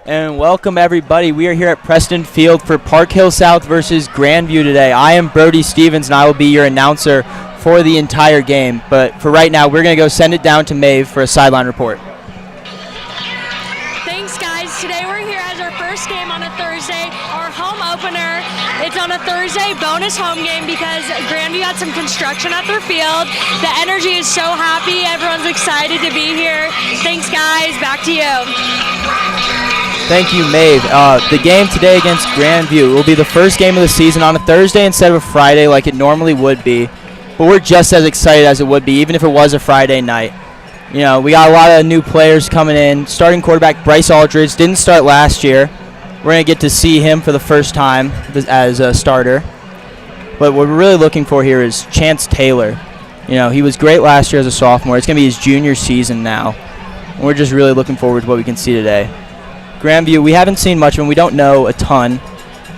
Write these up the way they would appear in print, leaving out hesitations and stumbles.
And welcome everybody. We are here at Preston Field for Park Hill South versus Grandview today. I am Brody Stevens and I will be your announcer for the entire game. But for right now, we're going to go send it down to Maeve for a sideline report. Thanks guys. Today we're here as our first game on a Thursday, our home opener. It's on a Thursday bonus home game because Grandview had some construction at their field. The energy is so happy. Everyone's excited to be here. Thanks guys. Back to you. Thank you, Maeve. The game today against Grandview will be the first game of the season on a Thursday instead of a Friday like it normally would be. But we're just as excited as it would be, even if it was a Friday night. You know, we got a lot of new players coming in. Starting quarterback Bryce Aldridge didn't start last year. We're going to get to see him for the first time as a starter. But what we're really looking for here is Chance Taylor. You know, he was great last year as a sophomore. It's going to be his junior season now. And we're just really looking forward to what we can see today. Grandview, we haven't seen much of him. We don't know a ton,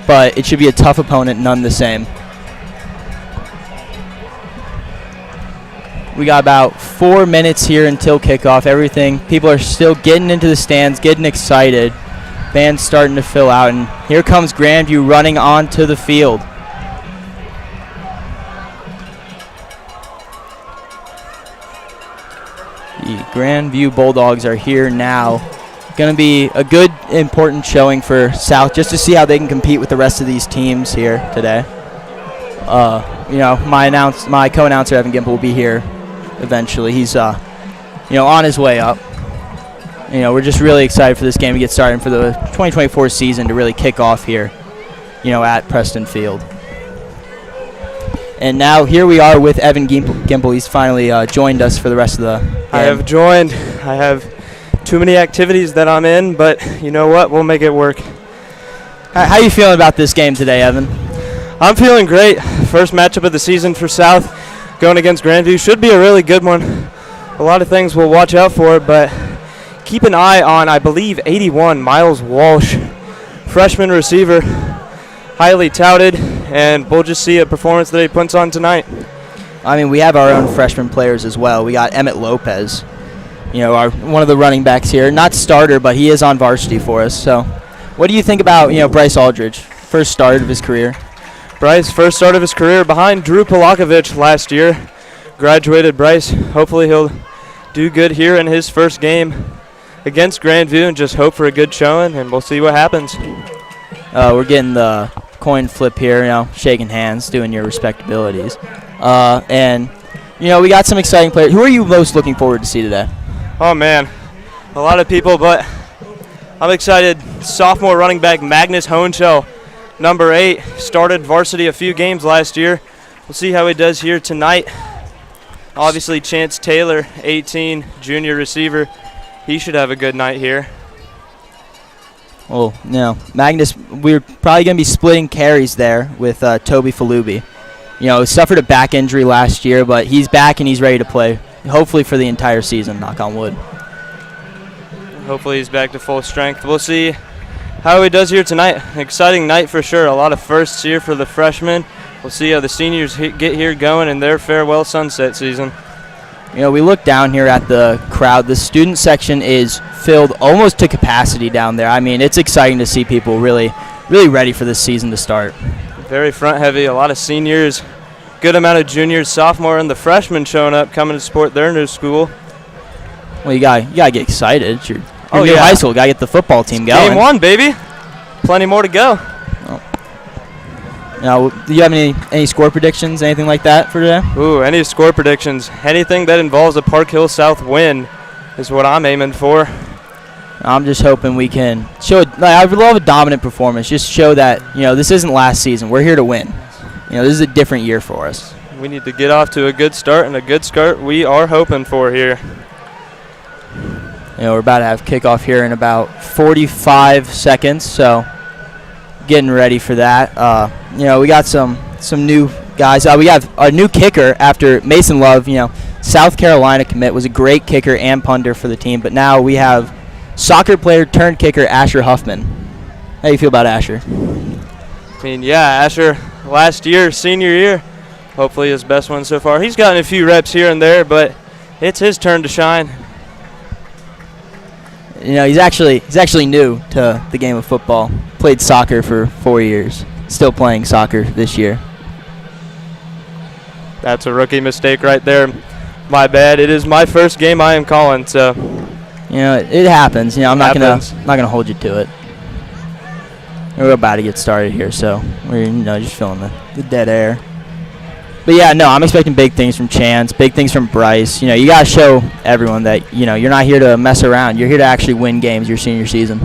but it should be a tough opponent, none the same. We got about 4 minutes here until kickoff. People are still getting into the stands, getting excited. Band's starting to fill out, and here comes Grandview running onto the field. The Grandview Bulldogs are here now. Going to be a good, important showing for South just to see how they can compete with the rest of these teams here today. You know, my co-announcer Evan Gimple will be here eventually. He's on his way up. You know, we're just really excited for this game to get started and for the 2024 season to really kick off here, you know, at Preston Field. And now here we are with Evan Gimple. He's finally joined us for the rest of the game. I have joined. I have too many activities that I'm in, but you know what? We'll make it work. How are you feeling about this game today, Evan? I'm feeling great. First matchup of the season for South going against Grandview. Should be a really good one. A lot of things we'll watch out for, but keep an eye on, I believe, 81, Miles Walsh, freshman receiver, highly touted, and we'll just see a performance that he puts on tonight. I mean, we have our own freshman players as well. We got Emmett Lopez. You know, one of the running backs here. Not starter, but he is on varsity for us. So what do you think about, Bryce Aldridge, first start of his career? Bryce, first start of his career behind Drew Polakovich last year. Graduated Bryce. Hopefully he'll do good here in his first game against Grandview and just hope for a good showing, and we'll see what happens. We're getting the coin flip here, shaking hands, doing your respectabilities. And, we got some exciting players. Who are you most looking forward to see today? Oh, man, a lot of people, but I'm excited. Sophomore running back Magnus Hohenschel, number 8, started varsity a few games last year. We'll see how he does here tonight. Obviously, Chance Taylor, 18, junior receiver. He should have a good night here. Well, Magnus, we're probably going to be splitting carries there with Toby Falubi. Suffered a back injury last year, but he's back and he's ready to play. Hopefully for the entire season, knock on wood. Hopefully he's back to full strength. We'll see how he does here tonight. An exciting night for sure. A lot of firsts here for the freshmen. We'll see how the seniors get here going in their farewell sunset season. We look down here at the crowd. The student section is filled almost to capacity down there. I mean, it's exciting to see people really, really ready for this season to start. Very front heavy. A lot of seniors. Good amount of juniors, sophomore, and the freshmen showing up, coming to support their new school. Well, you gotta get excited. It's your new high school. Gotta get the football team going. Game 1, baby. Plenty more to go. Now, do you have any score predictions, anything like that for today? Ooh, any score predictions? Anything that involves a Park Hill South win is what I'm aiming for. I'm just hoping we can show. I would love a dominant performance. Just show that this isn't last season. We're here to win. This is a different year for us. We need to get off to a good start, and a good start we are hoping for here. We're about to have kickoff here in about 45 seconds, so getting ready for that. We got some new guys. We have a new kicker after Mason Love. South Carolina commit, was a great kicker and punter for the team, but now we have soccer player turned kicker Asher Huffman. How do you feel about Asher? I mean, yeah, Asher last year, senior year, hopefully his best one so far. He's gotten a few reps here and there, but it's his turn to shine. he's actually new to the game of football. Played soccer for 4 years. Still playing soccer this year. That's a rookie mistake right there. My bad. It is my first game I am calling, so it happens. I'm not gonna hold you to it. We're about to get started here, so we're just feeling the dead air. But yeah, no, I'm expecting big things from Chance, big things from Bryce. You gotta show everyone that you're not here to mess around. You're here to actually win games your senior season.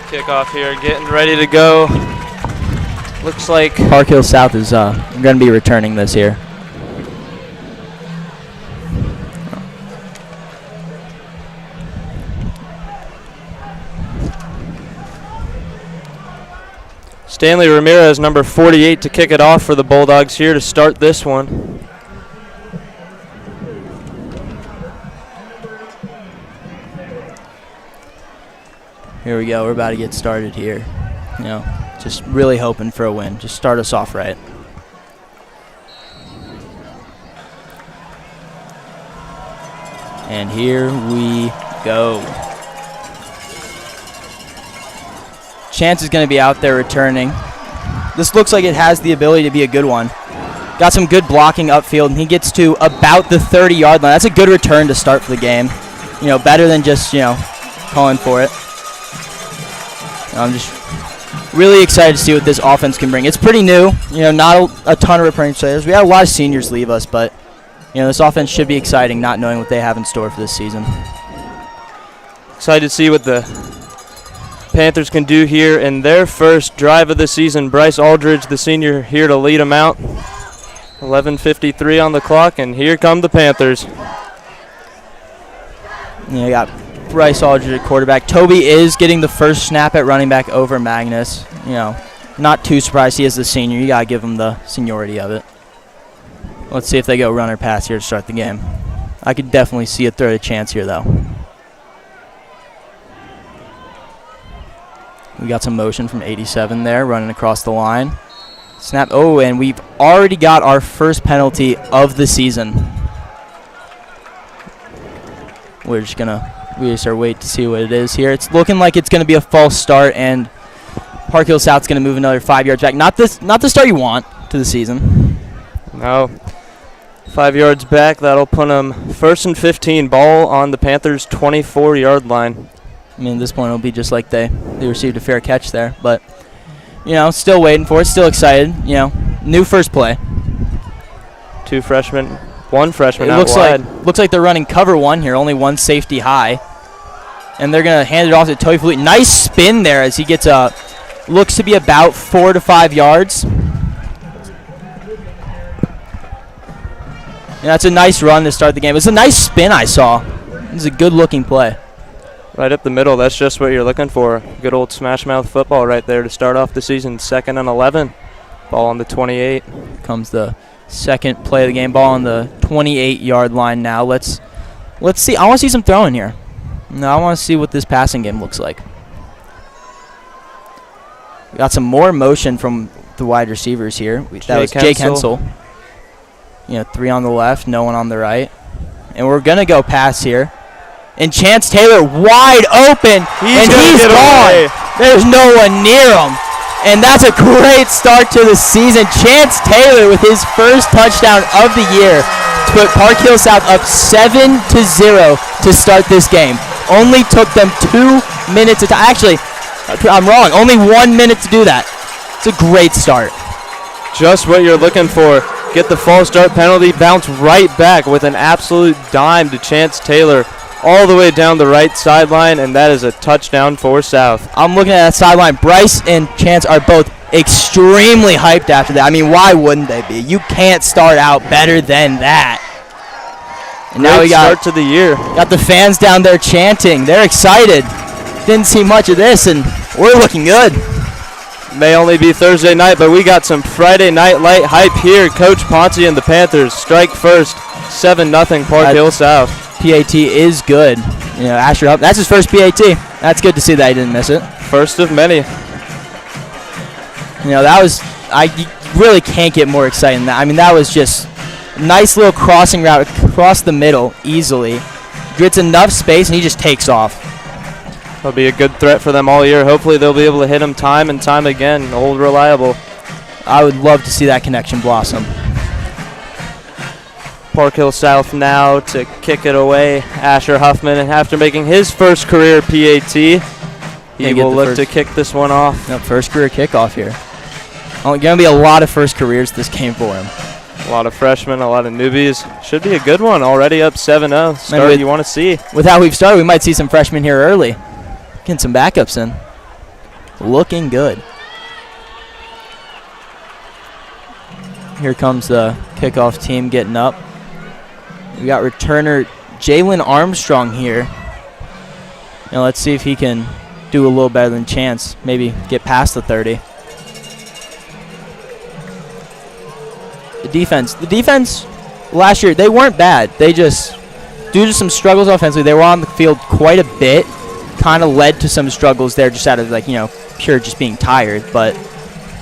Kickoff here, getting ready to go. Looks like Park Hill South is going to be returning this here. Stanley Ramirez, number 48, to kick it off for the Bulldogs here to start this one. Here we go. We're about to get started here. Just really hoping for a win. Just start us off right. And here we go. Chance is going to be out there returning. This looks like it has the ability to be a good one. Got some good blocking upfield, and he gets to about the 30-yard line. That's a good return to start for the game. Better than just, calling for it. I'm just really excited to see what this offense can bring. It's pretty new. Not a ton of returning players. We had a lot of seniors leave us, but, this offense should be exciting, not knowing what they have in store for this season. Excited to see what the Panthers can do here in their first drive of the season. Bryce Aldridge, the senior, here to lead them out. 11:53 on the clock, and here come the Panthers. You got Bryce Aldridge at quarterback. Toby is getting the first snap at running back over Magnus. Not too surprised he is the senior. You got to give him the seniority of it. Let's see if they go run or pass here to start the game. I could definitely see a third chance here, though. We got some motion from 87 there, running across the line. Snap. Oh, and we've already got our first penalty of the season. We just are waiting to see what it is here. It's looking like it's going to be a false start, and Park Hill South's going to move another 5 yards back. Not the start you want to the season. No. 5 yards back. That'll put them 1st and 15. Ball on the Panthers' 24-yard line. At this point, it'll be just like they received a fair catch there. But, still waiting for it. Still excited. New first play. Two freshmen. One freshman it out wide. Looks like they're running cover one here. Only one safety high. And they're going to hand it off to Toby Fleet. Nice spin there as he gets looks to be about 4 to 5 yards. That's a nice run to start the game. It's a nice spin I saw. It's a good-looking play. Right up the middle. That's just what you're looking for. Good old smash mouth football right there to start off the season. 2nd and 11. Ball on the 28. Comes the second play of the game. Ball on the 28-yard line now. Let's see. I want to see some throwing here. I want to see what this passing game looks like. We got some more motion from the wide receivers here. That was Jake Hensel. 3 on the left, no one on the right. And we're going to go pass here. And Chance Taylor wide open, and he's gone. There's no one near him. And that's a great start to the season. Chance Taylor with his first touchdown of the year to put Park Hill South up 7-0 to start this game. Only took them 2 minutes. Actually, I'm wrong. Only 1 minute to do that. It's a great start. Just what you're looking for. Get the false start penalty, bounce right back with an absolute dime to Chance Taylor all the way down the right sideline, and that is a touchdown for South. I'm looking at that sideline. Bryce and Chance are both extremely hyped after that. Why wouldn't they be? You can't start out better than that. And now we got start to the year. Got the fans down there chanting. They're excited. Didn't see much of this, and we're looking good. May only be Thursday night, but we got some Friday night light hype here. Coach Ponce and the Panthers strike first, 7-0 Park Hill South. PAT is good. Asher Hupp, that's his first PAT. That's good to see that he didn't miss it. First of many. You really can't get more exciting than that. That was just Nice little crossing route across the middle easily. Gets enough space, and he just takes off. That'll be a good threat for them all year. Hopefully they'll be able to hit him time and time again. Old reliable. I would love to see that connection blossom. Park Hill South now to kick it away. Asher Huffman, and after making his first career PAT, he will look to kick this one off. Yep, first career kickoff here. Going to be a lot of first careers this game for him. A lot of freshmen, a lot of newbies. Should be a good one. Already up 7-0. Start you want to see. With how we've started, we might see some freshmen here early. Getting some backups in. Looking good. Here comes the kickoff team getting up. We got returner Jalen Armstrong here. Now let's see if he can do a little better than Chance. Maybe get past the 30. The defense last year, they weren't bad. They just, due to some struggles offensively, they were on the field quite a bit. Kind of led to some struggles there just out of, like, pure just being tired. But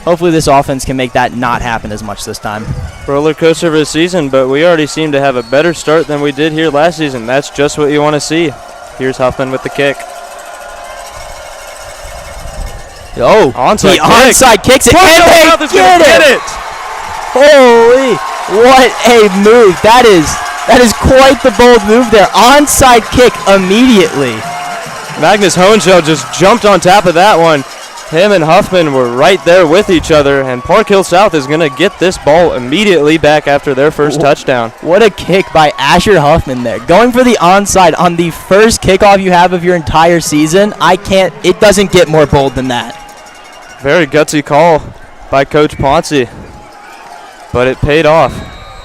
hopefully this offense can make that not happen as much this time. Roller coaster of a season, but we already seem to have a better start than we did here last season. That's just what you want to see. Here's Huffman with the kick. Oh, onside onside kicks it, and they get it! Holy, what a move. That is quite the bold move there. Onside kick immediately. Magnus Hohenschel just jumped on top of that one. Him and Huffman were right there with each other, and Park Hill South is going to get this ball immediately back after their first touchdown. What a kick by Asher Huffman there. Going for the onside on the first kickoff you have of your entire season, it doesn't get more bold than that. Very gutsy call by Coach Ponce, but it paid off.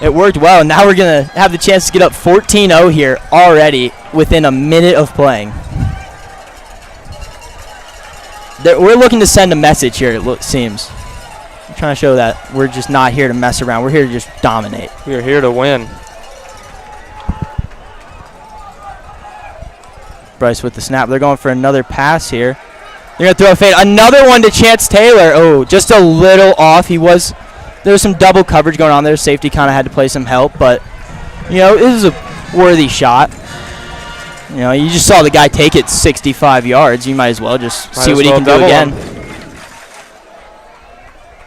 It worked well, and now we're going to have the chance to get up 14-0 here already within a minute of playing. We're looking to send a message here, it seems. I'm trying to show that we're just not here to mess around. We're here to just dominate. We are here to win. Bryce with the snap. They're going for another pass here. They're going to throw a fade. Another one to Chance Taylor. Oh, just a little off. There was some double coverage going on there. Safety kind of had to play some help, but, it was a worthy shot. You just saw the guy take it 65 yards. You might as well just see what he can do again.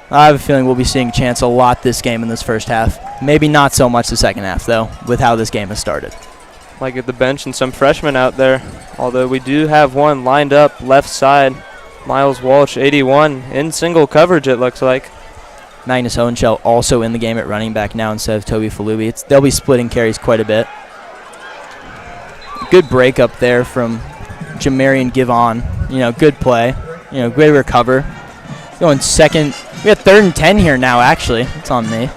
I have a feeling we'll be seeing Chance a lot this game in this first half. Maybe not so much the second half, though, with how this game has started. Like at the bench and some freshmen out there. Although we do have one lined up left side. Miles Walsh, 81, in single coverage, it looks like. Magnus Hohenschel also in the game at running back now instead of Toby Falubi. They'll be splitting carries quite a bit. Good break up there from Jamarian Givon. Good play. Great recover. Going second. We have 3rd and 10 here now, actually. It's on me.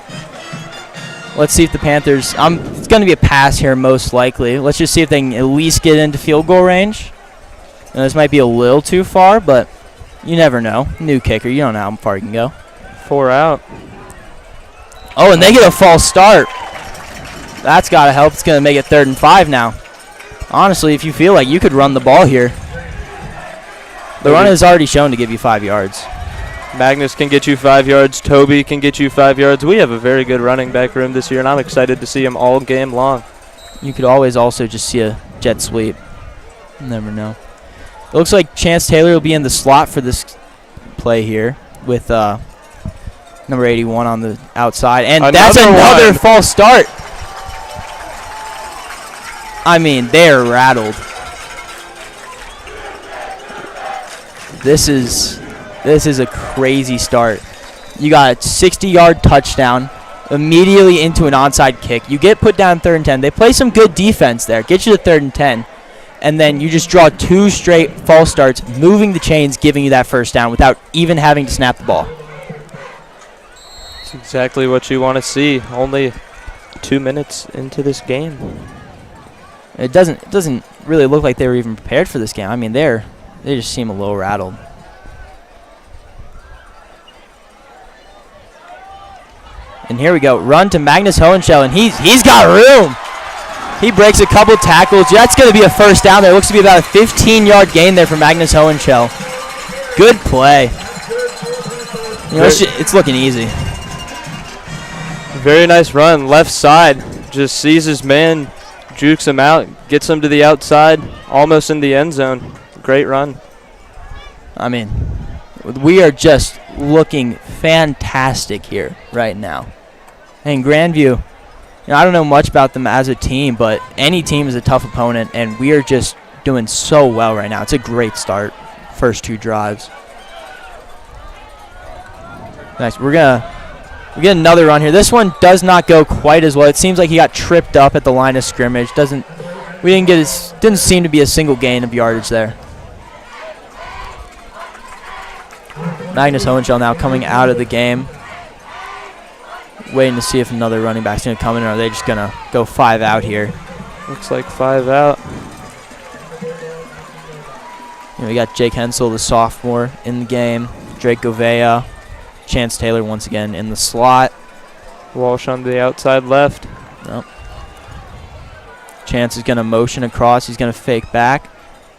Let's see if the Panthers, it's going to be a pass here most likely. Let's just see if they can at least get into field goal range. And this might be a little too far, but you never know. New kicker, you don't know how far you can go. 4 out. Oh, and they get a false start. That's got to help. It's going to make it 3rd and 5 now. Honestly, if you feel like you could run the ball here, the run is already shown to give you 5 yards. Magnus can get you 5 yards. Toby can get you 5 yards. We have a very good running back room this year, and I'm excited to see him all game long. You could always also just see a jet sweep. You never know. It looks like Chance Taylor will be in the slot for this play here with number 81 on the outside. And that's another false start. I mean, they're rattled. This is a crazy start. You got a 60-yard touchdown immediately into an onside kick. You get put down 3rd and 10. They play some good defense there. Get you to 3rd and 10. And then you just draw 2 straight false starts, moving the chains, giving you that first down without even having to snap the ball. That's exactly what you want to see. Only 2 minutes into this game. It doesn't really look like they were even prepared for this game. I mean, they just seem a little rattled. And here we go. Run to Magnus Hohenschel, and he's got room. He breaks a couple tackles. That's going to be a first down there. Looks to be about a 15-yard gain there for Magnus Hohenschel. Good play. It's looking easy. Very nice run. Left side. Just sees his man, jukes him out, gets him to the outside, almost in the end zone. Great run. I mean, we are just looking fantastic here right now. And Grandview, I don't know much about them as a team, but any team is a tough opponent, and we are just doing so well right now. It's a great start. First 2 drives. Nice. We get another run here. This one does not go quite as well. It seems like he got tripped up at the line of scrimmage. Didn't seem to be a single gain of yardage there. Magnus Hohenschel now coming out of the game. Waiting to see if another running back's going to come in, or are they just going to go 5 out here? Looks like 5 out. We got Jake Hensel, the sophomore, in the game. Drake Govea. Chance Taylor once again in the slot. Walsh on the outside left. Nope. Chance is going to motion across. He's going to fake back.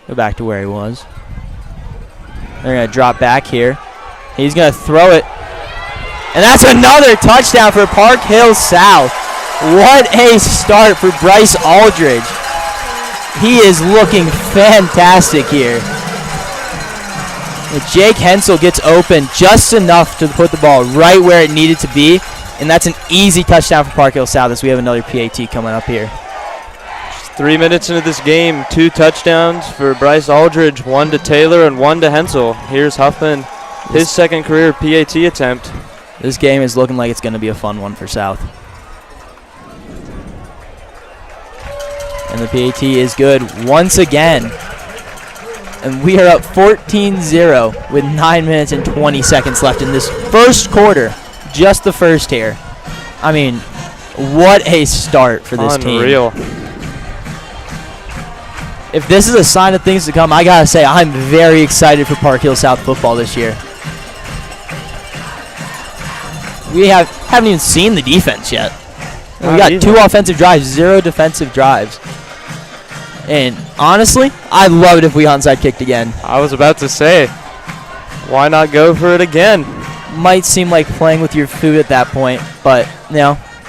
Go back to where he was. They're going to drop back here. He's going to throw it. And that's another touchdown for Park Hill South. What a start for Bryce Aldridge. He is looking fantastic here. Jake Hensel gets open just enough to put the ball right where it needed to be, and that's an easy touchdown for Park Hill South as we have another PAT coming up here. Just 3 minutes into this game, 2 touchdowns for Bryce Aldridge, 1 to Taylor and 1 to Hensel. Here's Huffman, his second career PAT attempt. This game is looking like it's going to be a fun one for South. And the PAT is good once again. And we are up 14-0 with 9 minutes and 20 seconds left in this first quarter. Just the first here. I mean, what a start for this team. Unreal. If this is a sign of things to come, I got to say, I'm very excited for Park Hill South football this year. We haven't even seen the defense yet. We got 2 offensive drives, 0 defensive drives. And honestly, I'd love it if we onside kicked again. I was about to say, why not go for it again? Might seem like playing with your food at that point, but,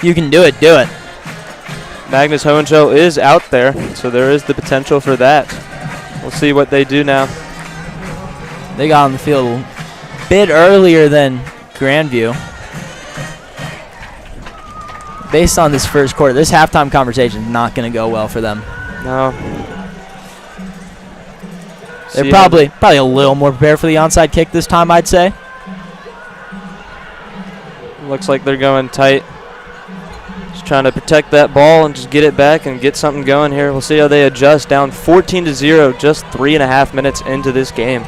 you can do it, do it. Magnus Hohenschel is out there, so there is the potential for that. We'll see what they do now. They got on the field a bit earlier than Grandview. Based on this first quarter, this halftime conversation is not going to go well for them. No. They're probably a little more prepared for the onside kick this time, I'd say. Looks like they're going tight. Just trying to protect that ball and just get it back and get something going here. We'll see how they adjust. Down 14-0, just 3.5 minutes into this game.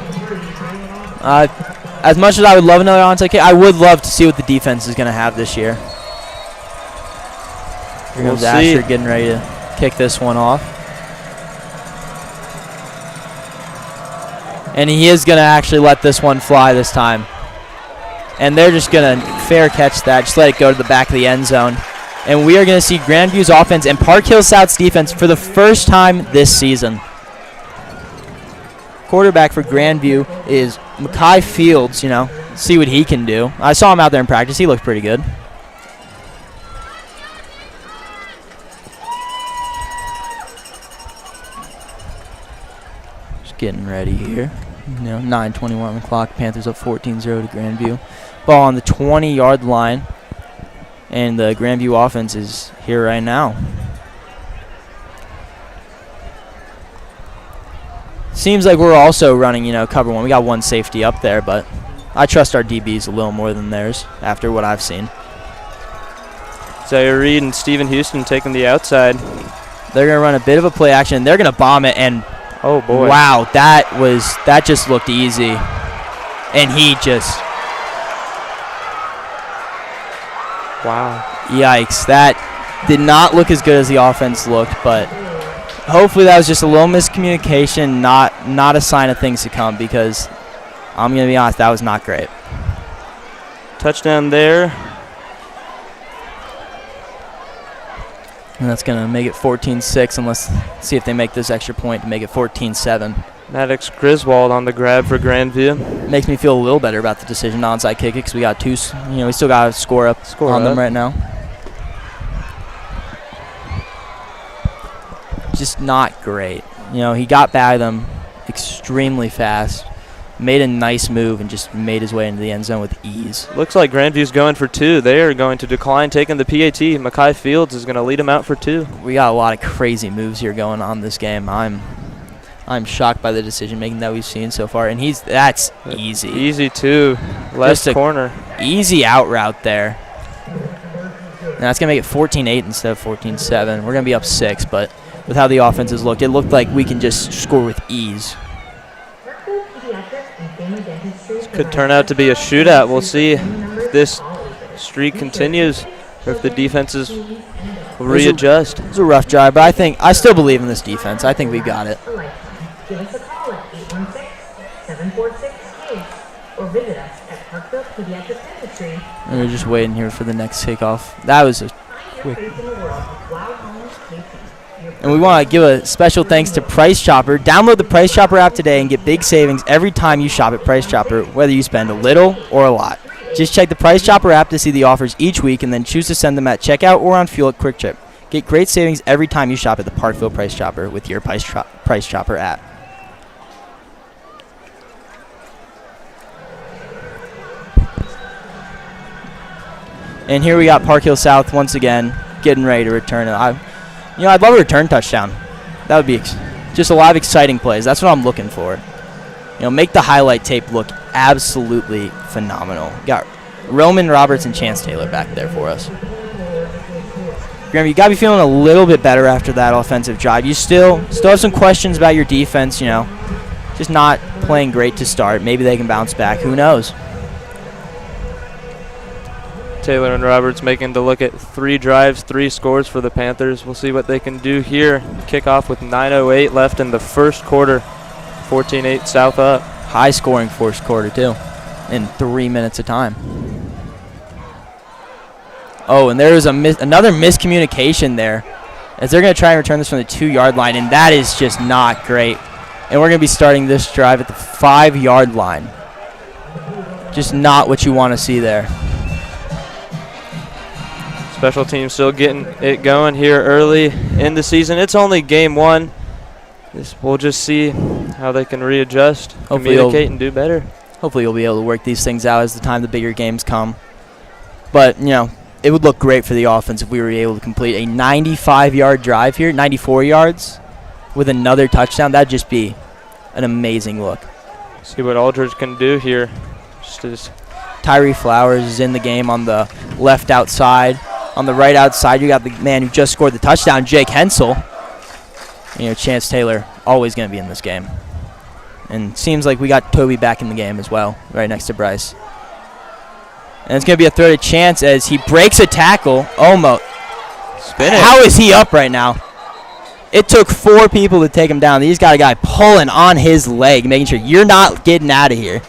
As much as I would love another onside kick, I would love to see what the defense is going to have this year. Here comes Asher getting ready to kick this one off. And he is going to actually let this one fly this time. And they're just going to fair catch that. Just let it go to the back of the end zone. And we are going to see Grandview's offense and Park Hill South's defense for the first time this season. Quarterback for Grandview is Makai Fields, see what he can do. I saw him out there in practice. He looked pretty good. Getting ready here. 9:21 on the clock. Panthers up 14-0 to Grandview. Ball on the 20-yard line. And the Grandview offense is here right now. Seems like we're also running, cover one. We got one safety up there, but I trust our DBs a little more than theirs after what I've seen. Zaire Reed and Stephen Houston taking the outside. They're going to run a bit of a play action. They're going to bomb it, and oh boy! Wow, that just looked easy, and he just wow! Yikes! That did not look as good as the offense looked, but hopefully that was just a little miscommunication, not a sign of things to come. Because I'm gonna be honest, that was not great. Touchdown there. And that's going to make it 14-6, and let's see if they make this extra point to make it 14-7. Maddox Griswold on the grab for Grandview. Makes me feel a little better about the decision onside kick because we got 2. We still got to score up on them right now. just not great. You know, he got by them extremely fast, made a nice move, and just made his way into the end zone with ease. Looks like Grandview's going for 2. They are going to decline taking the PAT. Mackay Fields is going to lead him out for 2. We got a lot of crazy moves here going on this game. I'm shocked by the decision making that we've seen so far, and that's easy. Easy 2, left corner. Easy out route there. And that's going to make it 14-8 instead of 14-7. We're going to be up 6, but with how the offense has looked, it looked like we can just score with ease. This could turn out to be a shootout. We'll see if this streak continues or if the defenses will readjust. It was a rough drive, but I still believe in this defense. I think we got it. Give us a call at 816-746-KATE or visit us at Parkville Pediatric Dentistry. And we're just waiting here for the next kickoff. That was a quick. And we want to give a special thanks to Price Chopper. Download the Price Chopper app today and get big savings every time you shop at Price Chopper, whether you spend a little or a lot. Just check the Price Chopper app to see the offers each week and then choose to send them at checkout or on fuel at Quick Trip. Get great savings every time you shop at the Parkville Price Chopper with your Price Chopper app. And here we got Park Hill South once again getting ready to return it. I'd love a return touchdown. That would be just a lot of exciting plays. That's what I'm looking for. Make the highlight tape look absolutely phenomenal. Got Roman Roberts and Chance Taylor back there for us. Graham, you got to be feeling a little bit better after that offensive drive. You still have some questions about your defense, just not playing great to start. Maybe they can bounce back. Who knows? Taylor and Roberts making the look at 3 drives, 3 scores for the Panthers. We'll see what they can do here. Kickoff with 9:08 left in the first quarter. 14-8 South up. High scoring first quarter too, in 3 minutes of time. Oh, and there was another miscommunication there, as they're going to try and return this from the 2-yard line, and that is just not great. And we're going to be starting this drive at the 5-yard line. Just not what you want to see there. Special teams still getting it going here early in the season. It's only game 1. We'll just see how they can readjust, communicate, and do better. Hopefully you'll be able to work these things out as the bigger games come. But, it would look great for the offense if we were able to complete a 95-yard drive here, 94 yards, with another touchdown. That'd just be an amazing look. See what Aldridge can do here. Tyree Flowers is in the game on the left outside. On the right outside, you got the man who just scored the touchdown, Jake Hensel. Chance Taylor, always going to be in this game. And seems like we got Toby back in the game as well, right next to Bryce. And it's going to be a throw to Chance as he breaks a tackle. Almost. Spin it. How is he up right now? It took 4 people to take him down. He's got a guy pulling on his leg, making sure you're not getting out of here.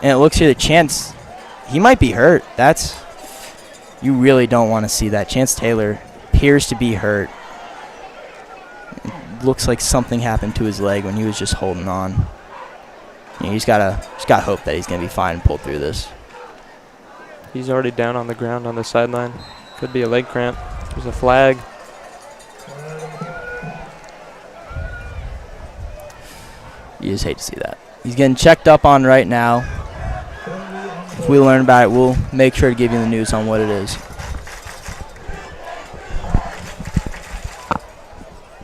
And it looks here that Chance, he might be hurt. You really don't want to see that. Chance Taylor appears to be hurt. It looks like something happened to his leg when he was just holding on. He's gotta hope that he's gonna be fine and pull through this. He's already down on the ground on the sideline. Could be a leg cramp. There's a flag. You just hate to see that. He's getting checked up on right now. If we learn about it, we'll make sure to give you the news on what it is.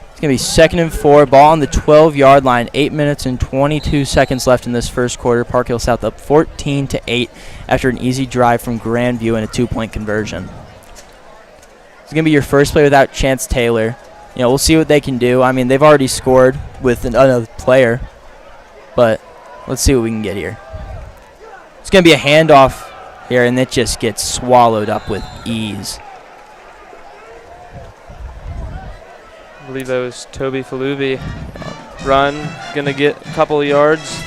It's going to be 2nd and 4. Ball on the 12-yard line. 8 minutes and 22 seconds left in this first quarter. Park Hill South up 14-8 after an easy drive from Grandview and a 2-point conversion. It's going to be your first play without Chance Taylor. We'll see what they can do. I mean, they've already scored with another player, but let's see what we can get here. It's going to be a handoff here, and it just gets swallowed up with ease. I believe that was Toby Falubi. Run, going to get a couple of yards.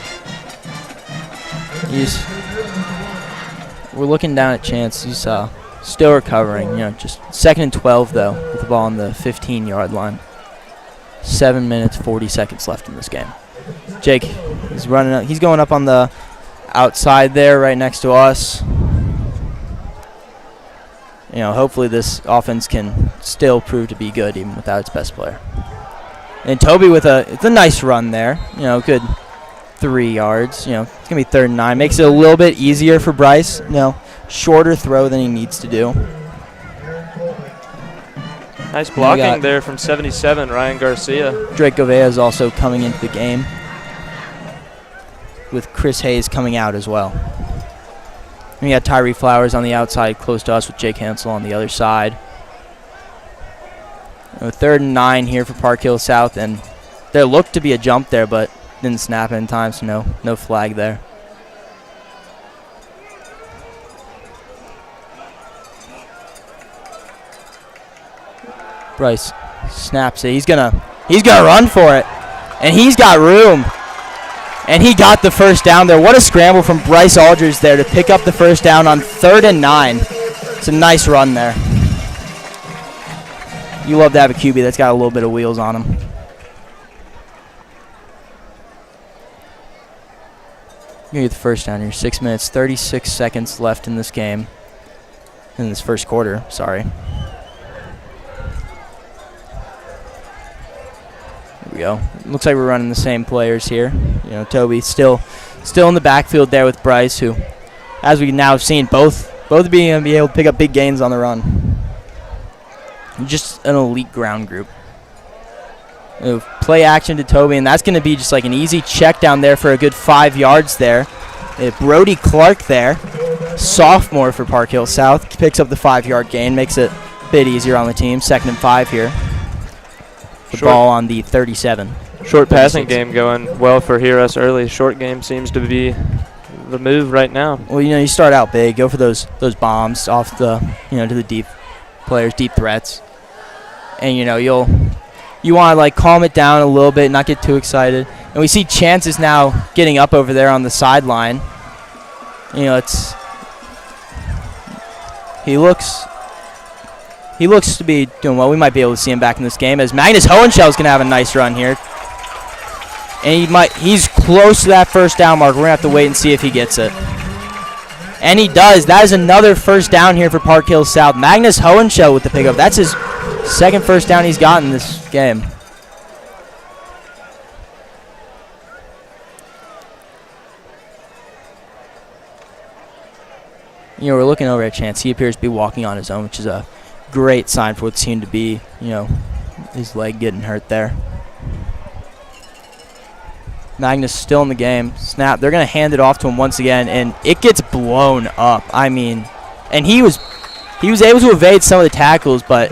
We're looking down at Chance. He's still recovering. Just 2nd and 12, though, with the ball on the 15-yard line. 7 minutes, 40 seconds left in this game. Jake is running up. He's going up on the outside there right next to us. hopefully this offense can still prove to be good even without its best player. And Toby it's a nice run there. Good 3 yards. It's going to be 3rd and 9. Makes it a little bit easier for Bryce. Shorter throw than he needs to do. Nice blocking there from 77, Ryan Garcia. Drake Govea is also coming into the game, with Chris Hayes coming out as well. And we got Tyree Flowers on the outside close to us with Jake Hansel on the other side. 3rd and 9 here for Park Hill South, and there looked to be a jump there, but didn't snap in time, so no flag there. Bryce snaps it. He's gonna run for it, and he's got room. And he got the first down there. What a scramble from Bryce Aldridge there to pick up the first down on 3rd and 9. It's a nice run there. You love to have a QB that's got a little bit of wheels on him. You get the first down here. 6 minutes, 36 seconds left in this game. In this first quarter, sorry. Here we go. Looks like we're running the same players here. Toby still in the backfield there with Bryce, who, as we now have seen, both being able to pick up big gains on the run. Just an elite ground group. Play action to Toby, and that's going to be just like an easy check down there for a good 5 yards there. Brody Clark there, sophomore for Park Hill South, picks up the 5-yard gain, makes it a bit easier on the team. 2nd and 5 here. The ball on the 37. Short passing game going well for Heroes early. Short game seems to be the move right now. Well, you start out big, go for those bombs off the to the deep players, deep threats, and you want to calm it down a little bit, not get too excited. And we see Chances now getting up over there on the sideline. He looks to be doing well. We might be able to see him back in this game as Magnus Hohenschel is going to have a nice run here. And he's close to that first down mark. We're going to have to wait and see if he gets it. And he does. That is another first down here for Park Hill South. Magnus Hohenschel with the pickup. That's his 2nd first down he's gotten this game. We're looking over at Chance. He appears to be walking on his own, which is a great sign for what seemed to be, his leg getting hurt there. Magnus still in the game. Snap. They're going to hand it off to him once again, and it gets blown up. And he was able to evade some of the tackles, but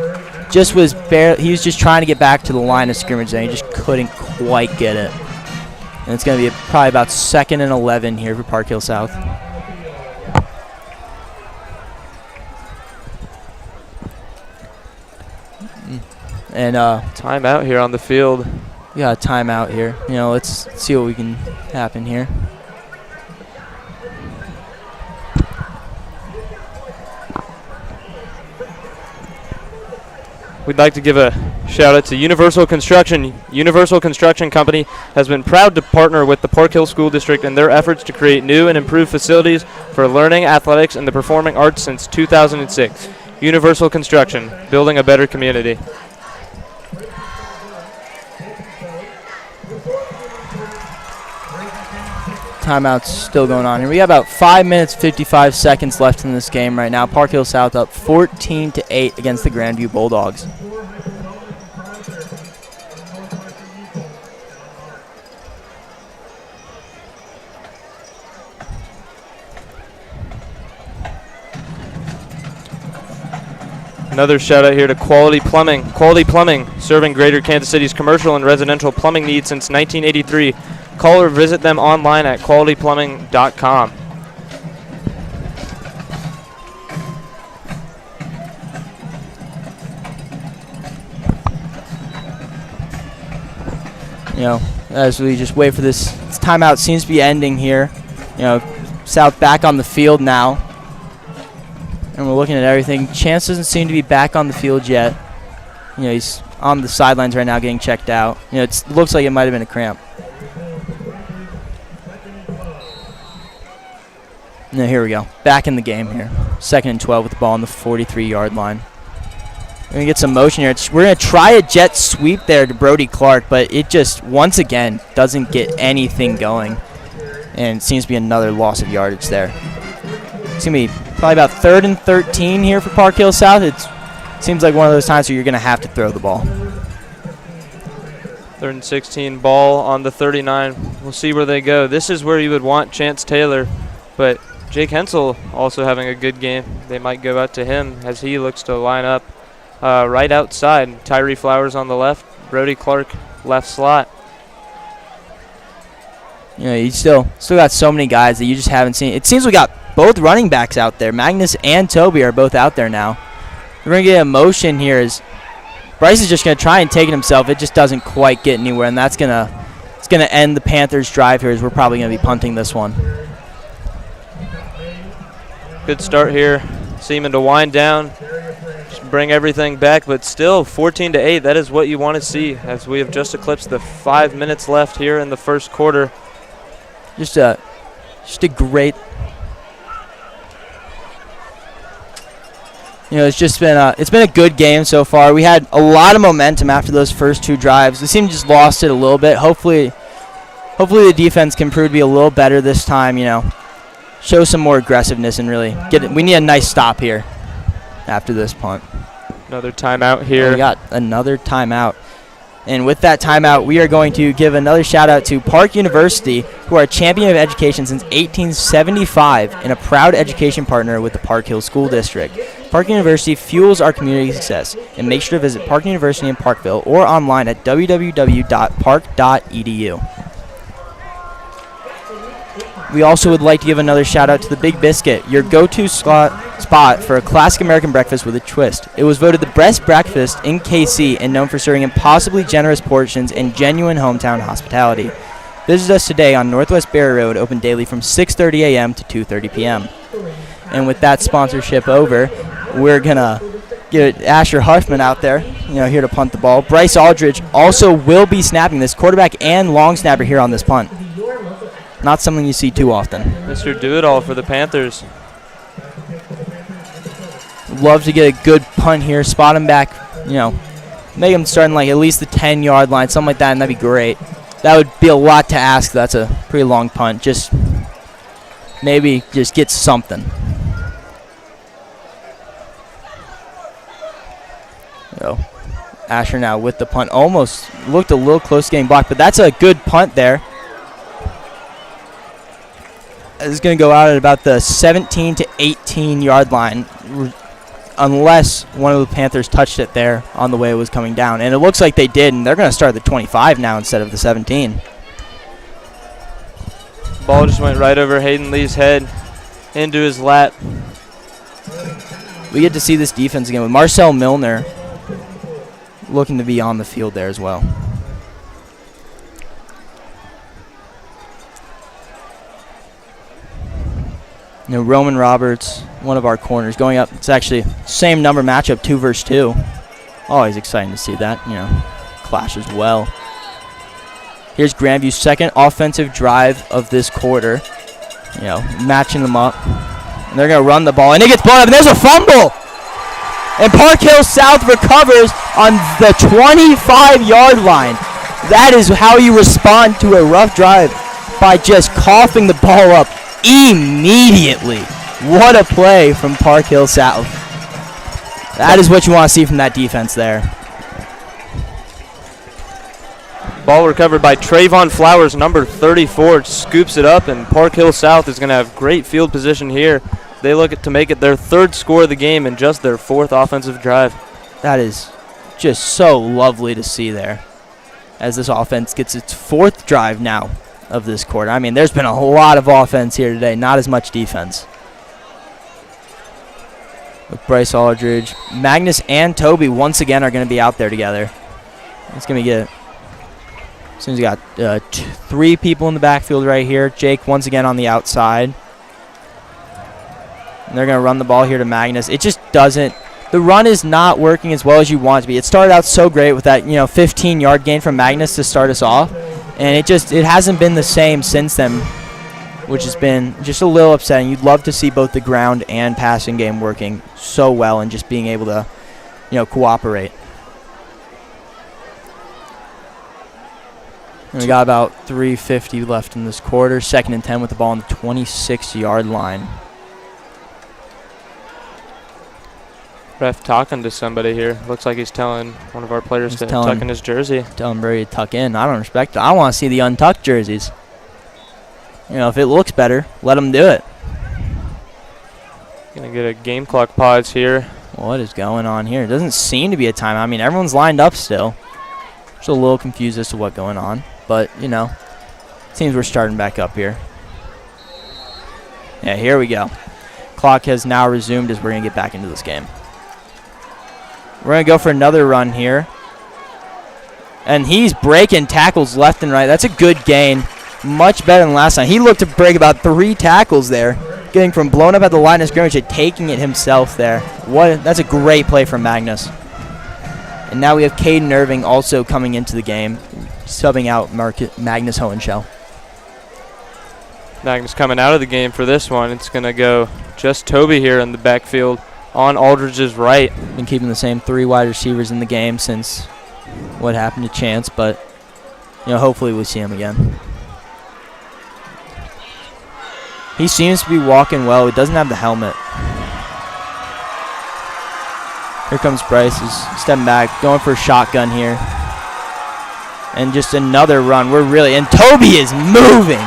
he was just trying to get back to the line of scrimmage there. He just couldn't quite get it. And it's going to be probably about 2nd and 11 here for Park Hill South. And timeout here on the field. We got a timeout here. Let's see what we can happen here. We'd like to give a shout out to Universal Construction. Universal Construction Company has been proud to partner with the Park Hill School District in their efforts to create new and improved facilities for learning, athletics, and the performing arts since 2006. Universal Construction, building a better community. Timeout's still going on here. We got about 5 minutes, 55 seconds left in this game right now. Park Hill South up 14-8 against the Grandview Bulldogs. Another shout out here to Quality Plumbing. Quality Plumbing, serving Greater Kansas City's commercial and residential plumbing needs since 1983. Call or visit them online at qualityplumbing.com. As we just wait for this timeout seems to be ending here. South back on the field now. And we're looking at everything. Chance doesn't seem to be back on the field yet. He's on the sidelines right now getting checked out. It looks like it might have been a cramp. No, here we go. Back in the game here. 2nd and 12 with the ball on the 43-yard line. We're going to get some motion here. We're going to try a jet sweep there to Brody Clark, but it just, once again, doesn't get anything going. And it seems to be another loss of yardage there. It's going to be probably about 3rd and 13 here for Park Hill South. It seems like one of those times where you're going to have to throw the ball. 3rd and 16, ball on the 39. We'll see where they go. This is where you would want Chance Taylor, but Jake Hensel also having a good game. They might go out to him as he looks to line up right outside. Tyree Flowers on the left, Brody Clark left slot. You know, you still got so many guys that you just haven't seen. It seems we got both running backs out there. Magnus and Toby are both out there now. We're going to get a motion here as Bryce is just going to try and take it himself. It just doesn't quite get anywhere, and it's going to end the Panthers' drive here as we're probably going to be punting this one. Good start here, seeming to wind down, just bring everything back, but still 14-8. That is what you want to see as we have just eclipsed the 5 minutes left here in the first quarter. Just a great. You know, it's been a good game so far. We had a lot of momentum after those first 2 drives. We seem to just lost it a little bit. Hopefully the defense can prove to be a little better this time. You know, show some more aggressiveness and really get it. We need a nice stop here after this punt. Another timeout here. Oh, we got another timeout. And with that timeout, we are going to give another shout-out to Park University, who are a champion of education since 1875 and a proud education partner with the Park Hill School District. Park University fuels our community success, and make sure to visit Park University in Parkville or online at www.park.edu. We also would like to give another shout-out to the Big Biscuit, your go-to spot for a classic American breakfast with a twist. It was voted the best breakfast in KC and known for serving impossibly generous portions and genuine hometown hospitality. Visit us today on Northwest Barry Road, open daily from 6:30 a.m. to 2:30 p.m. And with that sponsorship over, we're going to get Asher Huffman out there, here to punt the ball. Bryce Aldridge also will be snapping this, quarterback and long snapper here on this punt. Not something you see too often. Mr. Do-It-All for the Panthers. Love to get a good punt here, spot him back, make him starting like at least the 10-yard line, something like that, and that'd be great. That would be a lot to ask. That's a pretty long punt. Maybe get something. Asher now with the punt. Almost looked a little close getting blocked, but that's a good punt there. It's going to go out at about the 17 to 18-yard line unless one of the Panthers touched it there on the way it was coming down. And it looks like they did, and they're going to start at the 25 now instead of the 17. Ball just went right over Hayden Lee's head into his lap. We get to see this defense again with Marcel Milner looking to be on the field there as well. Roman Roberts, one of our corners, going up. It's actually same number matchup, 2 versus 2. Always exciting to see that, clash as well. Here's Grandview's second offensive drive of this quarter. Matching them up. And they're going to run the ball, and it gets blown up, and there's a fumble! And Park Hill South recovers on the 25-yard line. That is how you respond to a rough drive, by just coughing the ball up immediately. What a play from Park Hill South. That is what you want to see from that defense there. Ball recovered by Trayvon Flowers, number 34, scoops it up, and Park Hill South is going to have great field position here. They look to make it their 3rd score of the game and just their 4th offensive drive. That is just so lovely to see there as this offense gets its 4th drive now of this quarter. I mean, there's been a lot of offense here today, not as much defense. With Bryce Aldridge, Magnus and Toby once again are going to be out there together. It's going to get, as soon as you got 3 people in the backfield right here. Jake once again on the outside. And they're going to run the ball here to Magnus. It just doesn't, the run is not working as well as you want it to be. It started out so great with that, 15-yard gain from Magnus to start us off. And it hasn't been the same since then. which has been just a little upsetting. You'd love to see both the ground and passing game working so well and just being able to, cooperate. And we got about 3:50 left in this quarter. 2nd and 10 with the ball on the 26-yard line. Ref talking to somebody here. Looks like he's telling one of our players to tuck in his jersey. Telling Brady to tuck in. I don't respect it. I want to see the untucked jerseys. If it looks better, let them do it. Gonna get a game clock pause here. What is going on here? It doesn't seem to be a timeout. I mean, everyone's lined up still. Just a little confused as to what's going on. But, it seems we're starting back up here. Yeah, here we go. Clock has now resumed as we're going to get back into this game. We're going to go for another run here. And he's breaking tackles left and right. That's a good gain. Much better than last time. He looked to break about 3 tackles there. Getting from blown up at the line of scrimmage to taking it himself there. That's a great play from Magnus. And now we have Caden Irving also coming into the game, subbing out Magnus Hohenschel. Magnus coming out of the game for this one. It's going to go just Toby here in the backfield on Aldridge's right. Been keeping the same 3 wide receivers in the game since what happened to Chance, but hopefully we'll see him again. He seems to be walking well. He doesn't have the helmet. Here comes Bryce. He's stepping back, going for a shotgun here. And just another run. And Toby is moving.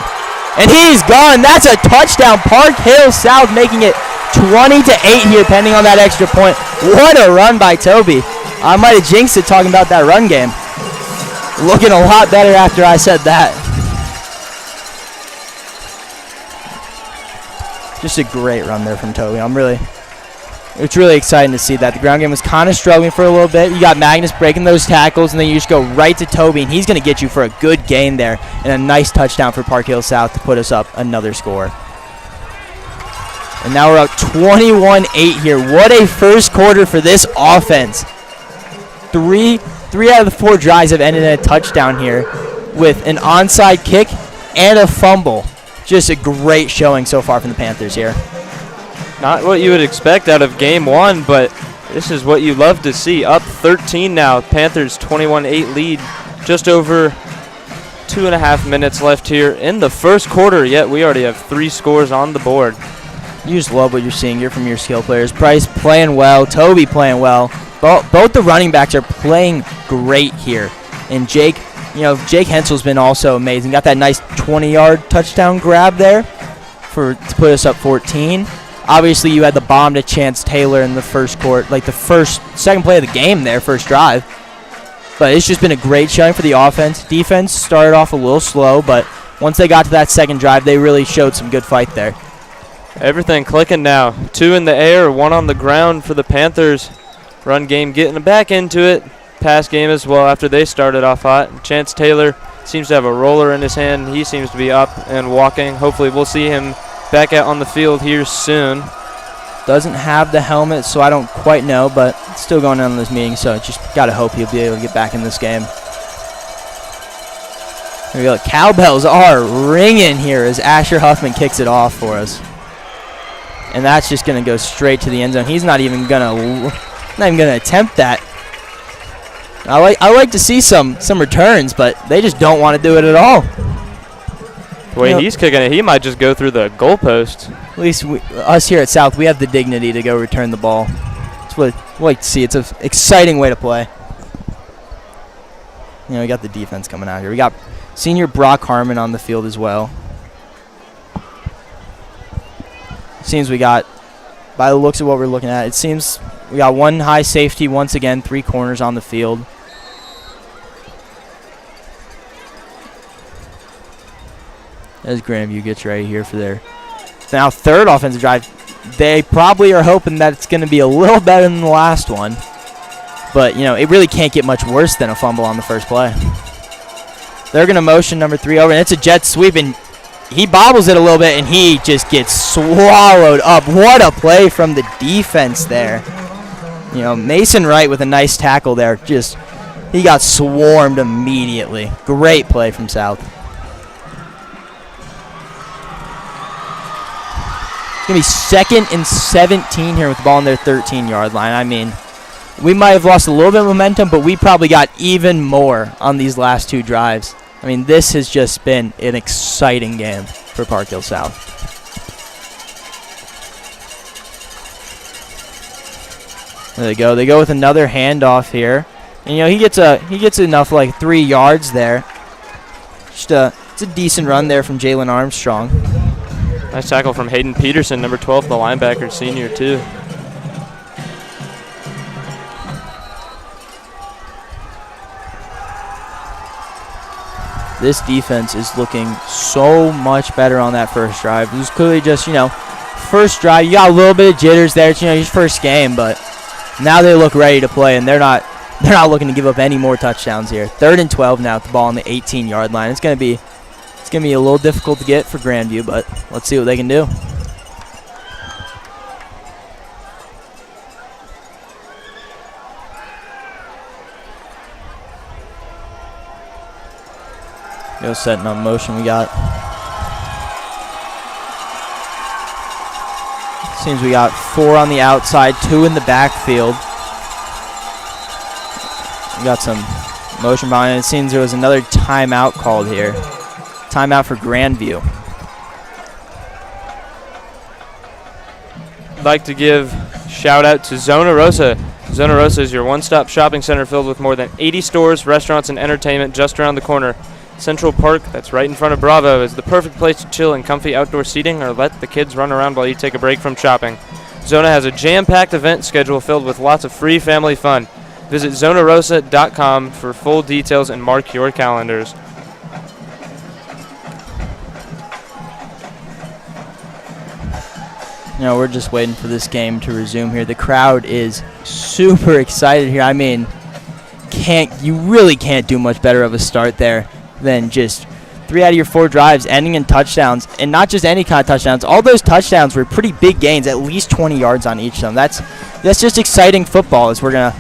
And he's gone. That's a touchdown. Park Hill South making it 20-8 here, pending on that extra point. What a run by Toby. I might have jinxed it talking about that run game. Looking a lot better after I said that. Just a great run there from Toby. It's really exciting to see that. The ground game was kind of struggling for a little bit. You got Magnus breaking those tackles, and then you just go right to Toby, and he's going to get you for a good gain there and a nice touchdown for Park Hill South to put us up another score. And now we're up 21-8 here. What a first quarter for this offense. Three out of the 4 drives have ended in a touchdown here with an onside kick and a fumble. Just a great showing so far from the Panthers here. Not what you would expect out of game 1, but this is what you love to see. Up 13 now. Panthers 21-8 lead. Just over 2.5 minutes left here in the first quarter, yet we already have 3 scores on the board. You just love what you're seeing here from your skill players. Bryce playing well. Toby playing well. Both the running backs are playing great here. And Jake Hensel's been also amazing. Got that nice 20-yard touchdown grab there to put us up 14. Obviously, you had the bomb to Chance Taylor in the first quarter, like the second play of the game there, first drive. But it's just been a great showing for the offense. Defense started off a little slow, but once they got to that second drive, they really showed some good fight there. Everything clicking now. 2 in the air, 1 on the ground for the Panthers. Run game getting back into it. Pass game as well after they started off hot. Chance Taylor seems to have a roller in his hand. He seems to be up and walking. Hopefully we'll see him back out on the field here soon. Doesn't have the helmet, so I don't quite know, but still going on in this meeting, so just got to hope he'll be able to get back in this game. Here we go. Cowbells are ringing here as Asher Huffman kicks it off for us. And that's just going to go straight to the end zone. He's not even going to attempt that. I like to see some returns, but they just don't want to do it at all. The way he's kicking it, he might just go through the goalpost. At least us here at South, we have the dignity to go return the ball. That's what I like to see. It's an exciting way to play. We got the defense coming out here. We got senior Brock Harmon on the field as well. Seems we got, by the looks of what we're looking at, it seems we got 1 high safety once again, 3 corners on the field. As Grandview gets ready here for their now 3rd offensive drive. They probably are hoping that it's going to be a little better than the last one. But, it really can't get much worse than a fumble on the first play. They're going to motion number 3 over, and it's a jet sweep, and he bobbles it a little bit, and he just gets swallowed up. What a play from the defense there. Mason Wright with a nice tackle there. He got swarmed immediately. Great play from South. It's going to be 2nd and 17 here with the ball on their 13-yard line. I mean, we might have lost a little bit of momentum, but we probably got even more on these last 2 drives. I mean, this has just been an exciting game for Park Hill South. There they go. They go with another handoff here. And, he gets enough, like 3 yards there. It's a decent run there from Jalen Armstrong. Nice tackle from Hayden Peterson, number 12, the linebacker, senior too. This defense is looking so much better on that first drive. It was clearly just, first drive. You got a little bit of jitters there. It's, your first game, but now they look ready to play, and they're not looking to give up any more touchdowns here. 3rd and 12 now with the ball on the 18-yard line. It's gonna be a little difficult to get for Grandview, but let's see what they can do. Go setting up motion. We got. Seems we got 4 on the outside, 2 in the backfield. We got some motion behind it. It seems there was another timeout called here. Timeout for Grandview. I'd like to give shout out to Zona Rosa. Zona Rosa is your one-stop shopping center filled with more than 80 stores, restaurants, and entertainment just around the corner. Central Park, that's right in front of Bravo, is the perfect place to chill in comfy outdoor seating or let the kids run around while you take a break from shopping. Zona has a jam-packed event schedule filled with lots of free family fun. Visit zonarosa.com for full details and mark your calendars. We're just waiting for this game to resume here. The crowd is super excited here. I mean, you really can't do much better of a start there than just 3 out of your 4 drives ending in touchdowns, and not just any kind of touchdowns. All those touchdowns were pretty big gains, at least 20 yards on each of them. That's just exciting football as we're going to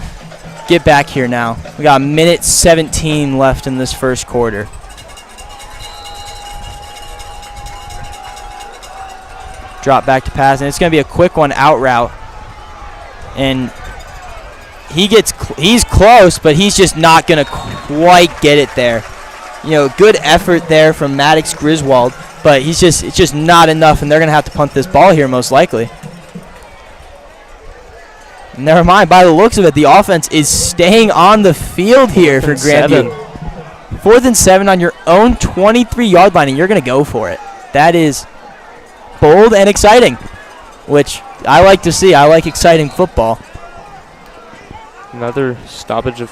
get back here now. We got 1:17 left in this first quarter. Drop back to pass, and it's going to be a quick one out route. And he's close, but he's just not going to quite get it there. Good effort there from Maddox Griswold, but it's just not enough, and they're going to have to punt this ball here most likely. Never mind, by the looks of it, the offense is staying on the field here for Grandview. 4th and 7 on your own 23-yard line, and you're going to go for it. That is bold and exciting, which I like to see. I like exciting football. Another stoppage of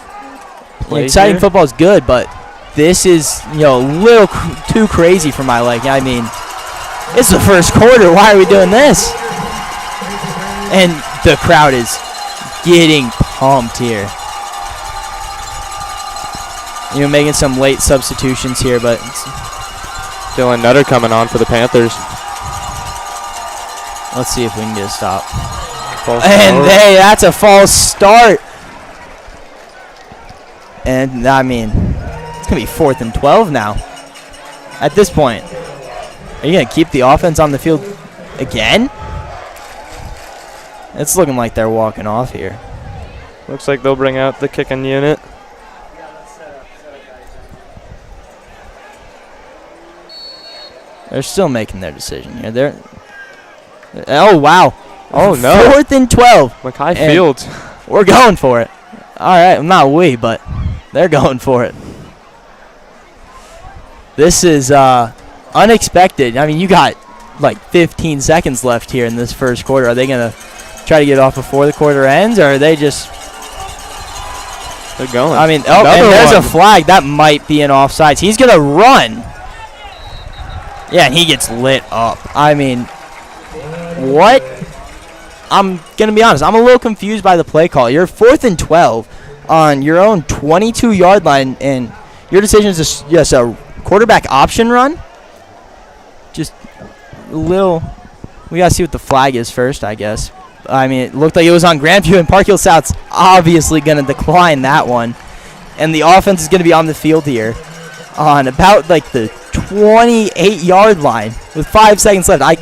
play. Exciting football is good, but this is a little too crazy for my liking. I mean, it's the first quarter. Why are we doing this? And the crowd is getting pumped here. Making some late substitutions here, but Dylan Nutter coming on for the Panthers. Let's see if we can get a stop. That's a false start. And, I mean, it's going to be 4th and 12 now. At this point, are you going to keep the offense on the field again? It's looking like they're walking off here. Looks like they'll bring out the kicking unit. They're still making their decision here. Oh, wow. Oh, no. 4th and 12. Mackay Fields. We're going for it. All right, not we, but they're going for it. This is unexpected. I mean, you got like 15 seconds left here in this first quarter. Are they going to try to get off before the quarter ends, or are they just... They're going. I mean, and there's a flag. That might be an offsides. He's going to run. Yeah, and he gets lit up. I mean, what? I'm going to be honest. I'm a little confused by the play call. You're 4th and 12 on your own 22-yard line, and your decision is just a quarterback option run. Just a little. We got to see what the flag is first, I guess. I mean, it looked like it was on Grandview, and Park Hill South's obviously going to decline that one. And the offense is going to be on the field here on about like the 28-yard line with 5 seconds left.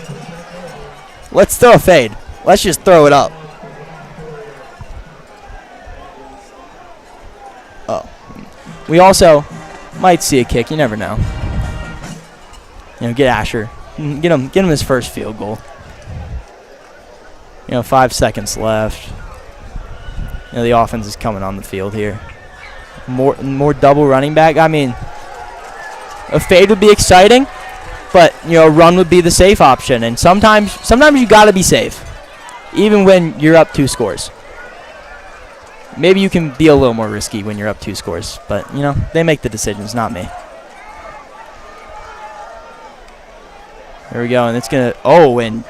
Let's throw a fade. Let's just throw it up. Oh. We also might see a kick. You never know. Get Asher. Get him his first field goal. 5 seconds left. The offense is coming on the field here. More double running back. I mean, a fade would be exciting, but a run would be the safe option. And sometimes you got to be safe, even when you're up 2 scores. Maybe you can be a little more risky when you're up 2 scores, but they make the decisions, not me. There we go, and it's gonna. Oh, and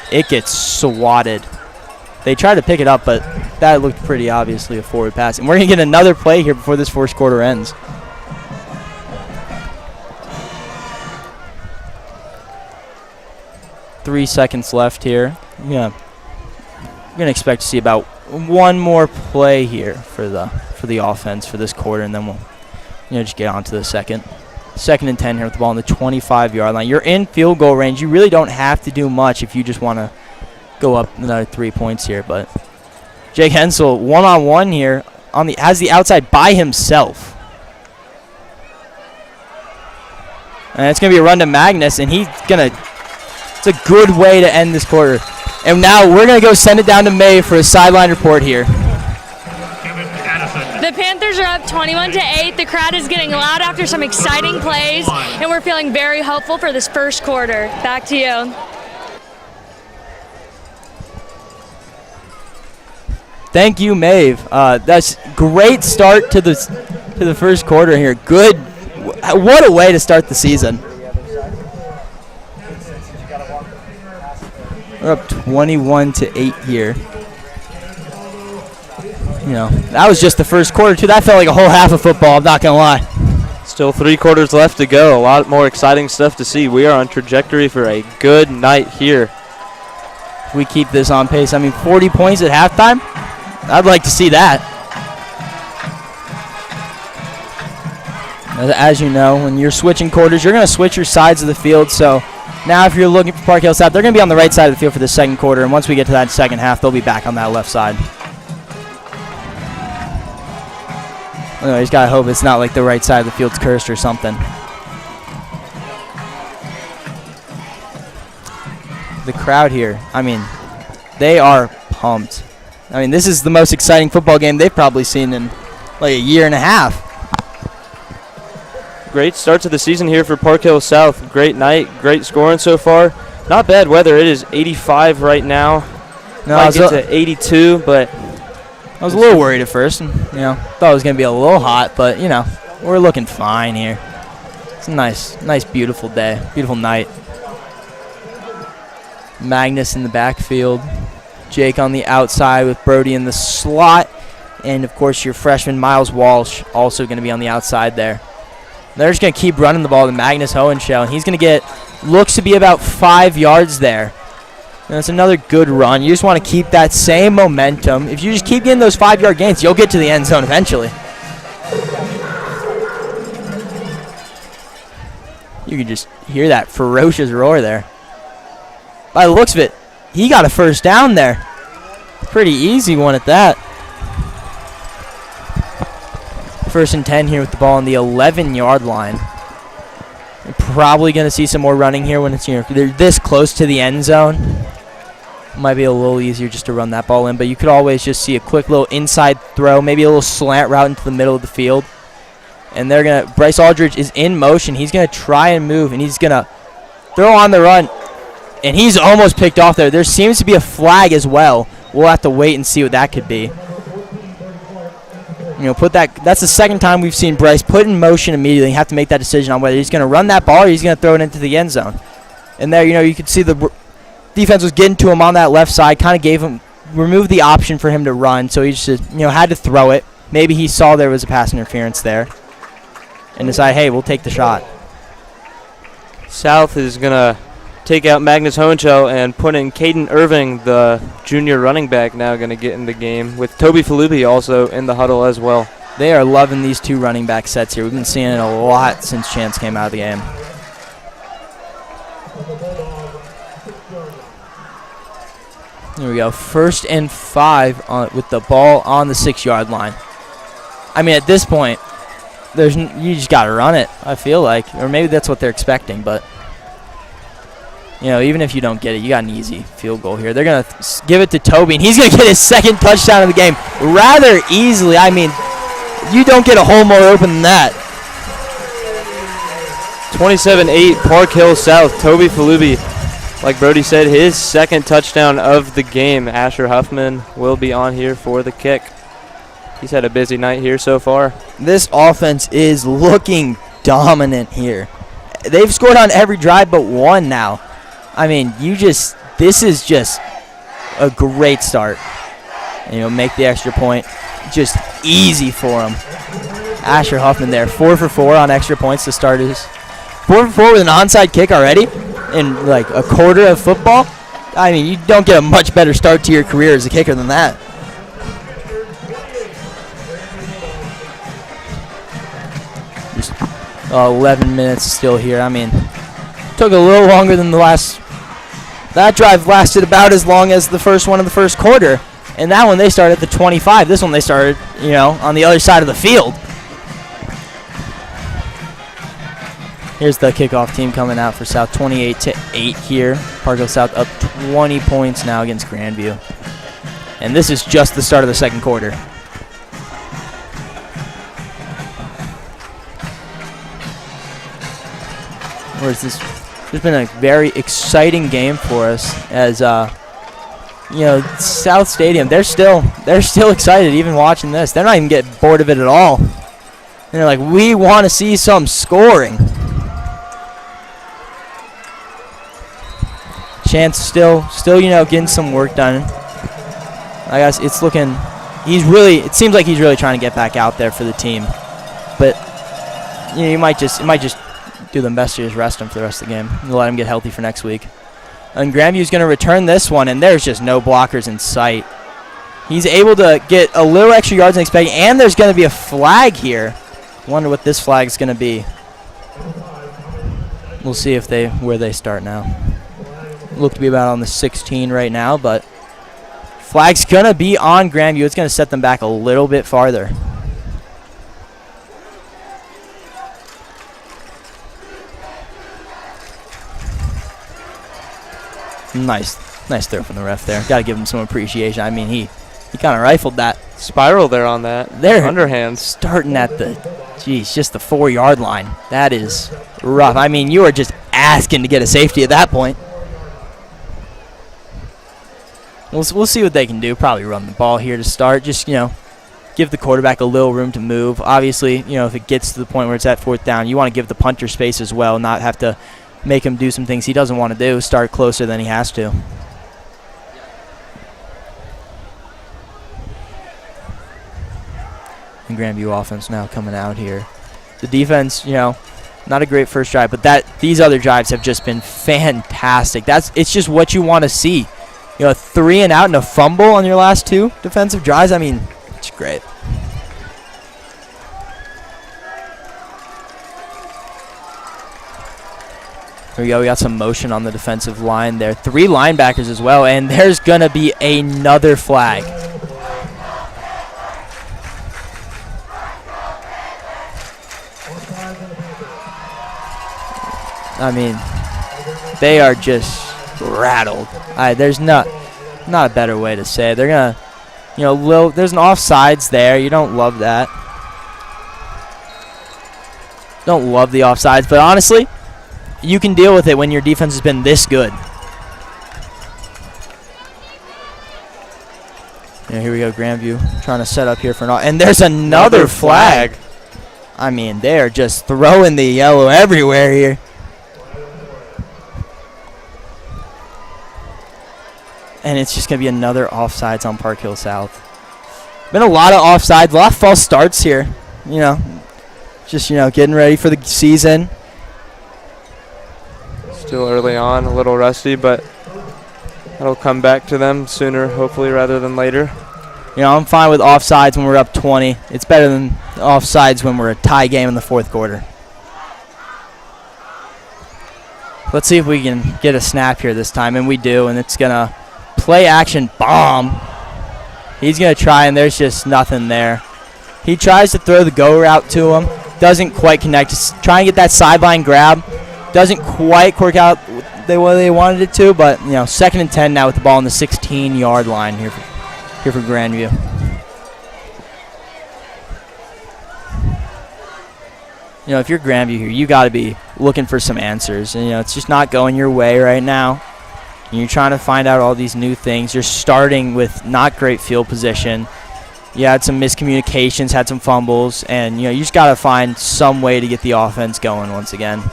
it gets swatted. They tried to pick it up, but that looked pretty obviously a forward pass. And we're going to get another play here before this first quarter ends. Three seconds left here. Yeah, we're going to expect to see about one more play here for the offense for this quarter, and then we'll just get on to the second. 2nd and 10 here with the ball on the 25-yard line. You're in field goal range. You really don't have to do much if you just want to go up another 3 points here. But Jake Hensel, one-on-one here, has the outside by himself. And it's going to be a run to Magnus, and it's a good way to end this quarter. And now we're going to go send it down to May for a sideline report here. The Panthers are up 21-8. The crowd is getting loud after some exciting plays, and we're feeling very hopeful for this first quarter. Back to you. Thank you, Maeve. That's great start to the first quarter here. Good. What a way to start the season. We're up 21-8 here. That was just the first quarter, too. That felt like a whole half of football, I'm not going to lie. Still 3 quarters left to go. A lot more exciting stuff to see. We are on trajectory for a good night here. If we keep this on pace, 40 points at halftime, I'd like to see that. As you know, when you're switching quarters, you're going to switch your sides of the field. So now if you're looking for Park Hill South, they're going to be on the right side of the field for the second quarter. And once we get to that second half, they'll be back on that left side. You just got to hope it's not like the right side of the field's cursed or something. The crowd here, they are pumped. This is the most exciting football game they've probably seen in like a year and a half. Great start to the season here for Park Hill South. Great night, great scoring so far. Not bad weather. It is 85 right now. Might get to 82, but I was a little worried at first. Thought it was going to be a little hot, but, we're looking fine here. It's a nice, beautiful day, beautiful night. Magnus in the backfield. Jake on the outside with Brody in the slot. And, of course, your freshman Miles Walsh also going to be on the outside there. They're just going to keep running the ball to Magnus Hohenschel, and he's going to looks to be about 5 yards there. And that's another good run. You just want to keep that same momentum. If you just keep getting those 5-yard gains, you'll get to the end zone eventually. You can just hear that ferocious roar there. By the looks of it, he got a first down there. Pretty easy one at that. 1st and 10 here with the ball on the 11-yard line. You're probably going to see some more running here when they're this close to the end zone. Might be a little easier just to run that ball in, but you could always just see a quick little inside throw, maybe a little slant route into the middle of the field. And Bryce Aldridge is in motion. He's going to try and move, and he's going to throw on the run. And he's almost picked off there. There seems to be a flag as well. We'll have to wait and see what that could be. That's the second time we've seen Bryce put in motion immediately. You have to make that decision on whether he's going to run that ball or he's going to throw it into the end zone. And there, you could see the defense was getting to him on that left side, kind of removed the option for him to run, so he just, had to throw it. Maybe he saw there was a pass interference there and decided, hey, we'll take the shot. South is going to take out Magnus Hohenschel and put in Caden Irving, the junior running back, now going to get in the game, with Toby Falupi also in the huddle as well. They are loving these 2 running back sets here. We've been seeing it a lot since Chance came out of the game. There we go. 1st and 5 with the ball on the 6-yard line. I mean, at this point, you just got to run it, I feel like. Or maybe that's what they're expecting, but even if you don't get it, you got an easy field goal here. They're going to give it to Toby, and he's going to get his 2nd touchdown of the game rather easily. I mean, you don't get a hole more open than that. 27-8, Park Hill South. Toby Falubi, like Brody said, his 2nd touchdown of the game. Asher Huffman will be on here for the kick. He's had a busy night here so far. This offense is looking dominant here. They've scored on every drive but one now. I mean, this is just a great start. And make the extra point. Just easy for him. Asher Huffman there, 4 for 4 on extra points to start his. 4 for 4 with an onside kick already in like a quarter of football. I mean, you don't get a much better start to your career as a kicker than that. Just 11 minutes still here. I mean, took a little longer than the last. That drive lasted about as long as the first one of the first quarter. And that one they started at the 25. This one they started, on the other side of the field. Here's the kickoff team coming out for South, 28-8 here. Park Hill South up 20 points now against Grandview. And this is just the start of the 2nd quarter. Where's this? It's been a very exciting game for us as South Stadium. They're still excited even watching this. They're not even getting bored of it at all. And they're like, we want to see some scoring. Chance still getting some work done. I guess it's looking. It seems like he's really trying to get back out there for the team, but you might just do the best to just rest him for the rest of the game and let him get healthy for next week. And Grandview's going to return this one, and there's just no blockers in sight. He's able to get a little extra yards than expected, and there's going to be a flag here. Wonder what this flag is going to be. We'll see where they start now. Look to be about on the 16 right now, but flag's going to be on Grandview. It's going to set them back a little bit farther. Nice throw from the ref there. Got to give him some appreciation. I mean, he kind of rifled that. Spiral there on that. They're underhand. Starting at just the 4-yard line. That is rough. I mean, you are just asking to get a safety at that point. We'll see what they can do. Probably run the ball here to start. Just, give the quarterback a little room to move. Obviously, if it gets to the point where it's at 4th down, you want to give the punter space as well, not have to make him do some things he doesn't want to do, start closer than he has to. And Grandview offense now coming out here. The defense, not a great first drive, but these other drives have just been fantastic. It's just what you want to see. 3 and out and a fumble on your last 2 defensive drives. I mean, it's great. Here we go. We got some motion on the defensive line there. 3 linebackers as well, and there's going to be another flag. I mean, they are just rattled. There's not a better way to say it. They're going to, there's an offsides there. You don't love that. Don't love the offsides, but honestly, you can deal with it when your defense has been this good. Yeah, here we go, Grandview trying to set up here for and there's another flag. I mean, they are just throwing the yellow everywhere here. And it's just going to be another offsides on Park Hill South. Been a lot of offsides, a lot of false starts here. Just, getting ready for the season. Still early on, a little rusty, but that'll come back to them sooner, hopefully, rather than later. I'm fine with offsides when we're up 20. It's better than offsides when we're a tie game in the 4th quarter. Let's see if we can get a snap here this time, and we do, and it's going to play action bomb. He's going to try, and there's just nothing there. He tries to throw the go route to him. Doesn't quite connect. Just try and get that sideline grab. Doesn't quite work out the way they wanted it to, but, 2nd and 10 now with the ball on the 16-yard line here for Grandview. If you're Grandview here, you got to be looking for some answers. And, it's just not going your way right now. And you're trying to find out all these new things. You're starting with not great field position. You had some miscommunications, had some fumbles, and, you just got to find some way to get the offense going once again.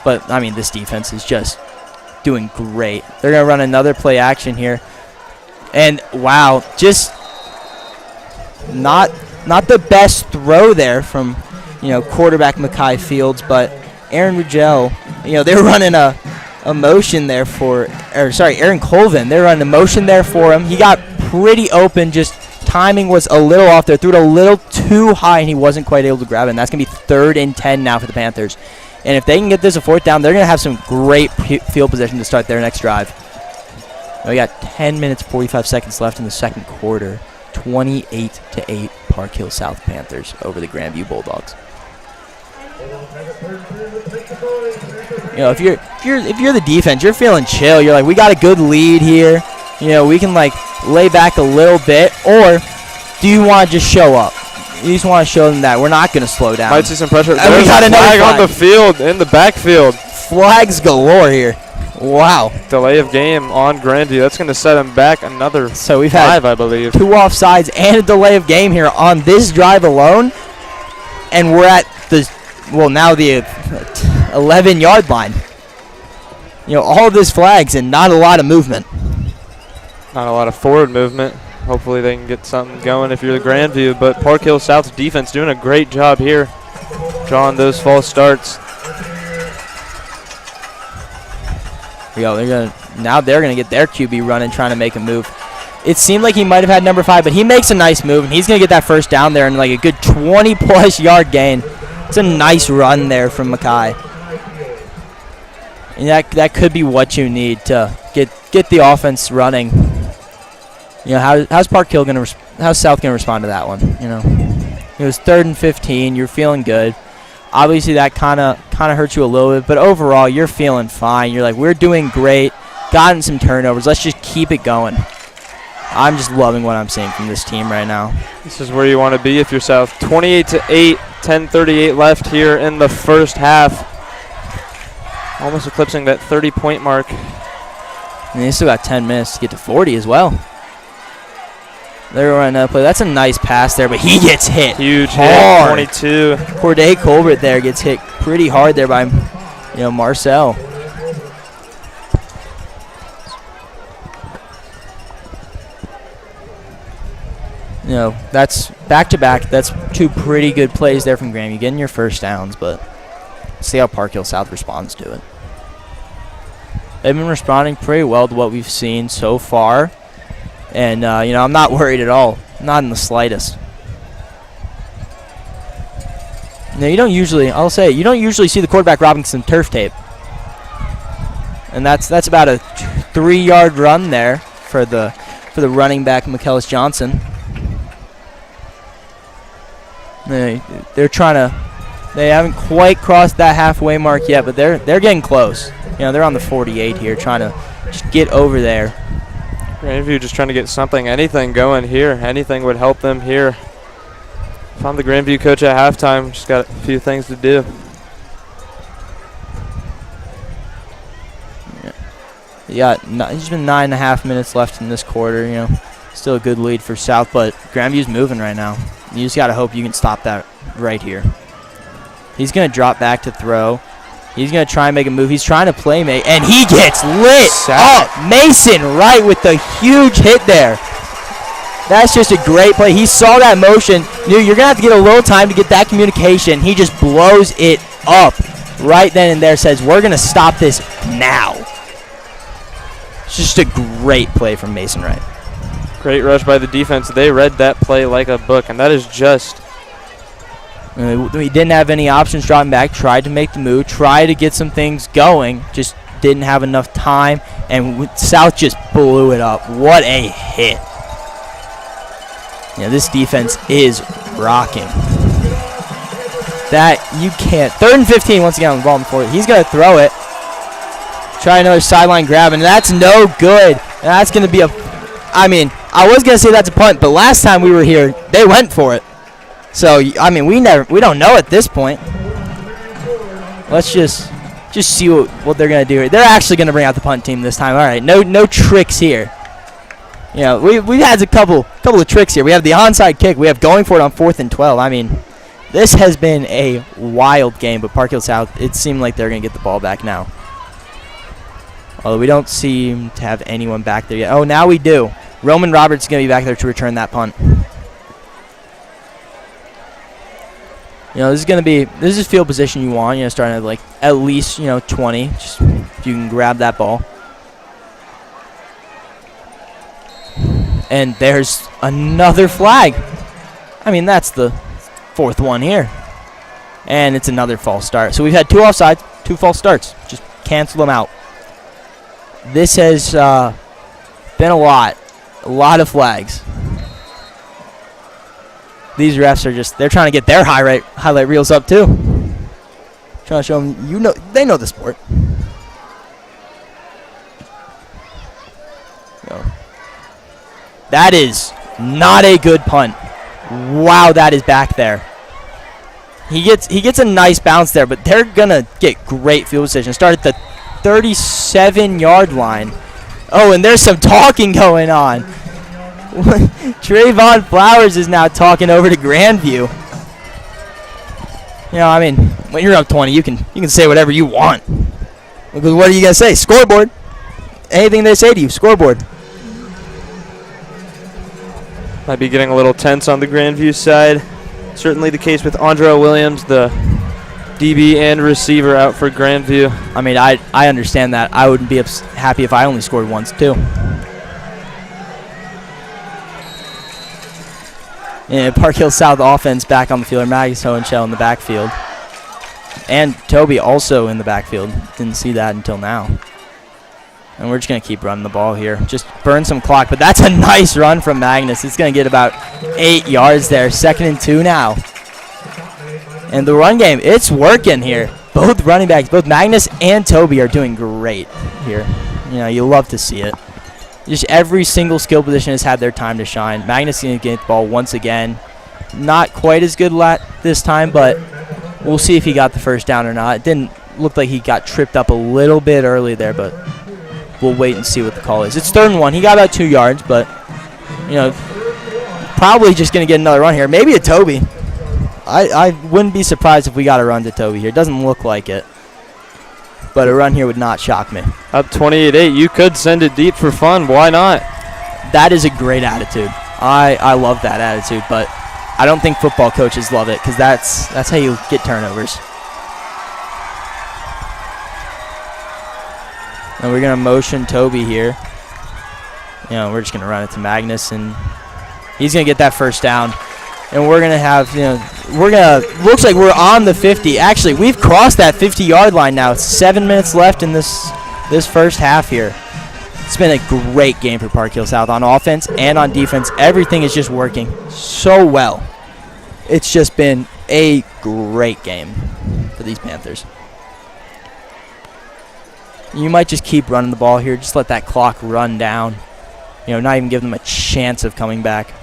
But, this defense is just doing great. They're going to run another play action here. And, wow, just not the best throw there from – quarterback Mackay Fields, but Aaron Rugel, they were running a motion there Aaron Colvin. They were running a motion there for him. He got pretty open, just timing was a little off there, threw it a little too high, and he wasn't quite able to grab it. And that's going to be 3rd and 10 now for the Panthers. And if they can get this a 4th down, they're going to have some great field position to start their next drive. We got 10 minutes, 45 seconds left in the second quarter. 28-8 Park Hill South Panthers over the Grandview Bulldogs. If you're the defense, you're feeling chill. You're like, we got a good lead here. We can lay back a little bit. Or do you want to just show up? You just want to show them that we're not going to slow down. Might see some pressure. And There's we got a another flag on the field in the backfield. Flags galore here. Wow. Delay of game on Grandview. That's going to set him back another So we've had 5, I believe. 2 offsides and a delay of game here on this drive alone. And we're at the 11-yard line. All of this flags and not a lot of movement. Not a lot of forward movement. Hopefully they can get something going if you're the Grandview. But Park Hill South's defense doing a great job here, drawing those false starts. Now they're gonna get their QB running, trying to make a move. It seemed like he might have had number 5, but he makes a nice move, and he's gonna get that first down there and a good 20+ yard gain. It's a nice run there from Mackay. And that could be what you need to get the offense running. How's Park Hill how's South gonna respond to that one? It was 3rd and 15. You're feeling good. Obviously, that kind of hurts you a little bit, but overall, you're feeling fine. You're like, we're doing great. Gotten some turnovers. Let's just keep it going. I'm just loving what I'm seeing from this team right now. This is where you want to be if you're South. 28-8, 10:38 left here in the first half. Almost eclipsing that 30-point mark. And they still got 10 minutes to get to 40 as well. They're running another play. That's a nice pass there, but he gets hit. Huge hard. hit, 22. Corday Colbert there gets hit pretty hard there by, Marcel. That's back-to-back. That's 2 pretty good plays there from Grandview. Getting your first downs, but see how Park Hill South responds to it. They've been responding pretty well to what we've seen so far. And, I'm not worried at all. Not in the slightest. You don't usually see the quarterback robbing some turf tape. And that's about a 3-yard run there for the running back, McKellis Johnson. They haven't quite crossed that halfway mark yet, but they're getting close. They're on the 48 here, trying to just get over there. Grandview just trying to get anything going here. Anything would help them here. If I'm the Grandview coach at halftime, just got a few things to do. Yeah, there's been 9.5 minutes left in this quarter. Still a good lead for South, but Grandview's moving right now. You just got to hope you can stop that right here. He's going to drop back to throw. He's going to try and make a move. He's trying to play, and he gets lit up. Mason Wright with the huge hit there. That's just a great play. He saw that motion. Knew you're going to have to get a little time to get that communication. He just blows it up right then and there, says, we're going to stop this now. It's just a great play from Mason Wright. Great rush by the defense. They read that play like a book, and that is just... He didn't have any options dropping back, tried to make the move, tried to get some things going, just didn't have enough time. and South just blew it up. What a hit. Yeah, this defense is rocking. That you can't. 3rd and 15 once again on the ball before. He's going to throw it. Try another sideline grab, and that's no good. And that's going to be a, I mean, I was going to say that's a punt, but last time we were here, they went for it. So, I mean, we don't know at this point. Let's just see what they're going to do here. They're actually going to bring out the punt team this time. All right, no tricks here. You know, we've had a couple of tricks here. We have the onside kick. We have going for it on 4th and 12. I mean, this has been a wild game, but Park Hill South, it seemed like they're going to get the ball back now. Although we don't seem to have anyone back there yet. Oh, now we do. Roman Roberts is going to be back there to return that punt. You know, this is field position you want. You know, starting at like at least 20. Just if you can grab that ball. And there's another flag. I mean, that's the 4th one here. And it's another false start. So we've had 2 offsides, 2 false starts. Just cancel them out. This has been a lot of flags. These refs are they're trying to get their highlight reels up too. Trying to show them, they know the sport. So, that is not a good punt. Wow, that is back there. He gets a nice bounce there, but they're gonna get great field position. Start at the 37-yard line. Oh, and there's some talking going on. Trayvon Flowers is now talking over to Grandview. You know, I mean, when you're up 20, you can say whatever you want. Because what are you gonna say? Scoreboard. Anything they say to you, scoreboard. Might be getting a little tense on the Grandview side. Certainly the case with Andrea Williams, the DB and receiver out for Grandview. I mean, I understand that. I wouldn't be happy if I only scored once, too. And Park Hill South offense back on the field. Magus Hohenschel in the backfield. And Toby also in the backfield. Didn't see that until now. And we're just going to keep running the ball here. Just burn some clock. But that's a nice run from Magnus. It's going to get about 8 yards there. 2nd and 2 now. And the run game, it's working here. Both running backs, both Magnus and Toby are doing great here. You know, you love to see it. Just every single skill position has had their time to shine. Magnus is going to get the ball once again. Not quite as good this time, but we'll see if he got the first down or not. It didn't look like he got tripped up a little bit early there, but we'll wait and see what the call is. It's 3rd and 1. He got about 2 yards, but, you know, probably just going to get another run here. Maybe a Toby. I wouldn't be surprised if we got a run to Toby here. It doesn't look like it, but a run here would not shock me. Up 28-8, you could send it deep for fun. Why not? That is a great attitude. I love that attitude, but I don't think football coaches love it because that's how you get turnovers. And we're going to motion Toby here. You know, we're just going to run it to Magnus, and he's going to get that first down. And we're going to have, looks like we're on the 50. Actually, we've crossed that 50-yard line now. It's 7 minutes left in this first half here. It's been a great game for Park Hill South on offense and on defense. Everything is just working so well. It's just been a great game for these Panthers. You might just keep running the ball here. Just let that clock run down. You know, not even give them a chance of coming back.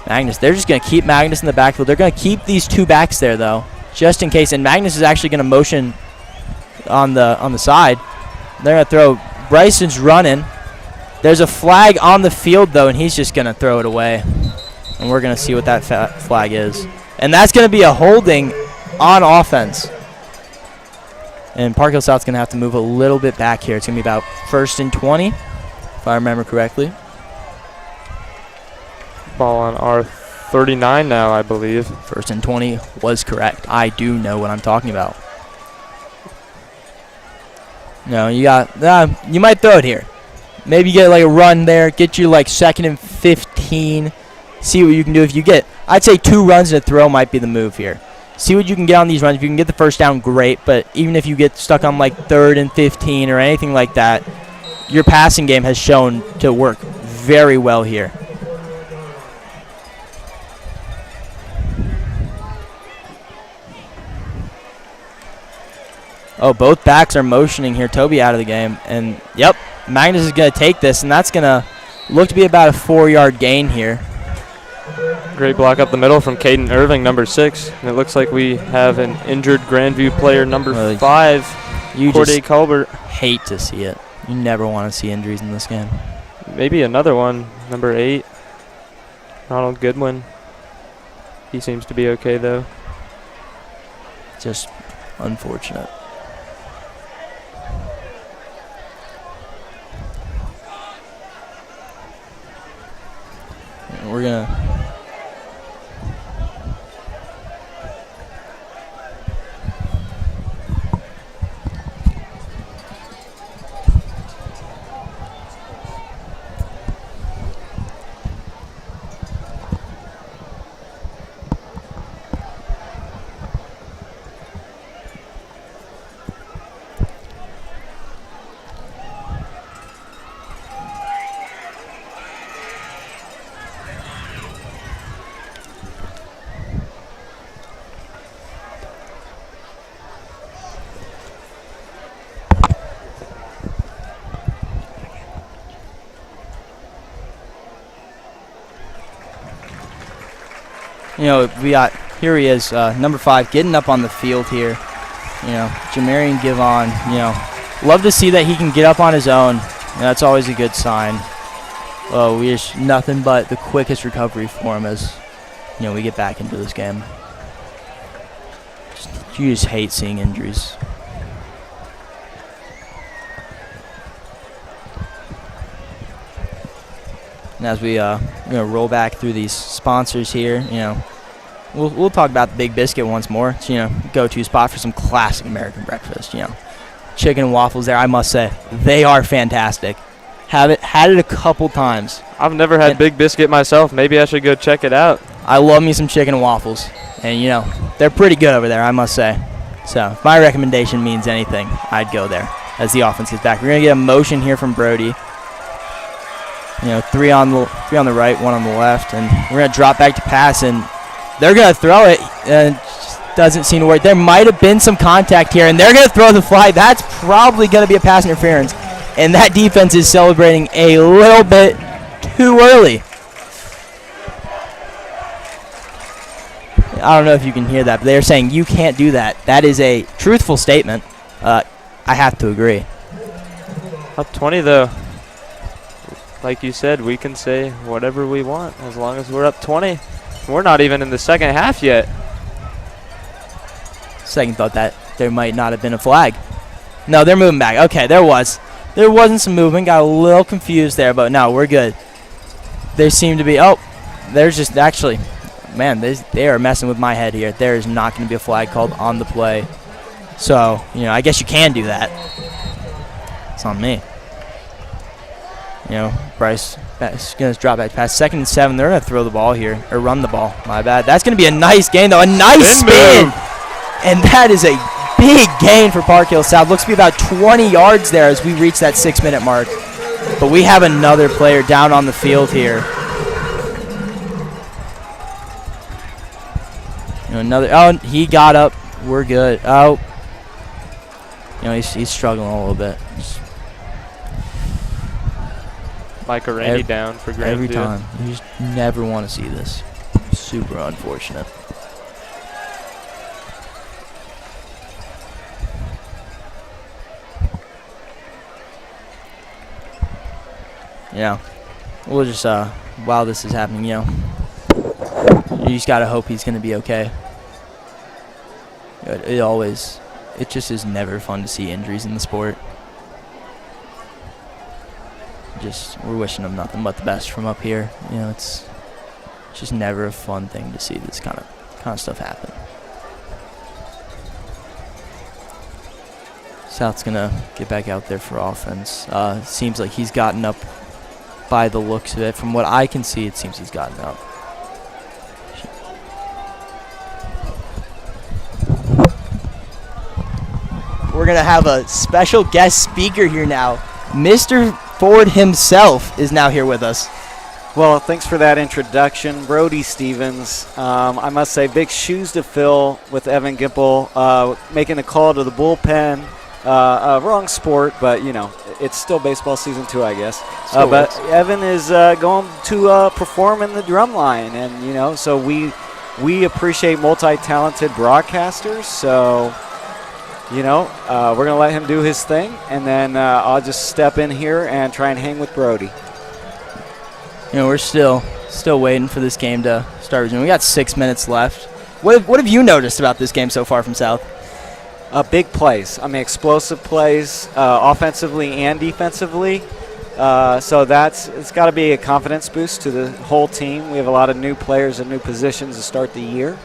Magnus, they're just going to keep Magnus in the backfield. They're going to keep these 2 backs there, though, just in case. And Magnus is actually going to motion on the side. They're going to throw. Bryson's running. There's a flag on the field, though, and he's just going to throw it away. And we're going to see what that flag is. And that's going to be a holding on offense. And Park Hill South's going to have to move a little bit back here. It's going to be about 1st and 20, if I remember correctly. Ball on our 39 now, I believe. 1st and 20 was correct. I do know what I'm talking about. No, you might throw it here. Maybe get like a run there, get you like 2nd and 15. See what you can do if you get. I'd say 2 runs and a throw might be the move here. see what you can get on these runs. If you can get the first down, great. But even if you get stuck on like 3rd and 15 or anything like that, your passing game has shown to work very well here. Oh, both backs are motioning here. Toby out of the game. And, yep, Magnus is going to take this, and that's going to look to be about a 4-yard gain here. Great block up the middle from Caden Irving, number 6. And it looks like we have an injured Grandview player, number 5, Corday Colbert. Hate to see it. You never want to see injuries in this game. Maybe another one, number 8, Ronald Goodwin. He seems to be okay, though. Just unfortunate. We're going to... You know, we got, here he is, number 5, getting up on the field here. You know, Jamarian Givon, you know, love to see that he can get up on his own. You know, that's always a good sign. Oh, we wish nothing but the quickest recovery for him as, you know, we get back into this game. You just hate seeing injuries. And as we're gonna roll back through these sponsors here, you know, we'll talk about the Big Biscuit once more. It's, you know, go-to spot for some classic American breakfast. You know, chicken and waffles there. I must say, they are fantastic. Had it a couple times. I've never had Big Biscuit myself. Maybe I should go check it out. I love me some chicken and waffles, and you know, they're pretty good over there, I must say. So if my recommendation means anything, I'd go there as the offense gets back. We're gonna get a motion here from Brody. You know, three on the right, 1 on the left, and we're gonna drop back to pass, and they're gonna throw it, and it just doesn't seem to work. There might have been some contact here, and they're gonna throw the flag. That's probably gonna be a pass interference, and that defense is celebrating a little bit too early. I don't know if you can hear that, but they're saying you can't do that. That is a truthful statement. I have to agree. Up 20 though. Like you said, we can say whatever we want as long as we're up 20. We're not even in the second half yet. Second thought that there might not have been a flag. No, they're moving back. Okay, there wasn't some movement. Got a little confused there, but no, we're good. They seem to be, there's just actually, man, they are messing with my head here. There is not going to be a flag called on the play. So, you know, I guess you can do that. It's on me. You know, Bryce is going to drop back pass. 2nd and 7. They're going to throw the ball here, or run the ball. My bad. That's going to be a nice gain, though. A nice spin. And that is a big gain for Park Hill South. Looks to be about 20 yards there as we reach that 6-minute mark. But we have another player down on the field here. You know, he got up. We're good. Oh. You know, he's struggling a little bit. Micah Randy down for Grandview. Every time. You just never want to see this. Super unfortunate. Yeah. We'll just, while this is happening, you know, you just got to hope he's going to be okay. It just is never fun to see injuries in the sport. We're wishing him nothing but the best from up here. You know, it's just never a fun thing to see this kind of stuff happen. South's gonna get back out there for offense. Seems like he's gotten up by the looks of it. From what I can see, it seems he's gotten up. we're going to have a special guest speaker here now. Mr. Ford himself is now here with us. Well, thanks for that introduction, Brody Stevens. I must say, big shoes to fill with Evan Gimple making the call to the bullpen. Wrong sport, but, you know, it's still baseball season 2, I guess. But Evan is going to perform in the drum line, and, you know, so we appreciate multi-talented broadcasters. So, you know, we're going to let him do his thing, and then I'll just step in here and try and hang with Brody. You know, we're still waiting for this game to start resuming. We got 6 minutes left. What have you noticed about this game so far from South? Big plays. I mean, explosive plays, offensively and defensively. So it's got to be a confidence boost to the whole team. We have a lot of new players and new positions to start the year.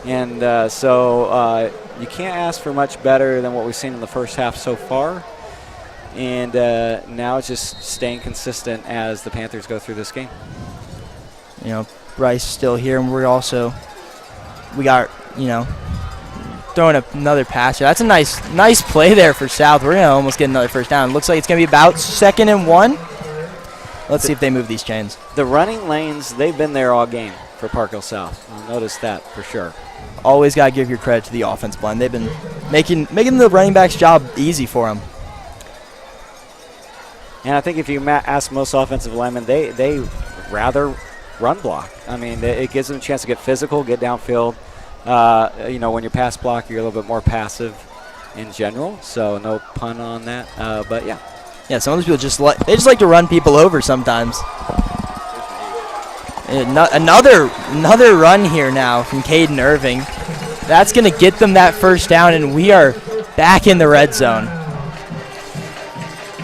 And so you can't ask for much better than what we've seen in the first half so far. And now it's just staying consistent as the Panthers go through this game. You know, Bryce still here, and we got, you know, throwing another pass here. That's a nice play there for South. We're going to almost get another first down. Looks like it's going to be about 2nd and 1. Let's see if they move these chains. The running lanes, they've been there all game for Parkville South. You'll notice that for sure. Always got to give your credit to the offense line. They've been making the running back's job easy for them. And I think if you ask most offensive linemen, they rather run block. I mean, it gives them a chance to get physical, get downfield. You know, when you pass block, you're a little bit more passive in general. So no pun on that. But yeah. Yeah, some of those people just like to run people over sometimes. Another run here now from Caden Irving. That's going to get them that first down, and we are back in the red zone.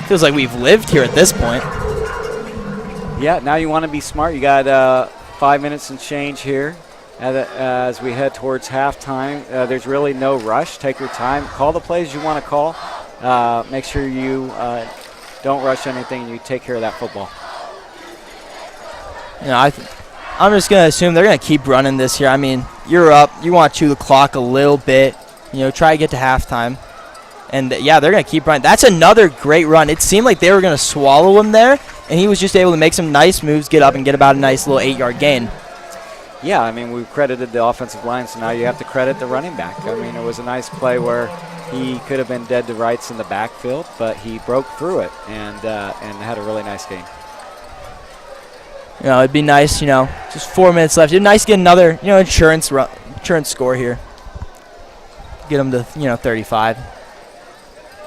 Feels like we've lived here at this point. Yeah, now you want to be smart. You got 5 minutes and change here as we head towards halftime. There's really no rush. Take your time. Call the plays you want to call. Make sure you don't rush anything and you take care of that football. You know, I'm just going to assume they're going to keep running this here. I mean, you're up. You want to chew the clock a little bit. You know, try to get to halftime. And, yeah, they're going to keep running. That's another great run. It seemed like they were going to swallow him there, and he was just able to make some nice moves, get up, and get about a nice little 8-yard gain. Yeah, I mean, we've credited the offensive line, so now you have to credit the running back. I mean, it was a nice play where he could have been dead to rights in the backfield, but he broke through it and had a really nice game. You know, it'd be nice, you know, just 4 minutes left. It'd be nice to get another, you know, insurance score here. Get them to, you know, 35.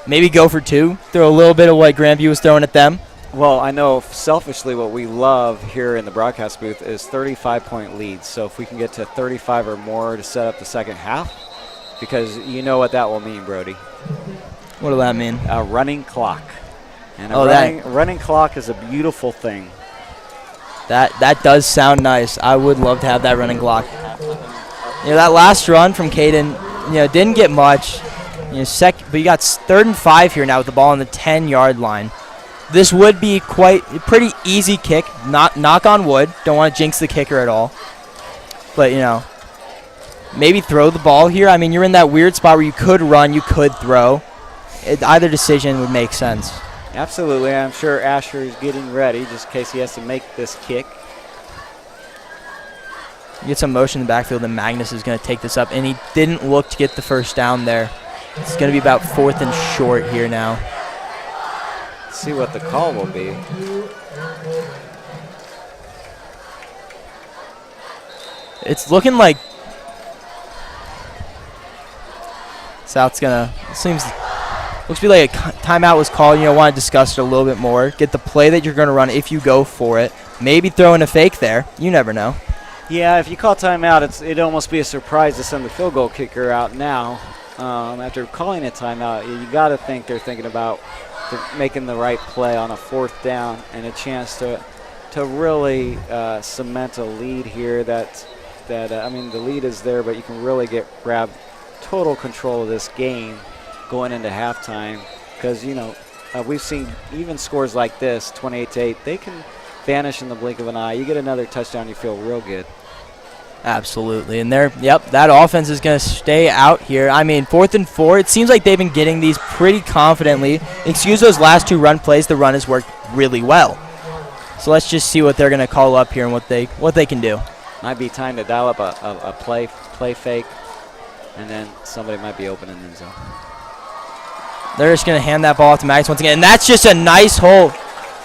Maybe go for 2. Throw a little bit of what Grandview was throwing at them. Well, I know selfishly what we love here in the broadcast booth is 35-point leads. So if we can get to 35 or more to set up the second half, because you know what that will mean, Brody. What will that mean? A running clock. And a running clock is a beautiful thing. That does sound nice. I would love to have that running clock. You know, that last run from Caden, you know, didn't get much. You know, but you got 3rd and 5 here now with the ball on the 10-yard line. This would be a pretty easy kick. Knock on wood. Don't want to jinx the kicker at all. But, you know, maybe throw the ball here. I mean, you're in that weird spot where you could run, you could throw. Either decision would make sense. Absolutely. I'm sure Asher is getting ready just in case he has to make this kick. You get some motion in the backfield, and Magnus is going to take this up. And he didn't look to get the first down there. It's going to be about 4th and short here now. Let's see what the call will be. It's looking like South's going to, looks to be like a timeout was called. You know, want to discuss it a little bit more. Get the play that you're going to run if you go for it. Maybe throw in a fake there. You never know. Yeah, if you call timeout, it'd almost be a surprise to send the field goal kicker out now. After calling a timeout, you got to think they're thinking about making the right play on a 4th down and a chance to really cement a lead here. I mean, the lead is there, but you can really grab total control of this game going into halftime because, you know, we've seen even scores like this, 28-8, they can vanish in the blink of an eye. You get another touchdown, you feel real good. Absolutely. And that offense is going to stay out here. I mean, 4th and 4, it seems like they've been getting these pretty confidently. Excuse those last 2 run plays, the run has worked really well. So let's just see what they're going to call up here and what they can do. Might be time to dial up a play fake, and then somebody might be open in the end zone. They're just going to hand that ball off to Max once again, and that's just a nice hole.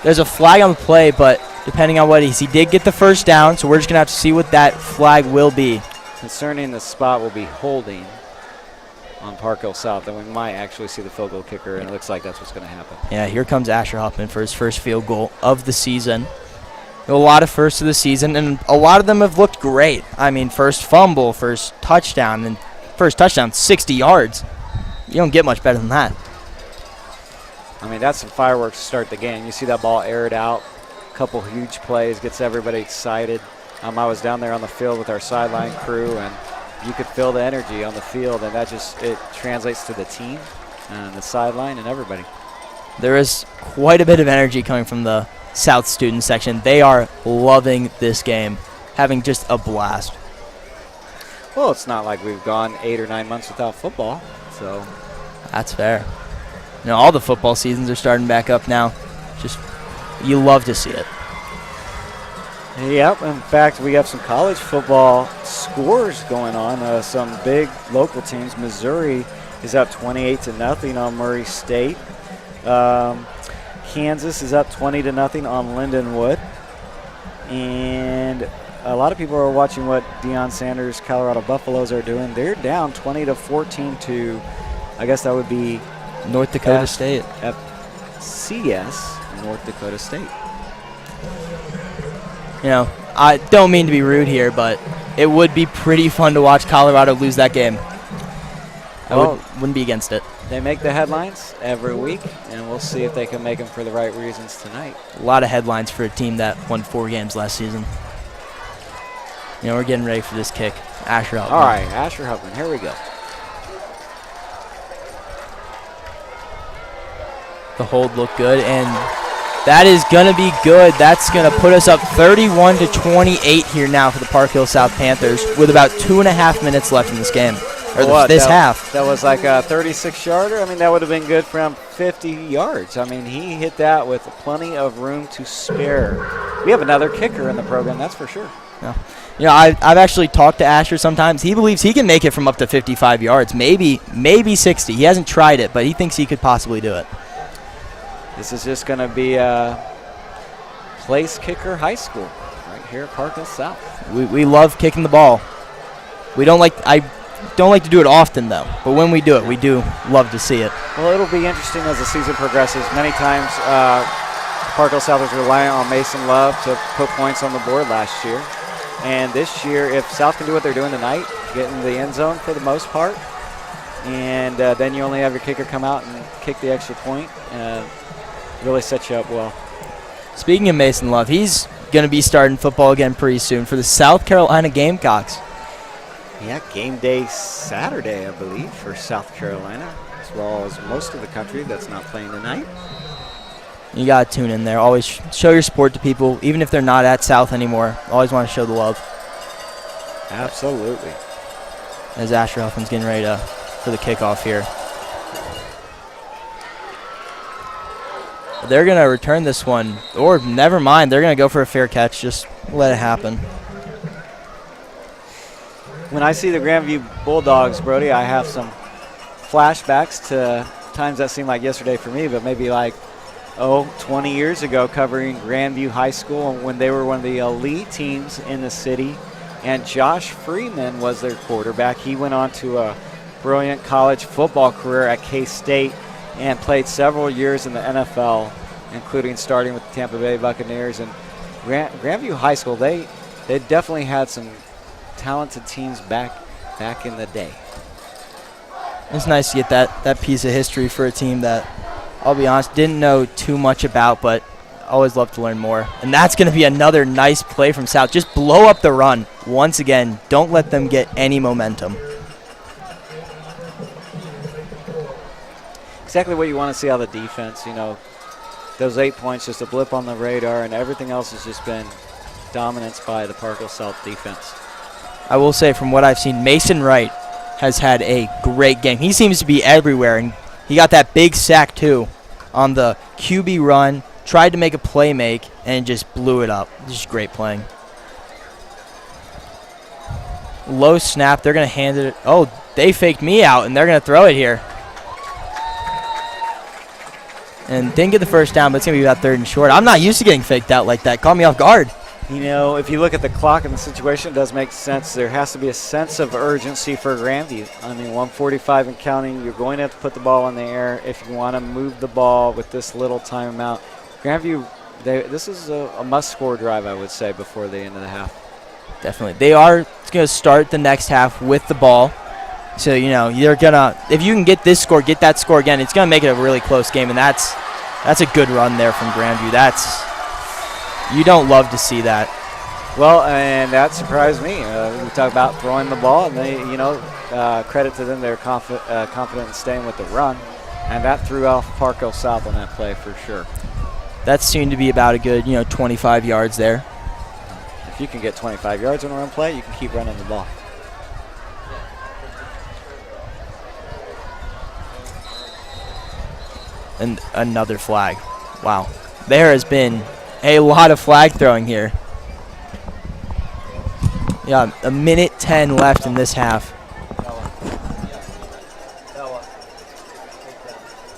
There's a flag on the play, but depending on what he did get the first down, so we're just going to have to see what that flag will be. Concerning the spot will be holding on Park Hill South, and we might actually see the field goal kicker, and it looks like that's what's going to happen. Yeah, here comes Asher Huffman for his first field goal of the season. A lot of firsts of the season, and a lot of them have looked great. I mean, first fumble, first touchdown, 60 yards. You don't get much better than that. I mean, that's some fireworks to start the game. You see that ball aired out, a couple huge plays, gets everybody excited. I was down there on the field with our sideline crew, and you could feel the energy on the field, and it translates to the team and the sideline and everybody. There is quite a bit of energy coming from the South student section. They are loving this game, having just a blast. Well, it's not like we've gone 8 or 9 months without football, so. That's fair. All the football seasons are starting back up now. Just, you love to see it. Yep, in fact, we have some college football scores going on. Some big local teams. Missouri is up 28-0 on Murray State. Kansas is up 20-0 on Lindenwood. And a lot of people are watching what Deion Sanders' Colorado Buffaloes are doing. They're down 20-14 to, I guess that would be North Dakota State. FCS, North Dakota State. I don't mean to be rude here, but it would be pretty fun to watch Colorado lose that game. I wouldn't be against it. They make the headlines every week, and we'll see if they can make them for the right reasons tonight. A lot of headlines for a team that won 4 games last season. We're getting ready for this kick. Asher Huffman. All right, Asher Huffman, here we go. The hold looked good, and that is going to be good. That's going to put us up 31-28 here now for the Park Hill South Panthers with about 2.5 minutes left in this game, or this half. That was like a 36-yarder. I mean, that would have been good from 50 yards. I mean, he hit that with plenty of room to spare. We have another kicker in the program, that's for sure. Yeah. I've actually talked to Asher sometimes. He believes he can make it from up to 55 yards, maybe 60. He hasn't tried it, but he thinks he could possibly do it. This is just going to be Place Kicker High School right here at Park Hill South. We love kicking the ball. I don't like to do it often, though, but when we do it, we do love to see it. Well, it'll be interesting as the season progresses. Many times Park Hill South was relying on Mason Love to put points on the board last year. And this year, if South can do what they're doing tonight, get in the end zone for the most part, and then you only have your kicker come out and kick the extra point, really sets you up well. Speaking of Mason Love, he's going to be starting football again pretty soon for the South Carolina Gamecocks. Yeah, game day Saturday, I believe, for South Carolina, as well as most of the country that's not playing tonight. You got to tune in there. Always show your support to people, even if they're not at South anymore. Always want to show the love. Absolutely. As Asher Huffman's getting ready for the kickoff here. They're going to return this one, or never mind. They're going to go for a fair catch. Just let it happen. When I see the Grandview Bulldogs, Brody, I have some flashbacks to times that seemed like yesterday for me, but maybe like 20 years ago, covering Grandview High School when they were one of the elite teams in the city, and Josh Freeman was their quarterback. He went on to a brilliant college football career at K-State and played several years in the NFL, including starting with the Tampa Bay Buccaneers. And Grandview High School, they definitely had some talented teams back in the day. It's nice to get that piece of history for a team that, I'll be honest, didn't know too much about, but always love to learn more. And that's going to be another nice play from South. Just blow up the run once again. Don't let them get any momentum. Exactly what you want to see out of the defense. Those 8 points, just a blip on the radar, and everything else has just been dominance by the Park Hill South defense. I will say from what I've seen, Mason Wright has had a great game. He seems to be everywhere, and he got that big sack too on the QB run, tried to make a play and just blew it up. Just great playing. Low snap, they're going to hand it. Oh, they faked me out, and they're going to throw it here. And didn't get the first down, but it's going to be about 3rd and short. I'm not used to getting faked out like that. Caught me off guard. You know, if you look at the clock and the situation, it does make sense. There has to be a sense of urgency for Grandview. I mean, 1:45 and counting, you're going to have to put the ball in the air if you want to move the ball with this little timeout. Grandview, this is a must-score drive, I would say, before the end of the half. Definitely. They are going to start the next half with the ball. So, you know, you're going to, if you can get this score, get that score again, it's going to make it a really close game, and that's a good run there from Grandview. You don't love to see that. Well, and that surprised me. We talk about throwing the ball, and they, credit to them, they're confident in staying with the run, and that threw off Park Hill South on that play for sure. That seemed to be about a good, 25 yards there. If you can get 25 yards on a run play, you can keep running the ball. And another flag. Wow. There has been a lot of flag throwing here. Yeah, 1:10 left in this half.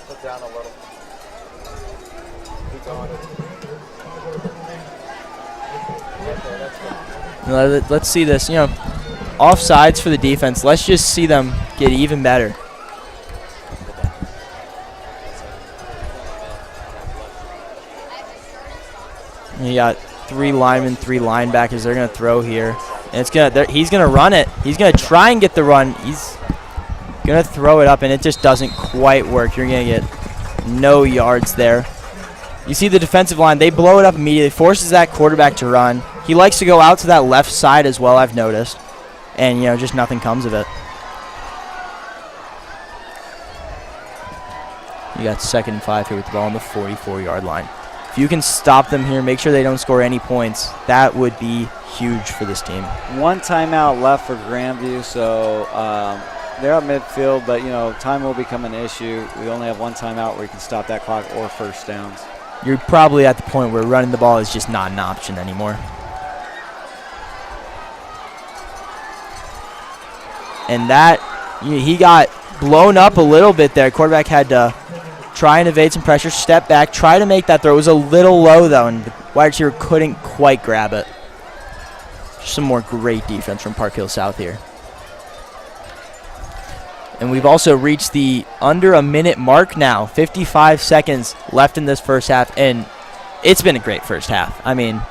Put down a little. Let's see this. Offsides for the defense. Let's just see them get even better. You got 3 linemen, 3 linebackers. They're going to throw here. And he's going to run it. He's going to try and get the run. He's going to throw it up, and it just doesn't quite work. You're going to get no yards there. You see the defensive line. They blow it up immediately. Forces that quarterback to run. He likes to go out to that left side as well, I've noticed. And, just nothing comes of it. You got 2nd and 5 here with the ball on the 44-yard line. If you can stop them here, make sure they don't score any points, that would be huge for this team. 1 timeout left for Grandview, so they're at midfield, but, time will become an issue. We only have 1 timeout where you can stop that clock or first downs. You're probably at the point where running the ball is just not an option anymore. And he got blown up a little bit there. Quarterback had to try and evade some pressure, step back, try to make that throw. It was a little low, though, and the wide receiver couldn't quite grab it. Some more great defense from Park Hill South here. And we've also reached the under a minute mark now. 55 seconds left in this first half, and it's been a great first half. I mean,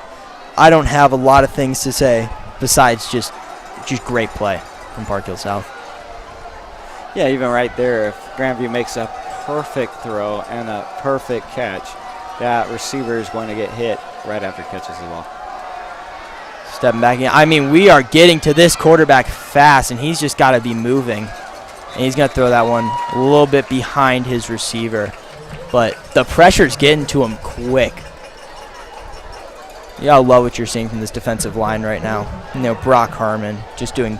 I don't have a lot of things to say besides just great play from Park Hill South. Yeah, even right there, if Grandview makes a perfect throw and a perfect catch, that receiver is going to get hit right after he catches the ball. Stepping back in. I mean, we are getting to this quarterback fast, and he's just got to be moving. And he's going to throw that one a little bit behind his receiver. But the pressure's getting to him quick. You gotta love what you're seeing from this defensive line right now. Brock Harmon just doing,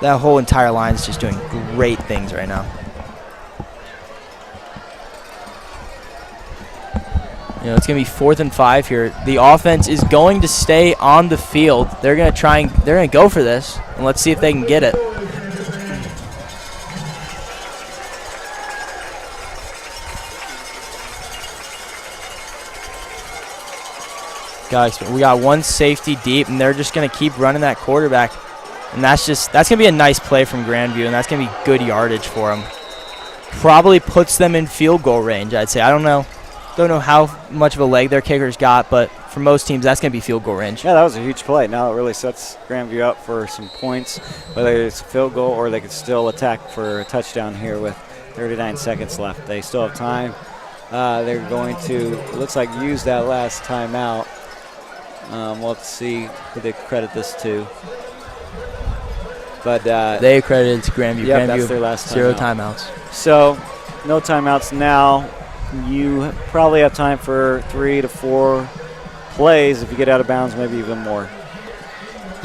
that whole entire line is just doing great things right now. It's going to be 4th and 5 here. The offense is going to stay on the field. They're going to go for this, and let's see if they can get it. Guys, we got 1 safety deep, and they're just going to keep running that quarterback. And that's going to be a nice play from Grandview, and that's going to be good yardage for them. Probably puts them in field goal range, I'd say. I don't know how much of a leg their kickers got, but for most teams, that's going to be field goal range. Yeah, that was a huge play. Now it really sets Grandview up for some points, whether it's a field goal or they could still attack for a touchdown here with 39 seconds left. They still have time. They're going to, it looks like, use that last timeout. We'll see who they credit this to. But they accredited to Grandview. Yep, Grandview, that's their last 0 timeout. timeouts. So, no timeouts now. You probably have time for 3 to 4 plays. If you get out of bounds, maybe even more.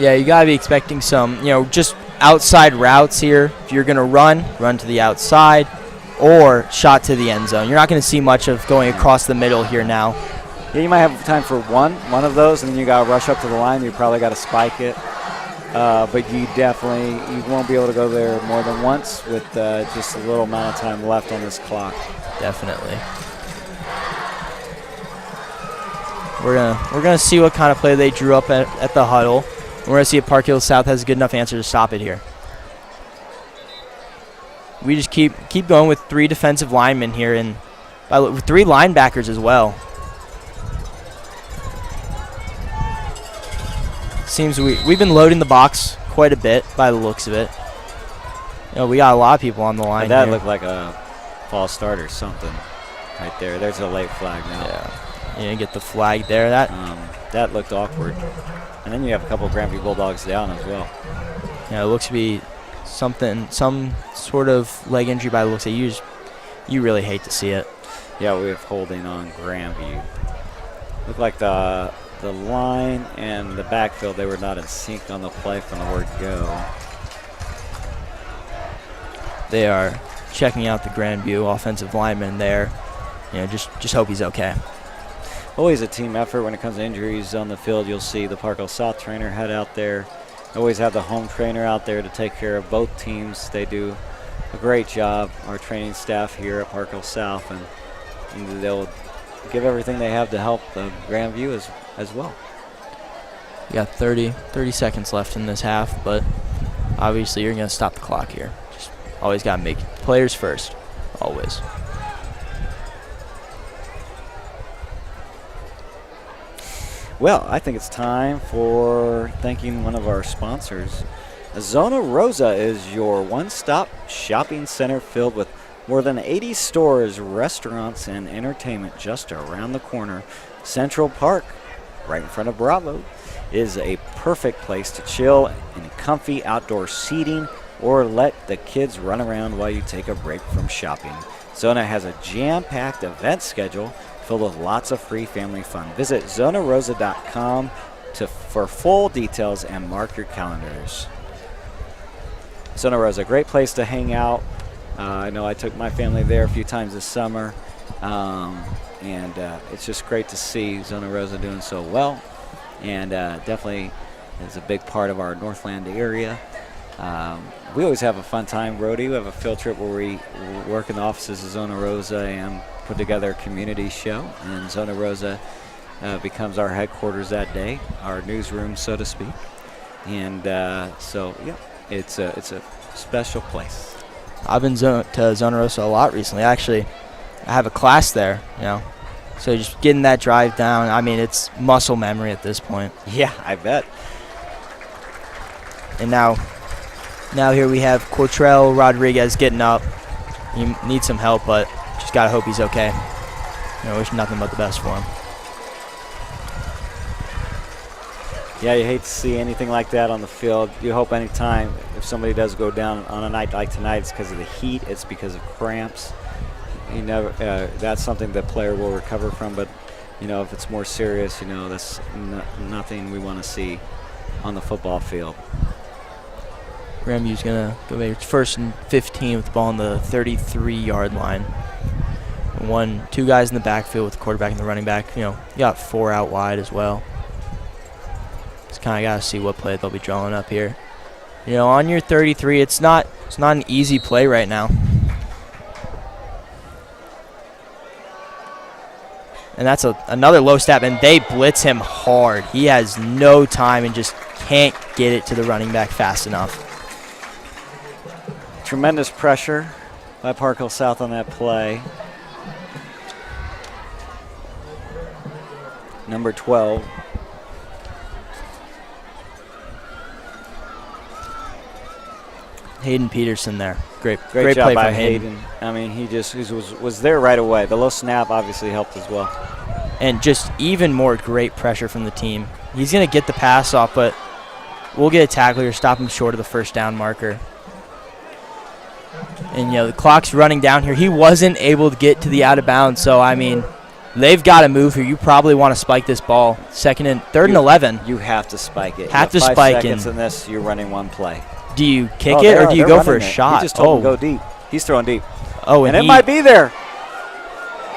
Yeah, you got to be expecting some, just outside routes here. If you're going to run to the outside or shot to the end zone. You're not going to see much of going across the middle here now. Yeah, you might have time for one of those, and then you got to rush up to the line. You probably got to spike it. But you won't be able to go there more than once with just a little amount of time left on this clock. Definitely. We're gonna see what kind of play they drew up at the huddle. We're gonna see if Park Hill South has a good enough answer to stop it here. We just keep going with 3 defensive linemen here and with 3 linebackers as well. Seems we've been loading the box quite a bit by the looks of it. We got a lot of people on the line. That here. looked like a false start or something right there. There's a late flag now. Yeah, get the flag there. That looked awkward. And then you have a couple of Grandview Bulldogs down as well. Yeah, it looks to be some sort of leg injury by the looks of it. You really hate to see it. Yeah, we have holding on Grandview. Looked like the line and the backfield, they were not in sync on the play from the word go. They are checking out the Grandview offensive lineman there. Just hope he's okay. Always a team effort when it comes to injuries on the field. You'll see the Park Hill South trainer head out there. Always have the home trainer out there to take care of both teams. They do a great job, our training staff here at Park Hill South, and they'll give everything they have to help Grandview as well. You got 30 seconds left in this half, but obviously you're going to stop the clock here. Just always got to make players first, always. Well, I think it's time for thanking one of our sponsors. Zona Rosa is your one-stop shopping center filled with more than 80 stores, restaurants, and entertainment just around the corner. Central Park, right in front of Bravo, is a perfect place to chill in comfy outdoor seating or let the kids run around while you take a break from shopping. Zona has a jam-packed event schedule filled with lots of free family fun. Visit zonarosa.com for full details and mark your calendars. Zona Rosa, great place to hang out. I know I took my family there a few times this summer, and it's just great to see Zona Rosa doing so well, and definitely is a big part of our Northland area. We always have a fun time, Brody. We have a field trip where we work in the offices of Zona Rosa and put together a community show, and Zona Rosa becomes our headquarters that day, our newsroom, so to speak. And so, yeah, it's a special place. I've been to Zona Rosa a lot recently. Actually, I have a class there, So just getting that drive down, I mean, it's muscle memory at this point. Yeah, I bet. And now here we have Quatrell Rodriguez getting up. He needs some help, but just got to hope he's okay. Wish nothing but the best for him. Yeah, you hate to see anything like that on the field. You hope any time if somebody does go down on a night like tonight, it's because of the heat, it's because of cramps. That's something the player will recover from, but if it's more serious, that's nothing we want to see on the football field. Grandview's going to go maybe first and 15 with the ball on the 33-yard line. Two guys in the backfield with the quarterback and the running back. You got 4 out wide as well. Just kind of got to see what play they'll be drawing up here. On your 33, it's not an easy play right now. And that's another low step, and they blitz him hard. He has no time and just can't get it to the running back fast enough. Tremendous pressure by Park Hill South on that play. Number 12. Hayden Peterson there. Great job play by from Hayden. I mean, he was there right away. The low snap obviously helped as well. And just even more great pressure from the team. He's going to get the pass off, but we'll get a tackle or stop him short of the first down marker. And, the clock's running down here. He wasn't able to get to the out of bounds, so, I mean, They've got to move here. You probably want to spike this ball. Third and 11. You have to spike it. Have You to got 5 spike seconds in. in this. You're running one play. Do you kick Oh, it or do you they're go for a running it. shot? He just told him to go deep. He's throwing deep. Oh, And it might be there.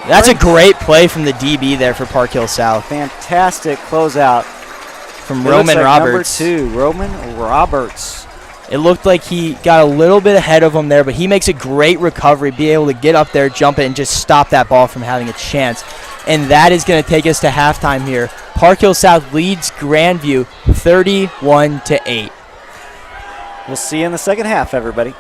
That's a great play from the DB there for Park Hill South. Fantastic closeout From It Roman looks like Roberts. Number 2, Roman Roberts. It looked like he got a little bit ahead of him there, but he makes a great recovery, be able to get up there, jump it, and just stop that ball from having a chance. And that is going to take us to halftime here. Park Hill South leads Grandview 31-8. We'll see you in the second half, everybody.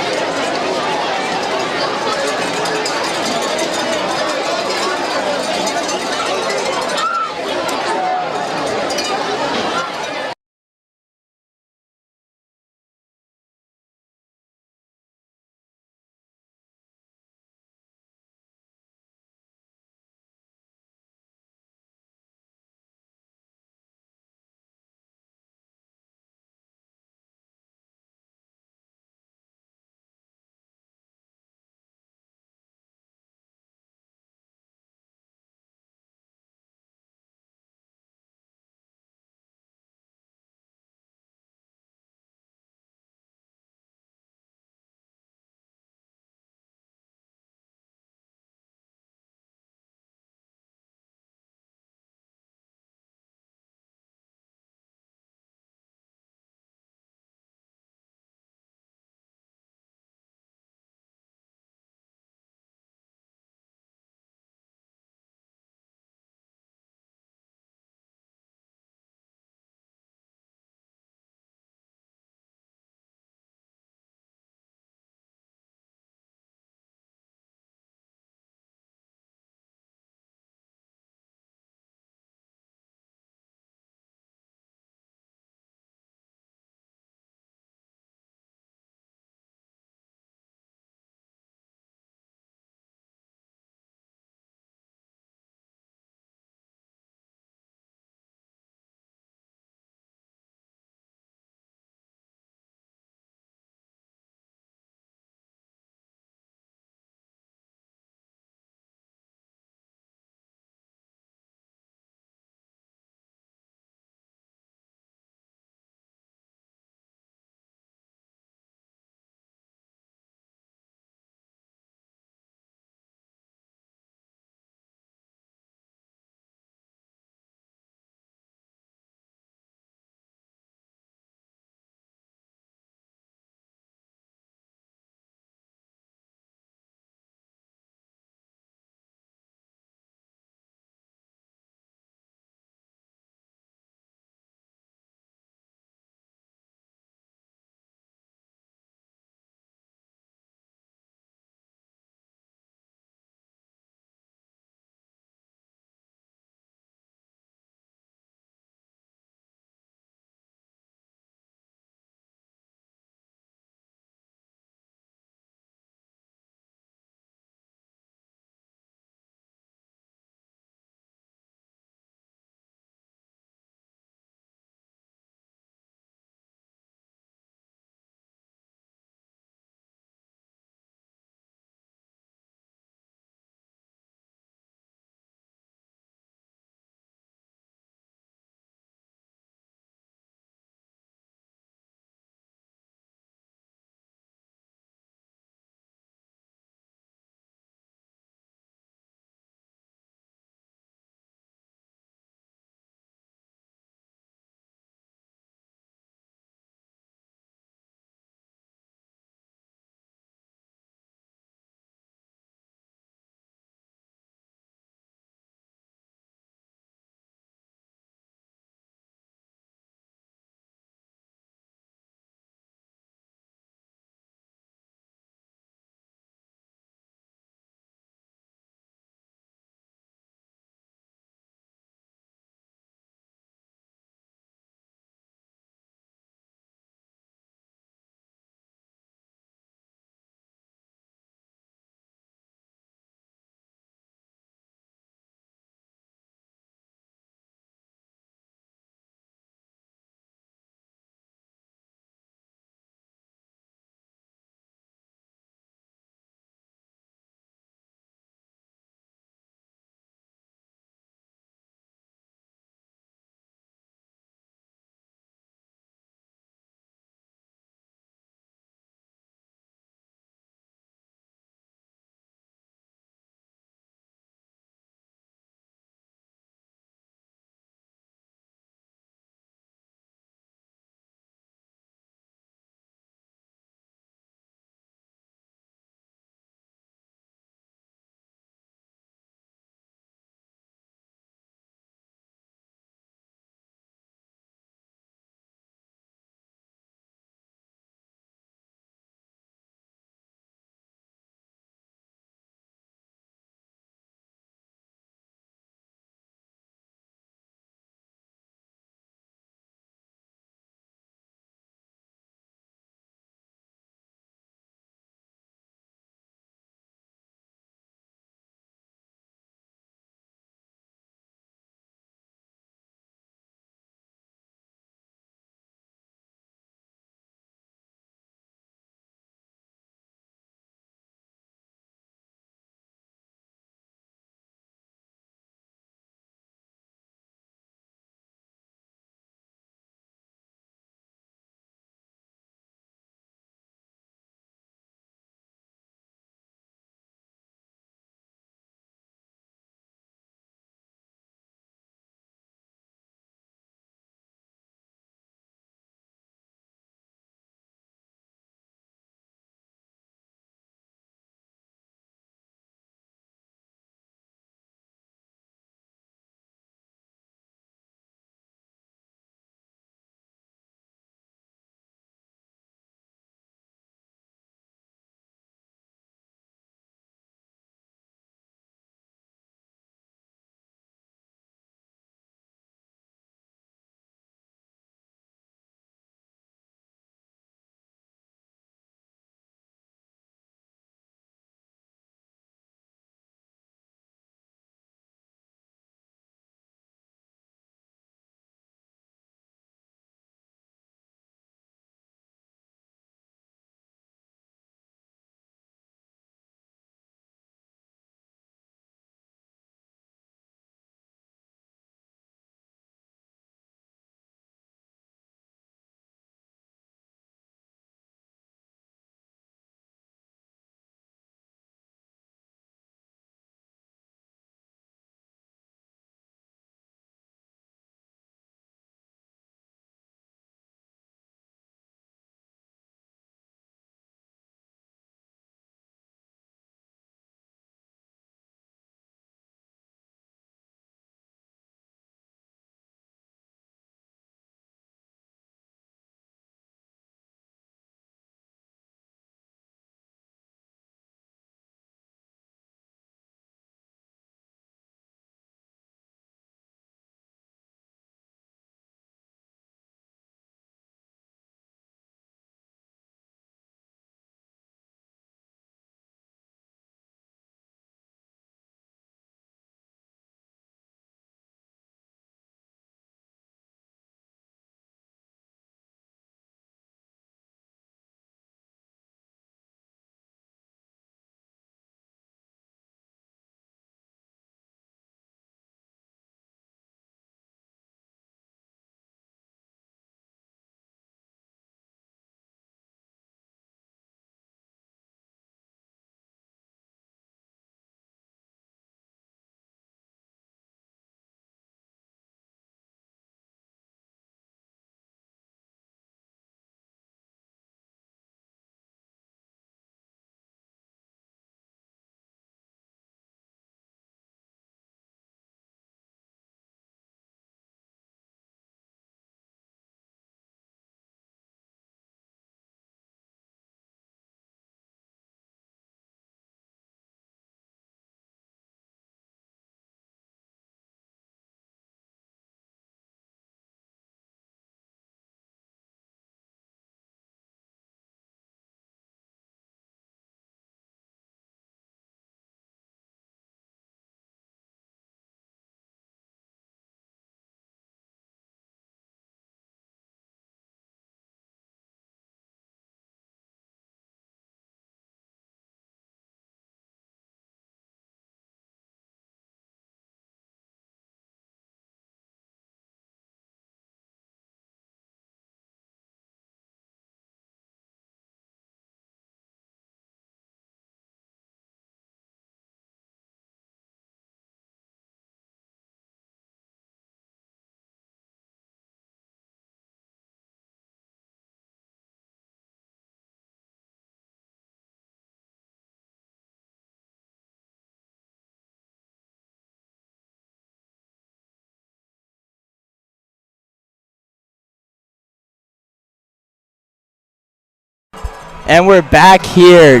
And we're back here,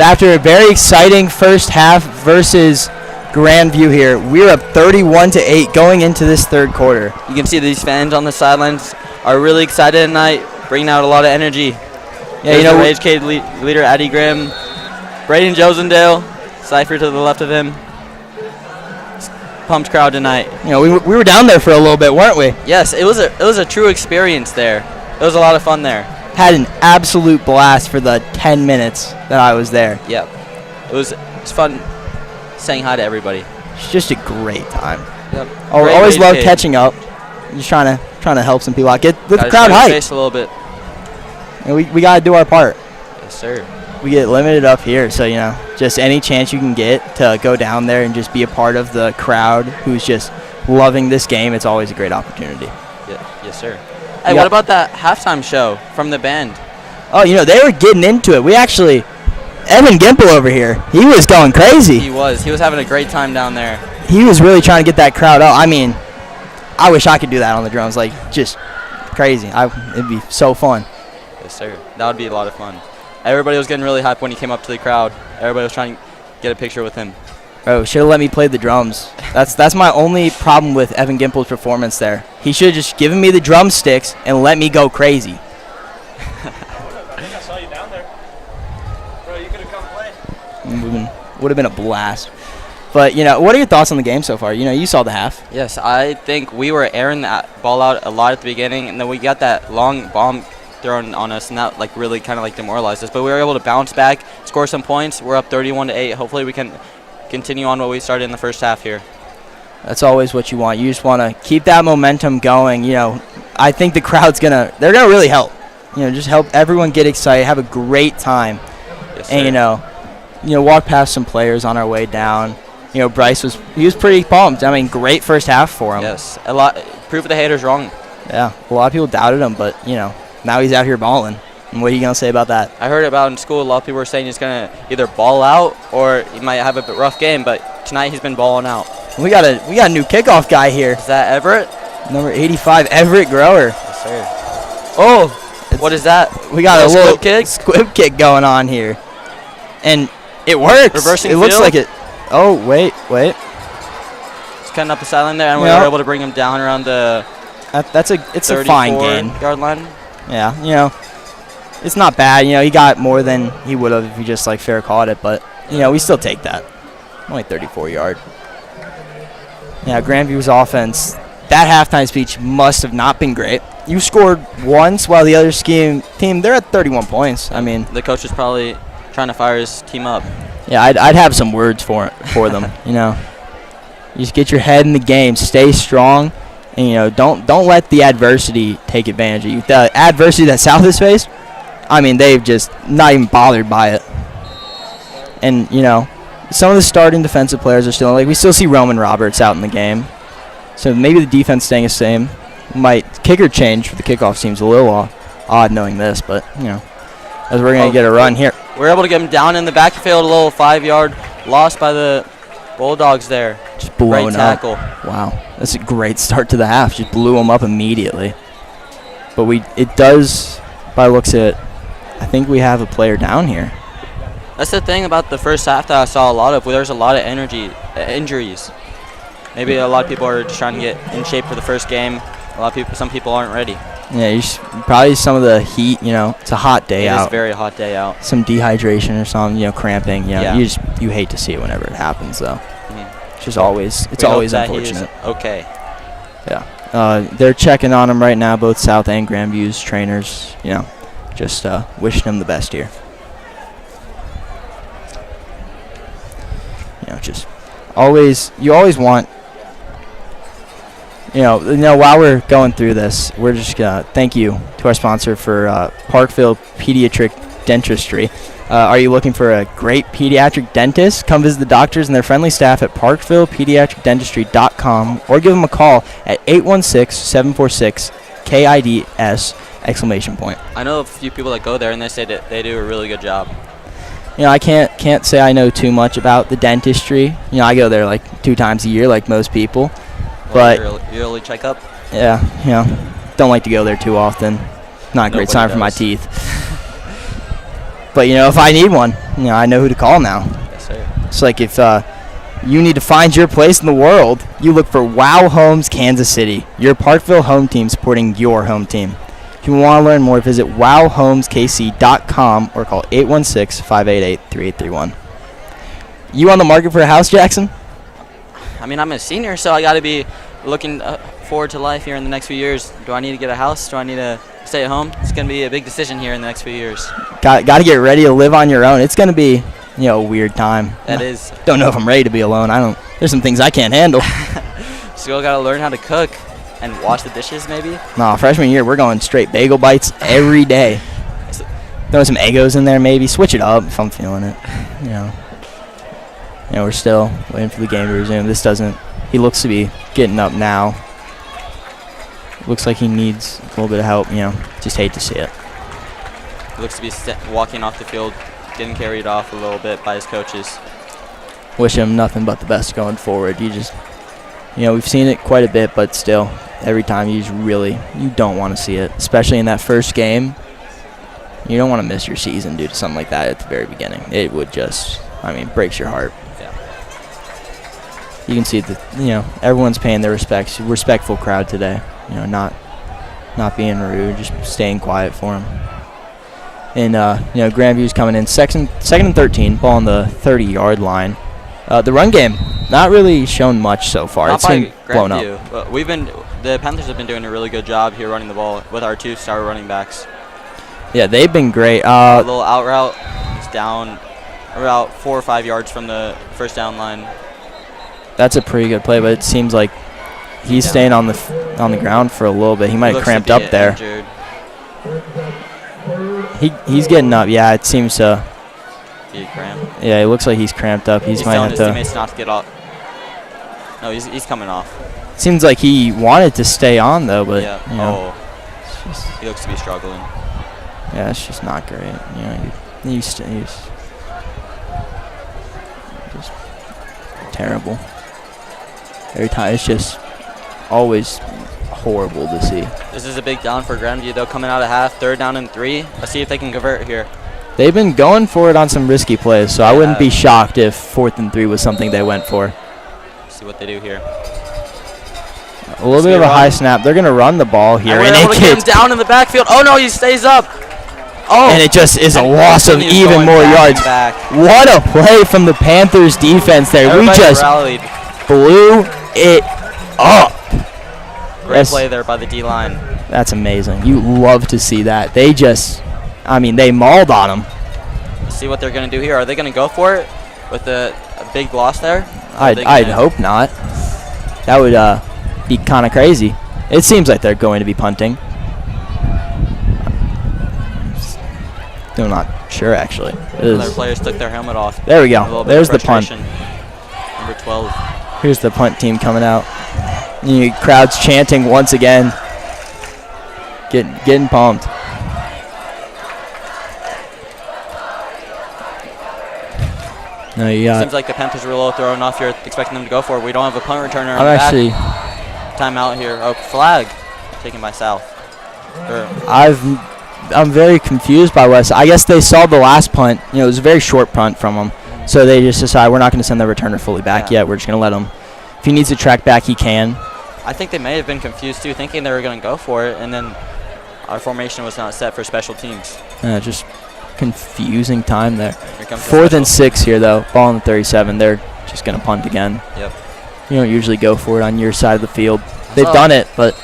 after a very exciting first half versus Grandview here. We're up 31-8 going into this third quarter. You can see these fans on the sidelines are really excited tonight, bringing out a lot of energy. Yeah, the Rage Cade leader, Addie Graham, Braden Josendale, Cypher to the left of him. Pumped crowd tonight. We were down there for a little bit, weren't we? Yes, it was a true experience there. It was a lot of fun there. Had an absolute blast for the 10 minutes that I was there. Yep. It's fun saying hi to everybody. It's just a great time. Yep. Always love catching up. Just trying to help some people out. Get the crowd hyped. A little bit. And we got to do our part. Yes, sir. We get limited up here, so just any chance you can get to go down there and just be a part of the crowd who's just loving this game, it's always a great opportunity. Yes, sir. Hey, what about that halftime show from the band? Oh, they were getting into it. We actually, Evan Gimple over here, he was going crazy. He was having a great time down there. He was really trying to get that crowd up. I mean, I wish I could do that on the drums, just crazy. It'd be so fun. Yes, sir. That would be a lot of fun. Everybody was getting really hyped when he came up to the crowd. Everybody was trying to get a picture with him. Oh, should have let me play the drums. That's my only problem with Evan Gimple's performance there. He should have just given me the drumsticks and let me go crazy. I think I saw you down there. Bro, you could have come play. Would have been a blast. But, what are your thoughts on the game so far? You saw the half. Yes, I think we were airing that ball out a lot at the beginning, and then we got that long bomb thrown on us, and that really kind of demoralized us. But we were able to bounce back, score some points. We're up 31-8. Hopefully we can continue on what we started in the first half here. That's always what you want. You just want to keep that momentum going. I think the crowd's they're gonna really help. Just help everyone get excited, have a great time. Yes, sir. And walk past some players on our way down. Bryce was pretty pumped. I mean, great first half for him. Yes, prove the haters wrong. Yeah, a lot of people doubted him, but now he's out here balling. And what are you gonna say about that? I heard about in school a lot of people were saying he's gonna either ball out or he might have a bit rough game, but tonight he's been balling out. We got a new kickoff guy here. Is that Everett? Number 85, Everett Grower. Yes, sir. Oh, what is that? We got a little kick? squib kick going on here, and it works. Reversing it looks field? like it. Oh wait. He's cutting up the sideline there, and we were able to bring him down around the. It's a fine gain. Yard line. Yeah, it's not bad. He got more than he would have if he just fair caught it, but we still take that. Only 34 yard. Yeah, Grandview's offense. That halftime speech must have not been great. You scored once while the other team they're at 31 points. I mean, the coach is probably trying to fire his team up. Yeah, I'd have some words for them. You just get your head in the game, stay strong, and don't let the adversity take advantage of you. The adversity that South has faced, I mean, they've just not even bothered by it. And some of the starting defensive players are still we still see Roman Roberts out in the game, so maybe the defense staying the same. Kicker change for the kickoff seems a little odd knowing this, but as we're gonna get a run here. We're able to get him down in the backfield, a little 5-yard loss by the Bulldogs there. Just blowing great tackle. up. Wow, that's a great start to the half. Just blew him up immediately. But it does, by the looks of it, I think we have a player down here. That's the thing about the first half that I saw a lot of. There's a lot of injuries. Maybe a lot of people are just trying to get in shape for the first game. Some people aren't ready. Yeah, probably some of the heat. It's a hot day out. It is a very hot day out. Some dehydration or something. Cramping. Yeah. You hate to see it whenever it happens, though. Mm-hmm. It's just always unfortunate. Okay. Yeah. They're checking on him right now, both South and Grandview's trainers. Just wishing him the best here. Just you always want. While we're going through this, we're just gonna thank you to our sponsor for Parkville Pediatric Dentistry. Are you looking for a great pediatric dentist? Come visit the doctors and their friendly staff at parkvillepediatricdentistry.com or give them a call at 816-746-KIDS ! I know a few people that go there and they say that they do a really good job. I can't say I know too much about the dentistry. I go there 2 times a year like most people. But yearly checkup. Yeah, don't like to go there too often. Not a great sign for my teeth. But, if I need one, I know who to call now. Yes, sir. It's like if you need to find your place in the world, you look for Wow Homes Kansas City, your Parkville home team supporting your home team. If you want to learn more, visit wowhomeskc.com or call 816-588-3831. You on the market for a house, Jackson? I mean, I'm a senior, so I got to be looking forward to life here in the next few years. Do I need to get a house? Do I need to stay at home? It's going to be a big decision here in the next few years. Got to get ready to live on your own. It's going to be, a weird time. That is. Don't know if I'm ready to be alone. There's some things I can't handle. Still got to learn how to cook and wash the dishes, maybe. No, freshman year, we're going straight bagel bites every day. Throw some Eggos in there, maybe. Switch it up if I'm feeling it. We're still waiting for the game to resume. He looks to be getting up now. Looks like he needs a little bit of help, Just hate to see it. He looks to be walking off the field, getting carried off a little bit by his coaches. Wish him nothing but the best going forward. We've seen it quite a bit, but still, every time you don't want to see it, especially in that first game. You don't want to miss your season due to something like that at the very beginning. It would breaks your heart. Yeah. You can see that, everyone's paying their respects. Respectful crowd today. Not being rude, just staying quiet for him. And, Grandview's coming in second and 13, ball on the 30-yard line. The run game, not really shown much so far. Not it's by been blown up. The Panthers have been doing a really good job here running the ball with our 2-star running backs. Yeah, they've been great. A little out route is down about 4 or 5 yards from the first down line. That's a pretty good play, but it seems like he's staying on the ground for a little bit. He might have cramped up there. Injured. He's getting up. Yeah, it seems to. Yeah, it looks like he's cramped up. He's might telling have his to. teammates not to get off. No, he's coming off. Seems like he wanted to stay on though, but he looks to be struggling. Yeah, it's just not great. He's just terrible. Every time, it's just always horrible to see. This is a big down for Grandview, though, coming out of half, 3rd down and 3. Let's see if they can convert here. They've been going for it on some risky plays, so I wouldn't be shocked if 4th and 3 was something they went for. See what they do here. A little bit of a high snap. They're going to run the ball here. And it gets down in the backfield. Oh, no, he stays up. Oh, and it just is a loss of even more yards. What a play from the Panthers defense there. Everybody we just rallied. Blew it up. Great play there by the D-line. That's amazing. You love to see that. They mauled on them. Let's see what they're going to do here. Are they going to go for it with a big loss there? I'd hope not. That would be kind of crazy. It seems like they're going to be punting. I'm not sure, actually. Their players took their helmet off. There we go. There's the punt. Number 12. Here's the punt team coming out. Crowd's chanting once again. Getting pumped. No, seems like the Panthers were a little thrown off. You're expecting them to go for it. We don't have a punt returner. Timeout here. Oh, flag taken by South. I'm very confused by West. I guess they saw the last punt. It was a very short punt from them. So they just decided we're not going to send the returner fully back yet. We're just going to let him. If he needs to track back, he can. I think they may have been confused, too, thinking they were going to go for it. And then our formation was not set for special teams. Just confusing time there. 4th and 6 here, though. Ball on the 37. They're just going to punt again. Yep. You don't usually go for it on your side of the field. They've done it, but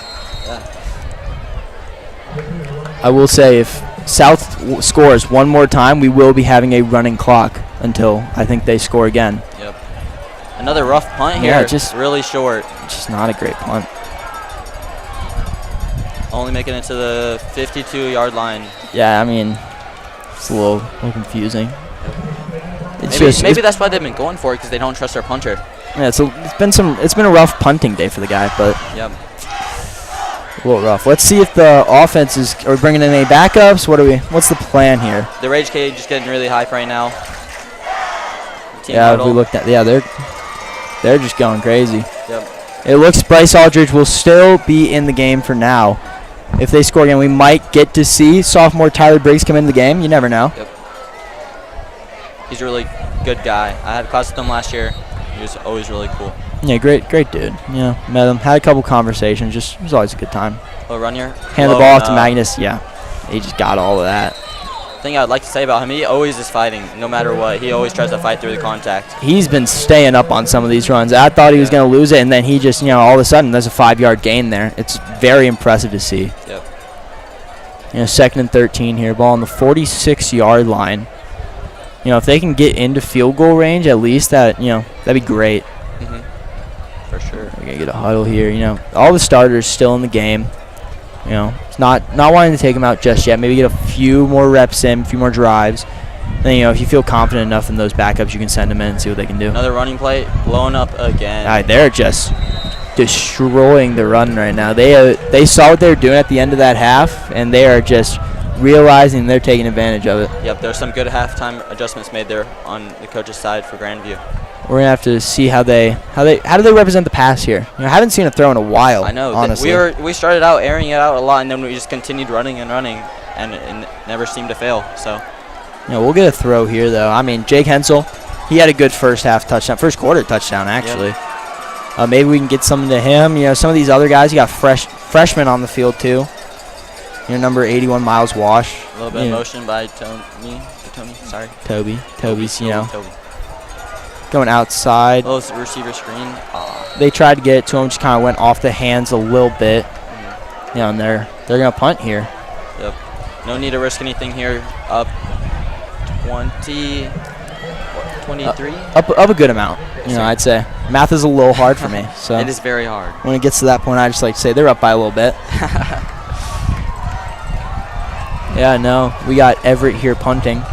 I will say if South scores one more time, we will be having a running clock until I think they score again. Yep. Another rough punt here. Yeah, just really short. Just not a great punt. Only making it to the 52-yard line. Yeah, it's a little confusing. Maybe that's why they've been going for it, because they don't trust their punter. Yeah, it's been a rough punting day for the guy, but yep. A little rough. Let's see if the offense are we bringing in any backups? What's the plan here? The Rage Cage is getting really hype right now. If we looked at they're just going crazy. Yep. It looks Bryce Aldridge will still be in the game for now. If they score again, we might get to see sophomore Tyler Briggs come into the game. You never know. Yep. he's a really good guy. I had class with him last year. He was always really cool. Yeah, great dude. Yeah, met him, had a couple conversations. It was always a good time. Little run here. Hand the ball off to Magnus. Yeah, he just got all of that. The thing I would like to say about him, he always is fighting, no matter what. He always tries to fight through the contact. He's been staying up on some of these runs. I thought he was going to lose it, and then he just, all of a sudden, there's a 5-yard gain there. It's very impressive to see. Yep. 2nd and 13 here. Ball on the 46-yard line. If they can get into field goal range, at least that'd be great. For sure. We're going to get a huddle here. All the starters still in the game. It's not wanting to take them out just yet. Maybe get a few more reps in, a few more drives. Then, if you feel confident enough in those backups, you can send them in and see what they can do. Another running play, blowing up again. All right, they're just destroying the run right now. They saw what they were doing at the end of that half, and they are just realizing they're taking advantage of it. Yep, there's some good halftime adjustments made there on the coach's side for Grandview. We're gonna have to see how do they represent the pass here. I haven't seen a throw in a while. I know. Honestly, we started out airing it out a lot, and then we just continued running, and it never seemed to fail. So. We'll get a throw here though. I mean, Jake Hensel, he had a good first quarter touchdown actually. Yep. Maybe we can get something to him. Some of these other guys, you got freshmen on the field too. Number 81, Miles Wash. A little bit of motion by Toby's, Toby, Toby. Going outside. Little receiver screen. They tried to get it to him, just kind of went off the hands a little bit. And they're going to punt here. Yep. No need to risk anything here. Up 20, 23? Up a good amount, I'd say. Math is a little hard for me. So it is very hard. When it gets to that point, I just like to say they're up by a little bit. Yeah, no, we got Everett here punting.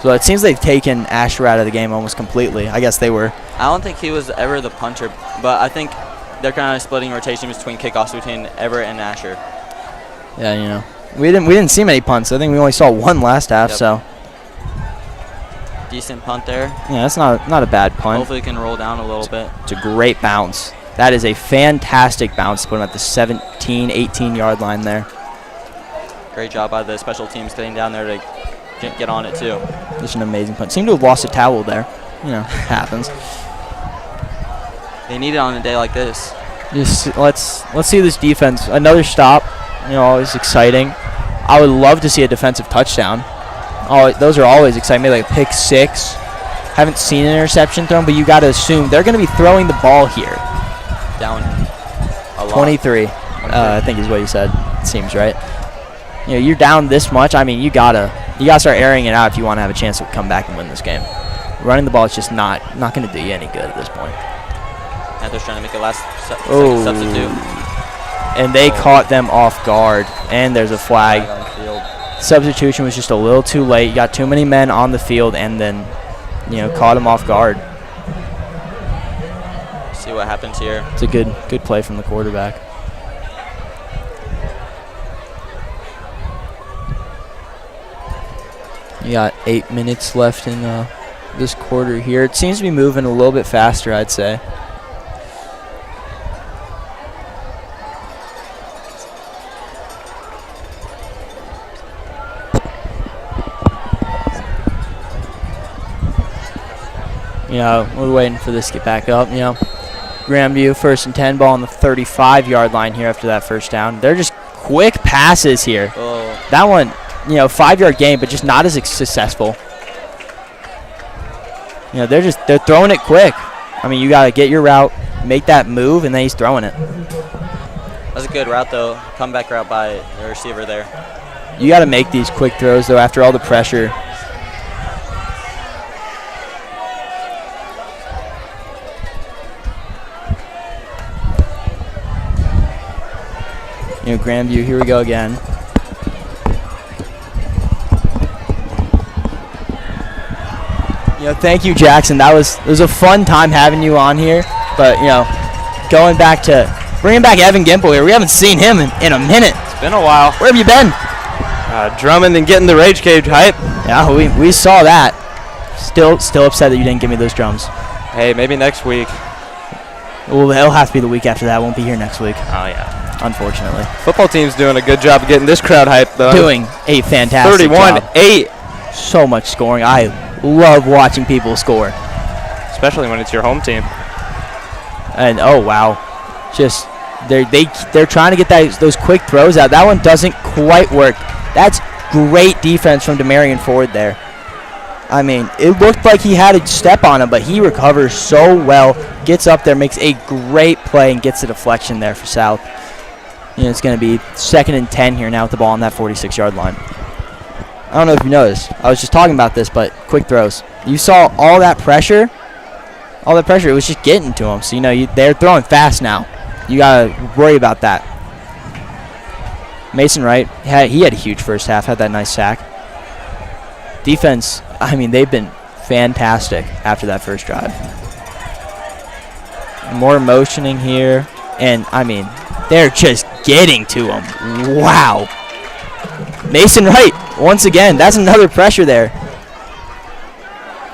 So it seems they've taken Asher out of the game almost completely. I guess they were. I don't think he was ever the punter, but I think they're kind of splitting rotation between kickoffs between Everett and Asher. Yeah, we didn't see many punts. I think we only saw one last half. Yep. So decent punt there. Yeah, that's not a bad punt. Hopefully it can roll down a little bit. It's a great bounce. That is a fantastic bounce to put him at the 17, 18-yard line there. Great job by the special teams getting down there to get on it too. Just an amazing punt. Seemed to have lost a towel there. Happens. They need it on a day like this. Just let's see this defense. Another stop. Always exciting. I would love to see a defensive touchdown. Oh, those are always exciting. Maybe like a pick six. Haven't seen an interception thrown, but you got to assume they're going to be throwing the ball here. Down a lot. 23. I think is what you said. It seems right. You're down this much. I mean, you gotta start airing it out if you want to have a chance to come back and win this game. Running the ball is just not going to do you any good at this point. Panthers trying to make a last second substitute. And they caught them off guard. And there's a flag. Substitution was just a little too late. You got too many men on the field, and then caught them off guard. See what happens here. It's a good play from the quarterback. You got 8 minutes left in this quarter here. It seems to be moving a little bit faster, I'd say. We're waiting for this to get back up. Grandview 1st and 10, ball on the 35-yard line here after that first down. They're just quick passes here. Oh. That one, 5-yard gain, but just not as successful. They're throwing it quick. I mean, you got to get your route, make that move, and then he's throwing it. That's a good route, though. Comeback route by the receiver there. You got to make these quick throws, though, after all the pressure. Grandview, here we go again. Thank you, Jackson. It was a fun time having you on here. But, bringing back Evan Gimple here. We haven't seen him in a minute. It's been a while. Where have you been? Drumming and getting the Rage Cage hype. Yeah, we saw that. Still upset that you didn't give me those drums. Hey, maybe next week. Well, it'll have to be the week after that. Won't be here next week. Oh, yeah. Unfortunately. Football team's doing a good job of getting this crowd hyped, though. Doing a fantastic job. 31-8. So much scoring. I love watching people score. Especially when it's your home team. And oh wow, just they're trying to get those quick throws out. That one doesn't quite work. That's great defense from Demarion Ford there. I mean, it looked like he had a step on him, but he recovers so well, gets up there, makes a great play, and gets the deflection there for South. You know, it's going to be 2nd and 10 here now with the ball on that 46-yard line. I don't know if you noticed. I was just talking about this, but quick throws. You saw all that pressure. All that pressure, it was just getting to them. So, you know, they're throwing fast now. You got to worry about that. Mason Wright, he had a huge first half, had that nice sack. Defense, I mean, they've been fantastic after that first drive. More motioning here, and, I mean, they're just getting to him. Wow. Mason Wright, once again, that's another pressure there.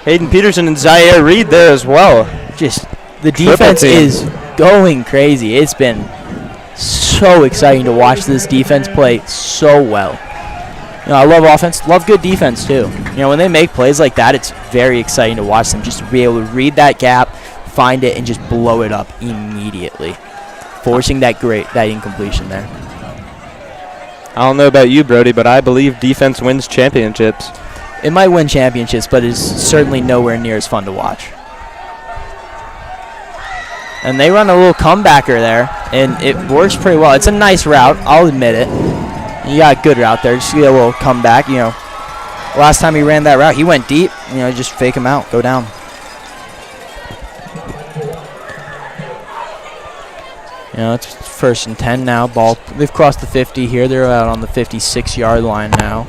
Hayden Peterson and Zaire Reed there as well. Just the defense is going crazy. It's been so exciting to watch this defense play so well. You know, I love offense, love good defense too. You know, when they make plays like that, it's very exciting to watch them just to be able to read that gap, find it, and just blow it up immediately, forcing that incompletion there. I don't know about you, Brody, but I believe defense wins championships. It might win championships, but it's certainly nowhere near as fun to watch. And they run a little comebacker there, and it works pretty well. It's a nice route, I'll admit it. You got a good route there. Just get a little comeback. You know, last time he ran that route, he went deep. You know, just fake him out, go down. You know, it's 1st and 10 now. Ball, they've crossed the 50 here. They're out on the 56-yard line now.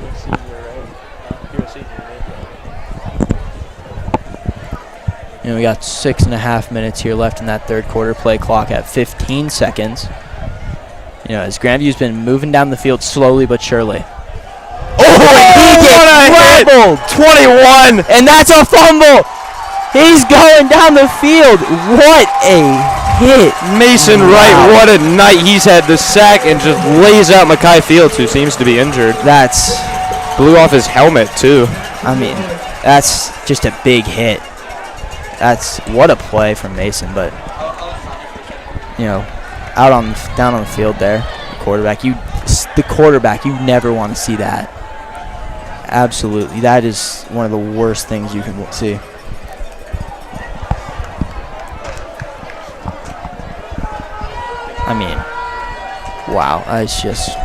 You know, we got 6.5 minutes here left in that third quarter. Play clock at 15 seconds. You know, as Grandview's been moving down the field slowly but surely. Oh, he gets fumbled! 21! And that's a fumble! He's going down the field. What a hit. Mason Wright, what a night he's had. The sack and just lays out Mackay Fields, who seems to be injured. That's... Blew off his helmet, too. I mean, that's just a big hit. That's... What a play from Mason, but... You know... down on the field there, the quarterback, you never want to see that. Absolutely, that is one of the worst things you can see. I mean, wow, it's just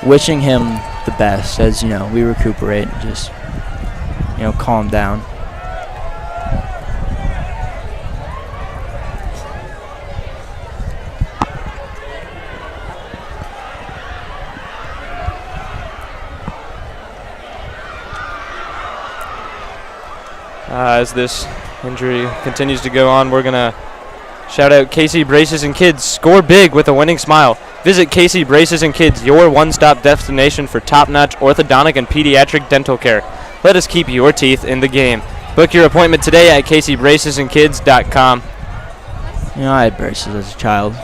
wishing him the best as, you know, we recuperate and just, you know, calm down. As this injury continues to go on, we're going to shout out KC Braces and Kids. Score big with a winning smile. Visit KC Braces and Kids, your one-stop destination for top-notch orthodontic and pediatric dental care. Let us keep your teeth in the game. Book your appointment today at kcbracesandkids.com. You know, I had braces as a child.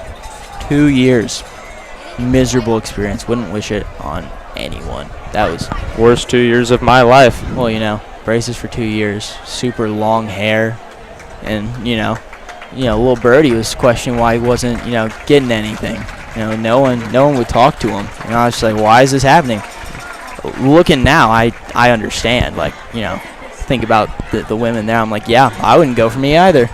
2 years. Miserable experience. Wouldn't wish it on anyone. That was... Worst 2 years of my life. Well, you know. Braces for 2 years, super long hair, and you know, little birdie was questioning why he wasn't, you know, getting anything. You know, no one would talk to him. You know, I was just like, why is this happening? Looking now, I understand. Like, you know, think about the women there. I'm like, yeah, I wouldn't go for me either.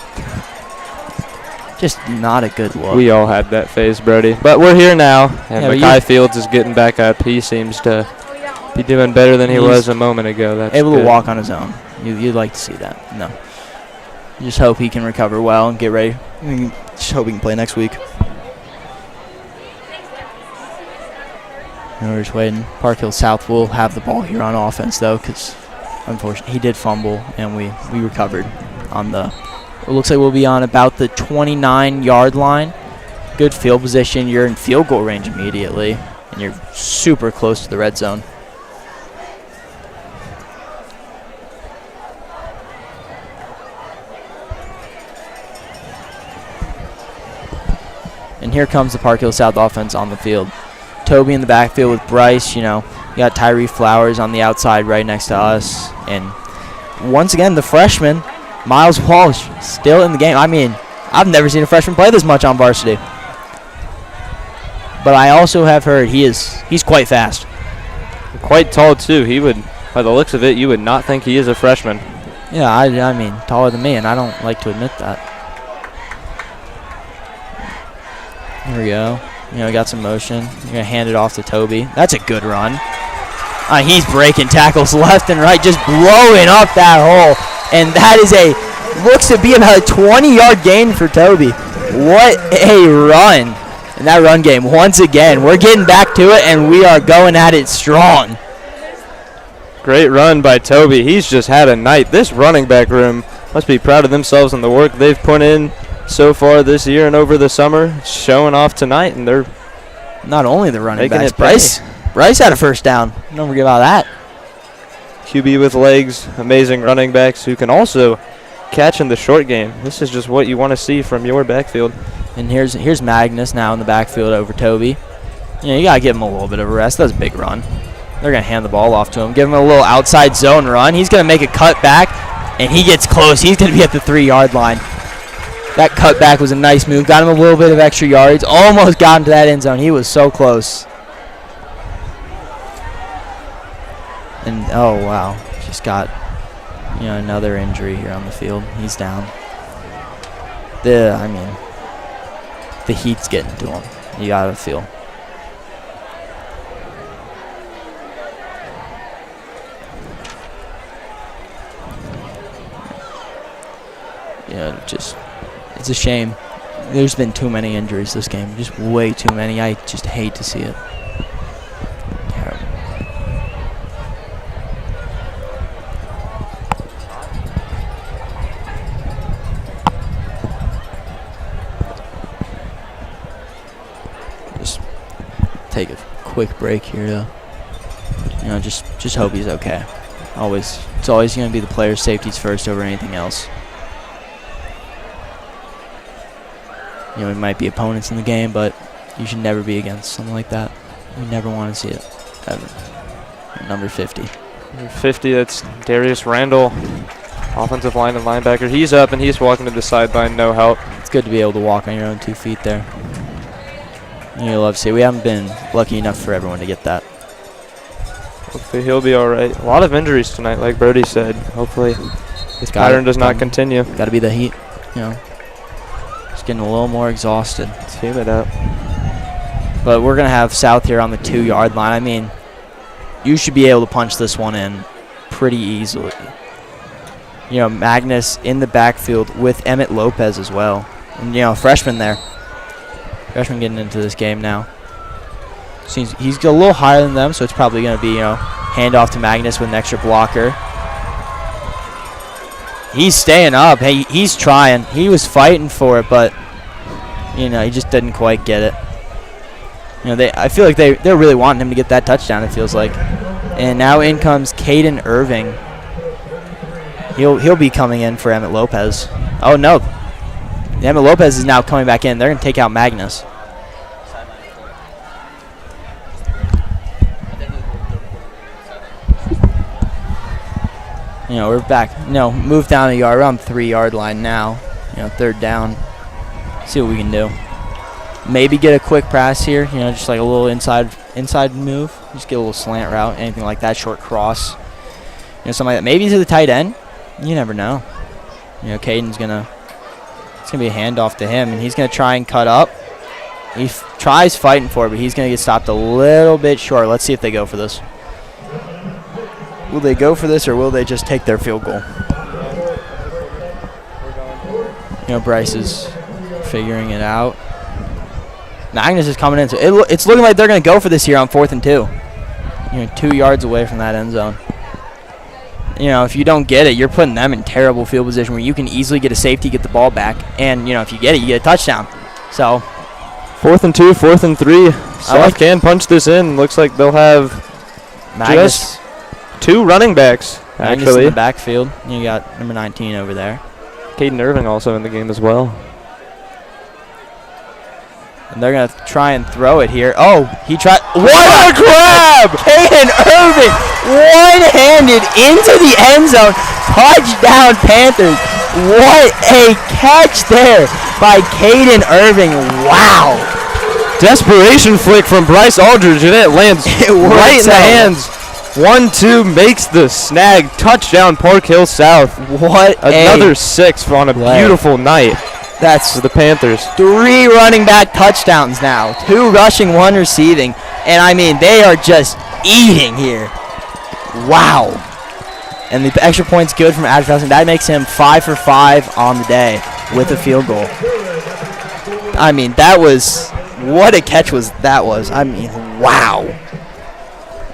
Just not a good look. We all had that phase, Brody. But we're here now, and Mackay Fields is getting back up. He seems to be doing better than he was a moment ago. That's able good. to walk on his own. You'd like to see that. No. Just hope he can recover well and get ready. Just hope he can play next week. And we're just waiting. Park Hill South will have the ball here on offense, though, because unfortunately he did fumble, and we recovered on the... It looks like we'll be on about the 29-yard line. Good field position. You're in field goal range immediately, and you're super close to the red zone. And here comes the Park Hill South offense on the field. Toby in the backfield with Bryce. You know, you got Tyree Flowers on the outside right next to us. And once again, the freshman, Miles Walsh, still in the game. I mean, I've never seen a freshman play this much on varsity. But I also have heard he's quite fast. Quite tall, too. He would, by the looks of it, you would not think he is a freshman. Yeah, I mean, taller than me, and I don't like to admit that. Here we go. Got some motion. You're going to hand it off to Toby. That's a good run. He's breaking tackles left and right, just blowing up that hole. And that is looks to be about a 20-yard gain for Toby. What a run. In that run game, once again, we're getting back to it, and we are going at it strong. Great run by Toby. He's just had a night. This running back room must be proud of themselves and the work they've put in so far this year and over the summer, showing off tonight, and they're not only the running making backs. Bryce had a first down. Don't forget about that. QB with legs, amazing running backs who can also catch in the short game. This is just what you want to see from your backfield. And here's Magnus now in the backfield over Toby. You got to give him a little bit of a rest. That's a big run. They're going to hand the ball off to him. Give him a little outside zone run. He's going to make a cut back, and he gets close. He's going to be at the 3-yard line. That cutback was a nice move. Got him a little bit of extra yards. Almost got into that end zone. He was so close. And, oh, wow. Just got, another injury here on the field. He's down. The heat's getting to him. You got to feel. It's a shame. There's been too many injuries this game. Just way too many. I just hate to see it. Terrible. Just take a quick break here to, just hope he's okay. It's always going to be the player's safeties first over anything else. We might be opponents in the game, but you should never be against something like that. You never want to see it, ever. Number 50. Number 50, that's Darius Randall, offensive line and linebacker. He's up, and he's walking to the sideline, no help. It's good to be able to walk on your own 2 feet there. You love to see. We haven't been lucky enough for everyone to get that. Hopefully he'll be all right. A lot of injuries tonight, like Brody said. Hopefully this pattern does not continue. Got to be the heat, getting a little more exhausted. Let's feel it out. But we're going to have South here on the 2-yard line. I mean, you should be able to punch this one in pretty easily. Magnus in the backfield with Emmett Lopez as well. And, freshman there. Freshman getting into this game now. Seems he's a little higher than them, so it's probably going to be, hand off to Magnus with an extra blocker. He's staying up. Hey, he's trying. He was fighting for it, but he just didn't quite get it. I feel like they're really wanting him to get that touchdown. It feels like. And now in comes Caden Irving. He'll be coming in for Emmett Lopez. Oh no, Emmett Lopez is now coming back in. They're gonna take out Magnus. We're back. Move down a yard. We're on the 3-yard line now. 3rd down. See what we can do. Maybe get a quick pass here. Just like a little inside move. Just get a little slant route, anything like that. Short cross. Something like that. Maybe to the tight end. You never know. Caden's it's gonna be a handoff to him, and he's gonna try and cut up. He tries fighting for it, but he's gonna get stopped a little bit short. Let's see if they go for this. Will they go for this, or will they just take their field goal? Bryce is figuring it out. Magnus is coming in. So it's looking like they're going to go for this here on 4th and 2. 2 yards away from that end zone. If you don't get it, you're putting them in terrible field position where you can easily get a safety, get the ball back. And, if you get it, you get a touchdown. So 4th and 2, 4th and 3. South can punch this in. Looks like they'll have Magnus. Just 2 running backs, Magnus actually. in the backfield. You got number 19 over there. Caden Irving also in the game as well. And they're going to try and throw it here. Oh, he tried. What a grab! Caden Irving one-handed into the end zone. Touchdown, Panthers. What a catch there by Caden Irving. Wow. Desperation flick from Bryce Aldridge, and it lands right in the hands. 1-2 makes the snag. Touchdown, Park Hill South. What Another 6 on a beautiful night. That's for the Panthers. 3 running back touchdowns now. 2 rushing, 1 receiving. And, I mean, they are just eating here. Wow. And the extra point's good from Advertising. That makes him 5 for 5 on the day with a field goal. I mean, that was... What a catch that was. I mean, wow.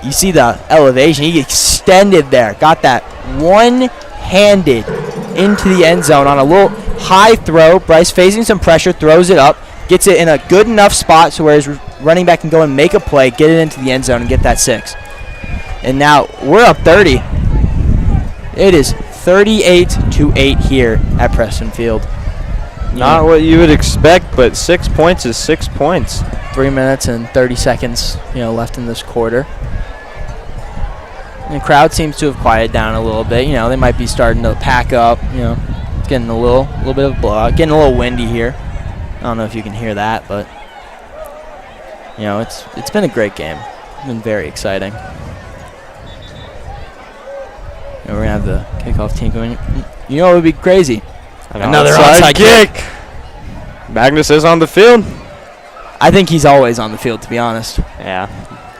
You see the elevation. He extended there. Got that one-handed into the end zone on a little high throw. Bryce facing some pressure, throws it up, gets it in a good enough spot so where his running back can go and make a play, get it into the end zone, and get that 6. And now we're up 30. It is 38-8 here at Preston Field. Not what you would expect, but 6 points is 6 points. 3 minutes and 30 seconds, left in this quarter. And the crowd seems to have quieted down a little bit. They might be starting to pack up. It's getting a little bit of a blowout, getting a little windy here. I don't know if you can hear that, but it's been a great game. It's been very exciting. And we're gonna have the kickoff team going. It would be crazy. Another onside kick. Magnus is on the field. I think he's always on the field, to be honest. Yeah.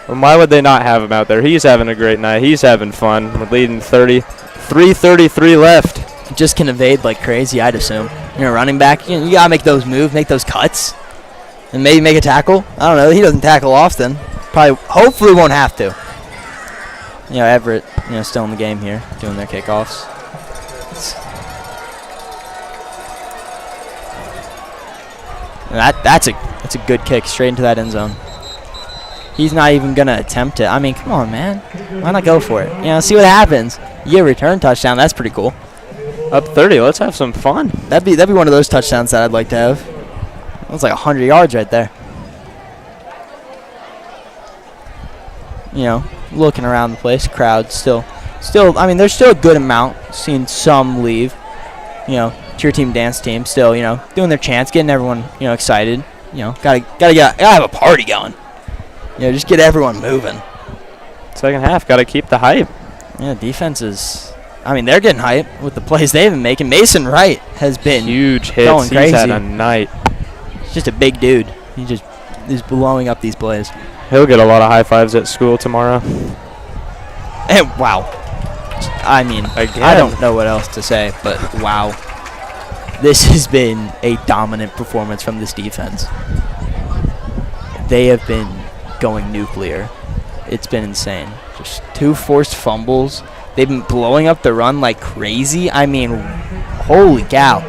Well, why would they not have him out there? He's having a great night. He's having fun. We're leading 3:33 left. Just can evade like crazy, I'd assume. Running back, you gotta make those moves, make those cuts, and maybe make a tackle. I don't know. He doesn't tackle often. Hopefully won't have to. Everett, still in the game here, doing their kickoffs. That's a good kick straight into that end zone. He's not even gonna attempt it. I mean, come on, man. Why not go for it? See what happens. You get a return touchdown. That's pretty cool. Up 30. Let's have some fun. That'd be one of those touchdowns that I'd like to have. That's like 100 yards right there. Looking around the place, crowd still. I mean, there's still a good amount. Seen some leave. Cheer team, dance team, still, doing their chants, getting everyone, excited. Gotta have a party going. Just get everyone moving. Second half, gotta keep the hype. Yeah, defense is. I mean, they're getting hype with the plays they've been making. Mason Wright has been huge hits. Going crazy. He's had a night. He's just a big dude. He just is blowing up these plays. He'll get a lot of high fives at school tomorrow. And wow. I mean, again. I don't know what else to say, but wow. This has been a dominant performance from this defense. They have been going nuclear. It's been insane. Just 2 forced fumbles. They've been blowing up the run like crazy. I mean, holy cow.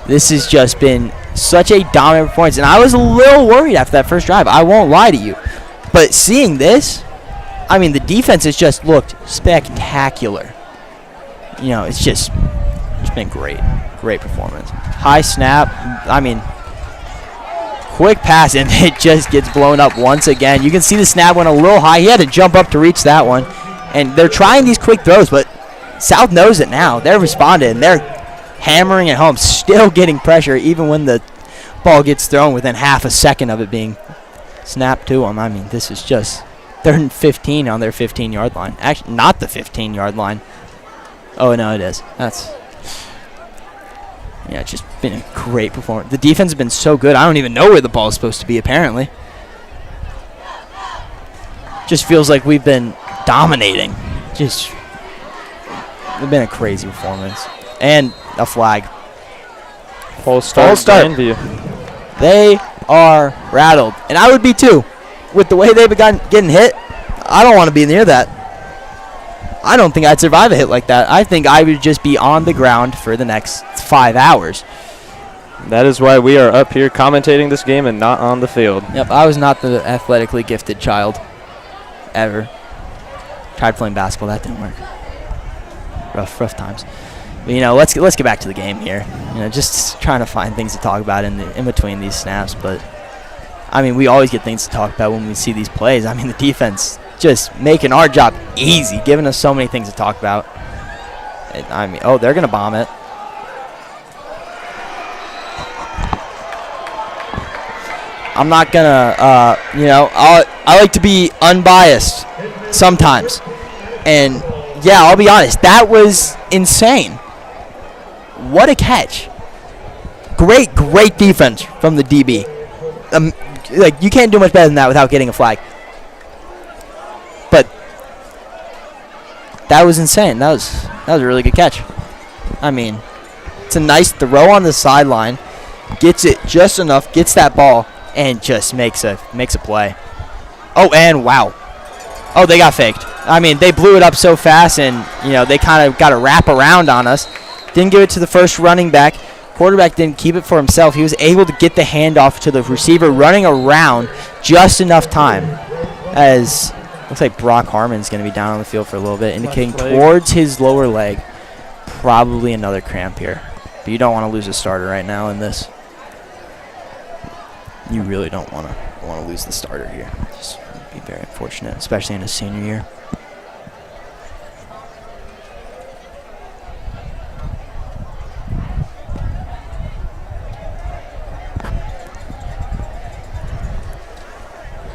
This has just been such a dominant performance. And I was a little worried after that first drive. I won't lie to you. But seeing this, I mean, the defense has just looked spectacular. It's been great. Great performance. High snap. I mean, quick pass, and it just gets blown up once again. You can see the snap went a little high. He had to jump up to reach that one. And they're trying these quick throws, but South knows it now. They're responding, and they're hammering it home, still getting pressure, even when the ball gets thrown within half a second of it being snapped to them. I mean, this is just 3rd and 15 on their 15-yard line. Actually, not the 15-yard line. Oh, no, it is. It's just been a great performance. The defense has been so good. I don't even know where the ball is supposed to be, apparently. Just feels like we've been dominating. It's been a crazy performance. And a flag. False start. Grandview. They are rattled. And I would be too. With the way they've been getting hit, I don't want to be near that. I don't think I'd survive a hit like that. I think I would just be on the ground for the next 5 hours. That is why we are up here commentating this game and not on the field. Yep, I was not the athletically gifted child ever. Tried playing basketball, that didn't work. Rough times. But, let's get back to the game here. Just trying to find things to talk about in between these snaps. But I mean, we always get things to talk about when we see these plays. I mean, the defense just making our job easy, giving us so many things to talk about. I mean, oh, they're going to bomb it. I'm not going to, I like to be unbiased sometimes. And, yeah, I'll be honest. That was insane. What a catch. Great defense from the DB. You can't do much better than that without getting a flag. But that was insane. That was a really good catch. I mean, it's a nice throw on the sideline. Gets it just enough, gets that ball, and just makes a play. Oh, and wow. Oh, they got faked. I mean, they blew it up so fast, and, they kind of got a wrap around on us. Didn't give it to the first running back. Quarterback didn't keep it for himself. He was able to get the handoff to the receiver running around just enough time. As looks like Brock Harmon's going to be down on the field for a little bit, indicating towards his lower leg. Probably another cramp here. But you don't want to lose a starter right now in this. You really don't want to lose the starter here. Just be very unfortunate, especially in his senior year.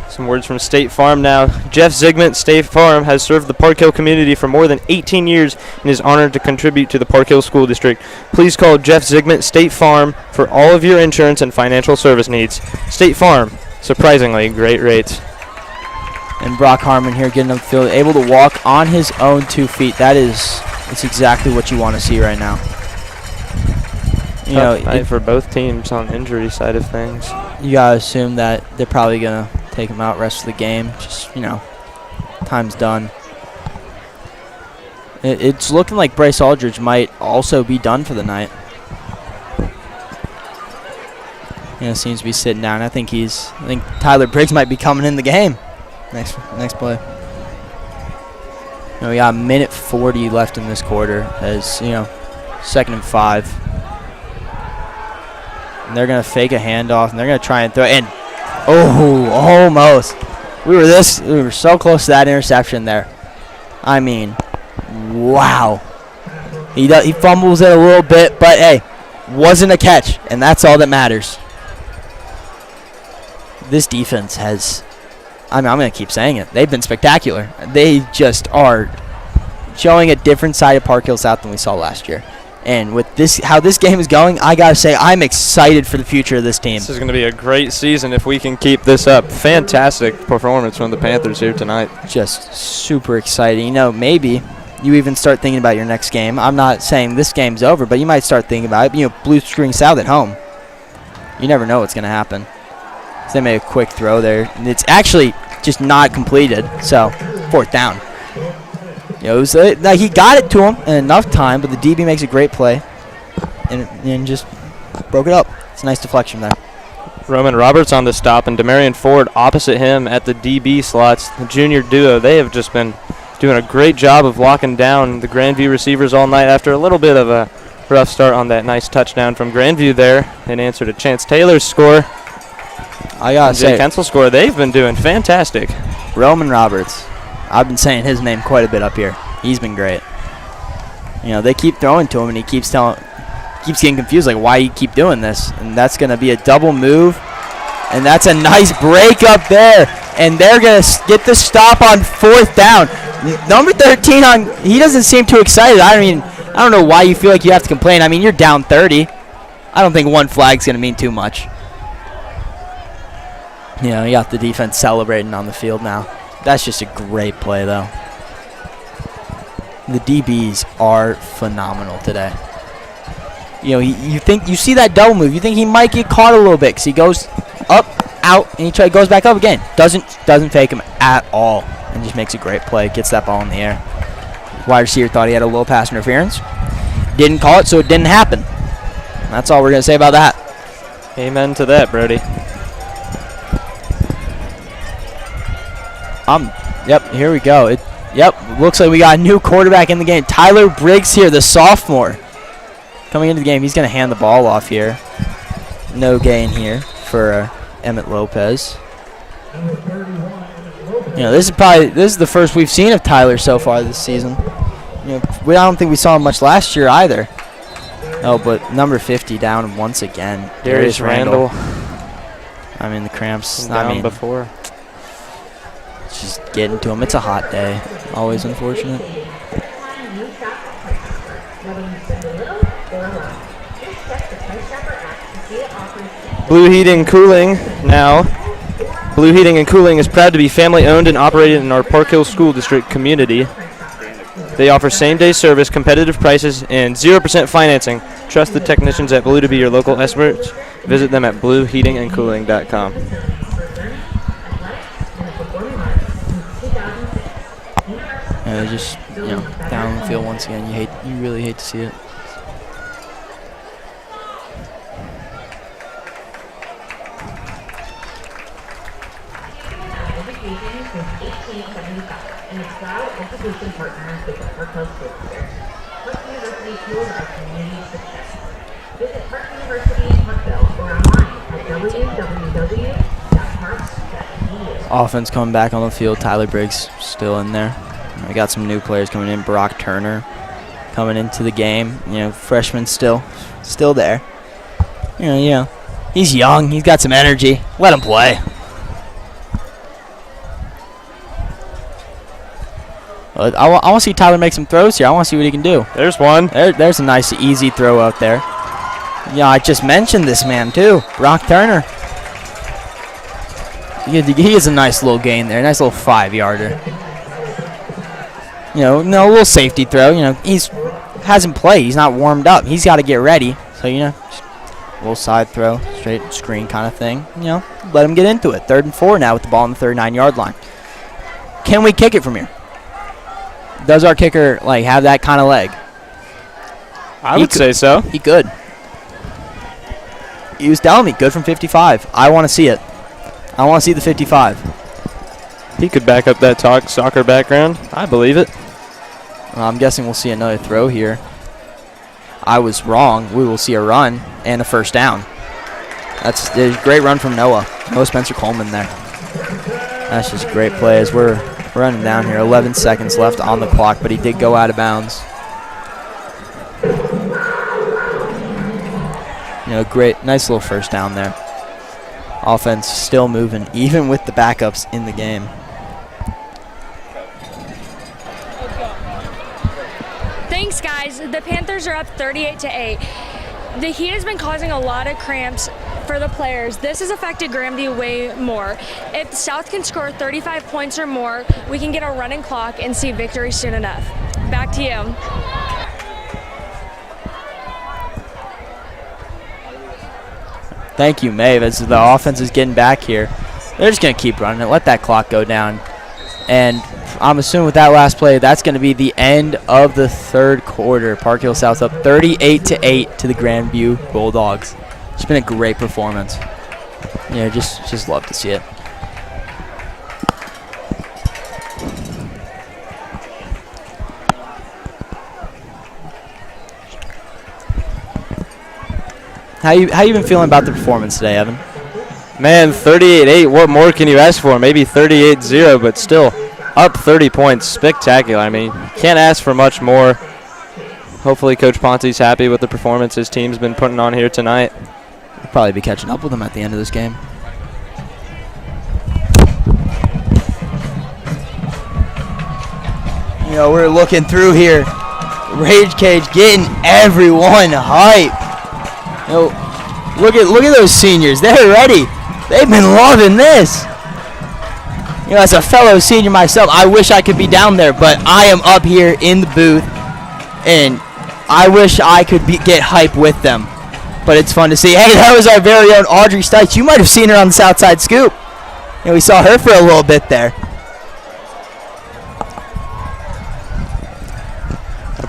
Some words from State Farm now. Jeff Zygmunt, State Farm, has served the Park Hill community for more than 18 years and is honored to contribute to the Park Hill School District. Please call Jeff Zygmunt, State Farm, for all of your insurance and financial service needs. State Farm, surprisingly great rates. And Brock Harmon here getting up the field, able to walk on his own 2 feet. That's exactly what you want to see right now. Tough night for both teams on the injury side of things. You gotta assume that they're probably gonna take him out rest of the game. Just time's done. It's looking like Bryce Aldridge might also be done for the night. Seems to be sitting down. I think Tyler Briggs might be coming in the game. Next play. We got a minute 40 left in this quarter. As 2nd and 5. And they're going to fake a handoff, and they're going to try and throw it. And, almost. We were so close to that interception there. I mean, wow. He fumbles it a little bit, but, hey, wasn't a catch, and that's all that matters. This defense has, I'm going to keep saying it, they've been spectacular. They just are showing a different side of Park Hill South than we saw last year. And with how this game is going, I got to say I'm excited for the future of this team. This is going to be a great season if we can keep this up. Fantastic performance from the Panthers here tonight. Just super exciting. Maybe you even start thinking about your next game. I'm not saying this game's over, but you might start thinking about it. Blue Screen South at home. You never know what's going to happen. So they made a quick throw there. And it's actually just not completed. So 4th down. It was he got it to him in enough time, but the DB makes a great play and just broke it up. It's a nice deflection there. Roman Roberts on the stop, and Demarion Ford opposite him at the DB slots. The junior duo, they have just been doing a great job of locking down the Grandview receivers all night after a little bit of a rough start on that nice touchdown from Grandview there in answer to Chance Taylor's score. I got to say, Jay Kensel's score, they've been doing fantastic. Roman Roberts. I've been saying his name quite a bit up here. He's been great. They keep throwing to him, and he keeps getting confused, like, why you keep doing this? And that's going to be a double move, and that's a nice break up there. And they're going to get the stop on 4th down. Number 13 he doesn't seem too excited. I don't know why you feel like you have to complain. You're down 30. I don't think one flag's going to mean too much. You got the defense celebrating on the field now. That's just a great play, though. The DBs are phenomenal today. You see that double move. You think he might get caught a little bit because he goes up, out, and he goes back up again. Doesn't fake him at all, and just makes a great play. Gets that ball in the air. Wide receiver thought he had a little pass interference. Didn't call it, so it didn't happen. That's all we're going to say about that. Amen to that, Brody. Yep, here we go. Looks like we got a new quarterback in the game. Tyler Briggs here, the sophomore. Coming into the game, he's going to hand the ball off here. No gain here for Emmett Lopez. This is the first we've seen of Tyler so far this season. I don't think we saw him much last year either. Oh, but number 50 down once again. Darius Randall. I mean, the cramps. Down before. Just getting to him. It's a hot day. Always unfortunate. Blue Heating Cooling now. Blue Heating and Cooling is proud to be family owned and operated in our Park Hill School District community. They offer same-day service, competitive prices, and 0% financing. Trust the technicians at Blue to be your local experts. Visit them at blueheatingandcooling.com. Just down the field once again. You really hate to see it. And its cloud education partners with the Park Hill School District. Park University fuels our community success. Visit Park University in Parkville or online at www.parks.edu. Offense coming back on the field. Tyler Briggs still in there. We got some new players coming in. Brock Turner coming into the game. Freshman still there. He's young. He's got some energy. Let him play. I want to see Tyler make some throws here. I want to see what he can do. There's one. There's a nice, easy throw out there. I just mentioned this man, too. Brock Turner. He is a nice little gain there. Nice little 5-yarder. A little safety throw. He's hasn't played. He's not warmed up. He's got to get ready. So, just a little side throw, straight screen kind of thing. Let him get into it. 3rd and 4 now with the ball on the 39-yard line. Can we kick it from here? Does our kicker have that kind of leg? I would say so. He could. He was telling me good from 55. I want to see it. I want to see the 55. He could back up that soccer background. I believe it. I'm guessing we'll see another throw here. I was wrong. We will see a run and a first down. That's a great run from Noah Spencer Coleman there. That's just a great play as we're running down here. 11 seconds left on the clock, but he did go out of bounds. Great, nice little first down there. Offense still moving, even with the backups in the game. Thanks, guys. The Panthers are up 38-8. The heat has been causing a lot of cramps for the players. This has affected Grandview way more. If South can score 35 points or more, we can get a running clock and see victory soon enough. Back to you. Thank you, Maeve. As the offense is getting back here, they're just going to keep running it. Let that clock go down. And I'm assuming with that last play, that's going to be the end of the 3rd quarter. Park Hill South up 38-8 to the Grandview Bulldogs. It's been a great performance. Just love to see it. How you been feeling about the performance today, Evan? Man, 38-8. What more can you ask for? Maybe 38-0, but still up 30 points. Spectacular. I mean, can't ask for much more. Hopefully Coach Ponte's happy with the performance his team's been putting on here tonight. We'll probably be catching up with him at the end of this game. We're looking through here. Rage Cage getting everyone hype. Look at those seniors. They're ready. They've been loving this. As a fellow senior myself, I wish I could be down there, but I am up here in the booth, and I wish I could get hype with them. But it's fun to see. Hey, that was our very own Audrey Stites. You might have seen her on the Southside Scoop. We saw her for a little bit there.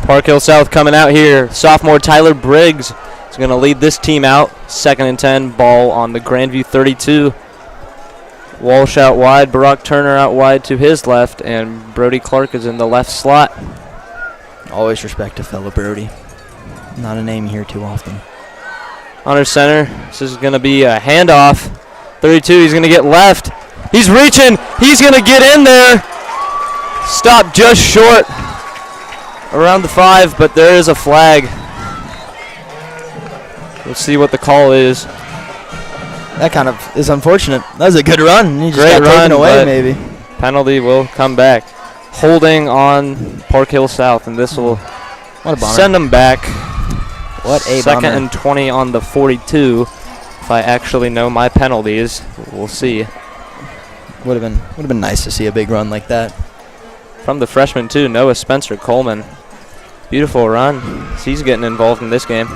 Park Hill South coming out here. Sophomore Tyler Briggs is going to lead this team out. 2nd and 10, ball on the Grandview 32. Walsh out wide, Brock Turner out wide to his left, and Brody Clark is in the left slot. Always respect a fellow Brody. Not a name you hear too often. Under center, this is going to be a handoff. 32, he's going to get left. He's reaching. He's going to get in there. Stop just short around the 5, but there is a flag. Let's see what the call is. That kind of is unfortunate. That was a good run. You just Great got taken run, away, but maybe. Penalty will come back. Holding on Park Hill South, and this will What a bummer. send them back. What a Second bummer. and 20 on the 42. If I actually know my penalties, we'll see. Would have been nice to see a big run like that. From the freshman too, Noah Spencer Coleman. Beautiful run. He's getting involved in this game.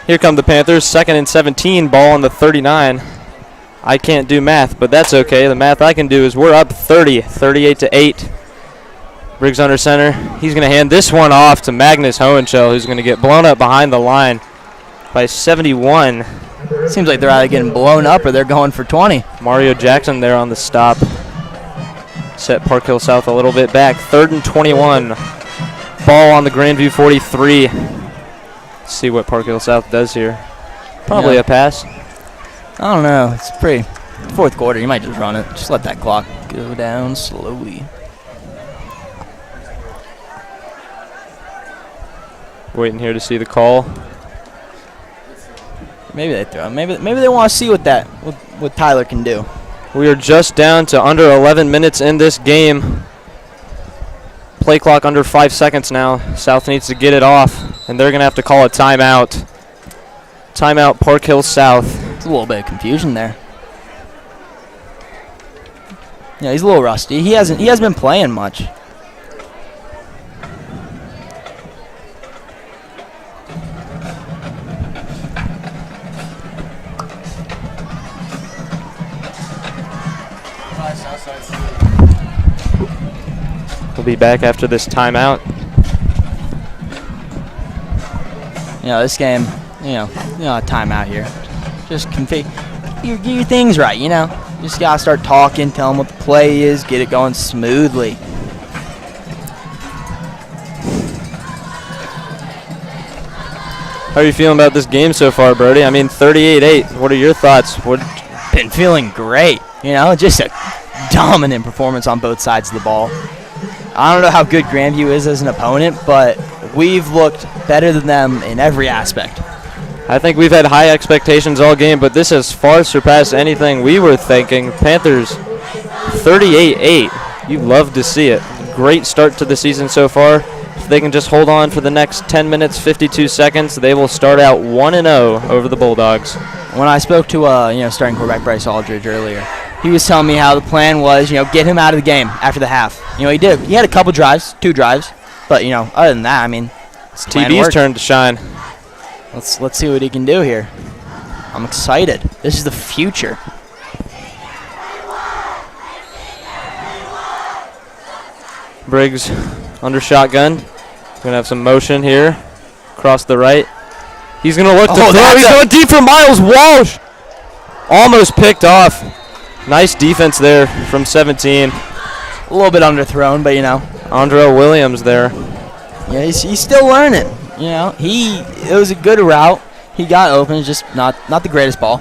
Here come the Panthers, 2nd and 17, ball on the 39. I can't do math, but that's okay. The math I can do is we're up 30, 38-8. Briggs under center. He's going to hand this one off to Magnus Hohenschel, who's going to get blown up behind the line by 71. Seems like they're either getting blown up or they're going for 20. Mario Jackson there on the stop. Set Park Hill South a little bit back. 3rd and 21. Ball on the Grandview 43. See what Park Hill South does here. Probably Yeah. a pass. I don't know. It's pretty. Fourth quarter, you might just run it. Just let that clock go down slowly. Waiting here to see the call. Maybe they throw. Maybe they want to see what Tyler can do. We are just down to under 11 minutes in this game. Play clock under 5 seconds now. South needs to get it off, and they're going to have to call a timeout. Timeout, Park Hill South. There's a little bit of confusion there. Yeah, he's a little rusty. He hasn't been playing much. We'll be back after this timeout. You know, this game, a timeout here. Just get your things right, you know. You just got to start talking, tell them what the play is, get it going smoothly. How are you feeling about this game so far, Brody? I mean, 38-8. What are your thoughts? Been feeling great, you know, just a dominant performance on both sides of the ball. I don't know how good Grandview is as an opponent, but we've looked better than them in every aspect. I think we've had high expectations all game, but this has far surpassed anything we were thinking. Panthers 38-8. You love to see it. Great start to the season so far. If they can just hold on for the next 10 minutes, 52 seconds, they will start out 1-0 over the Bulldogs. When I spoke to starting quarterback Bryce Aldridge earlier, he was telling me how the plan was, get him out of the game after the half. He did. He had a couple drives, 2 drives, but other than that, I mean, It's TB's turn to shine. Let's see what he can do here. I'm excited. This is the future. Briggs under shotgun. Gonna have some motion here. Across the right. He's gonna look to throw. He's going deep for Miles Walsh. Almost picked off. Nice defense there from 17. A little bit underthrown, but Andrew Williams there. Yeah, he's still learning. It was a good route. He got open. It's just not the greatest ball.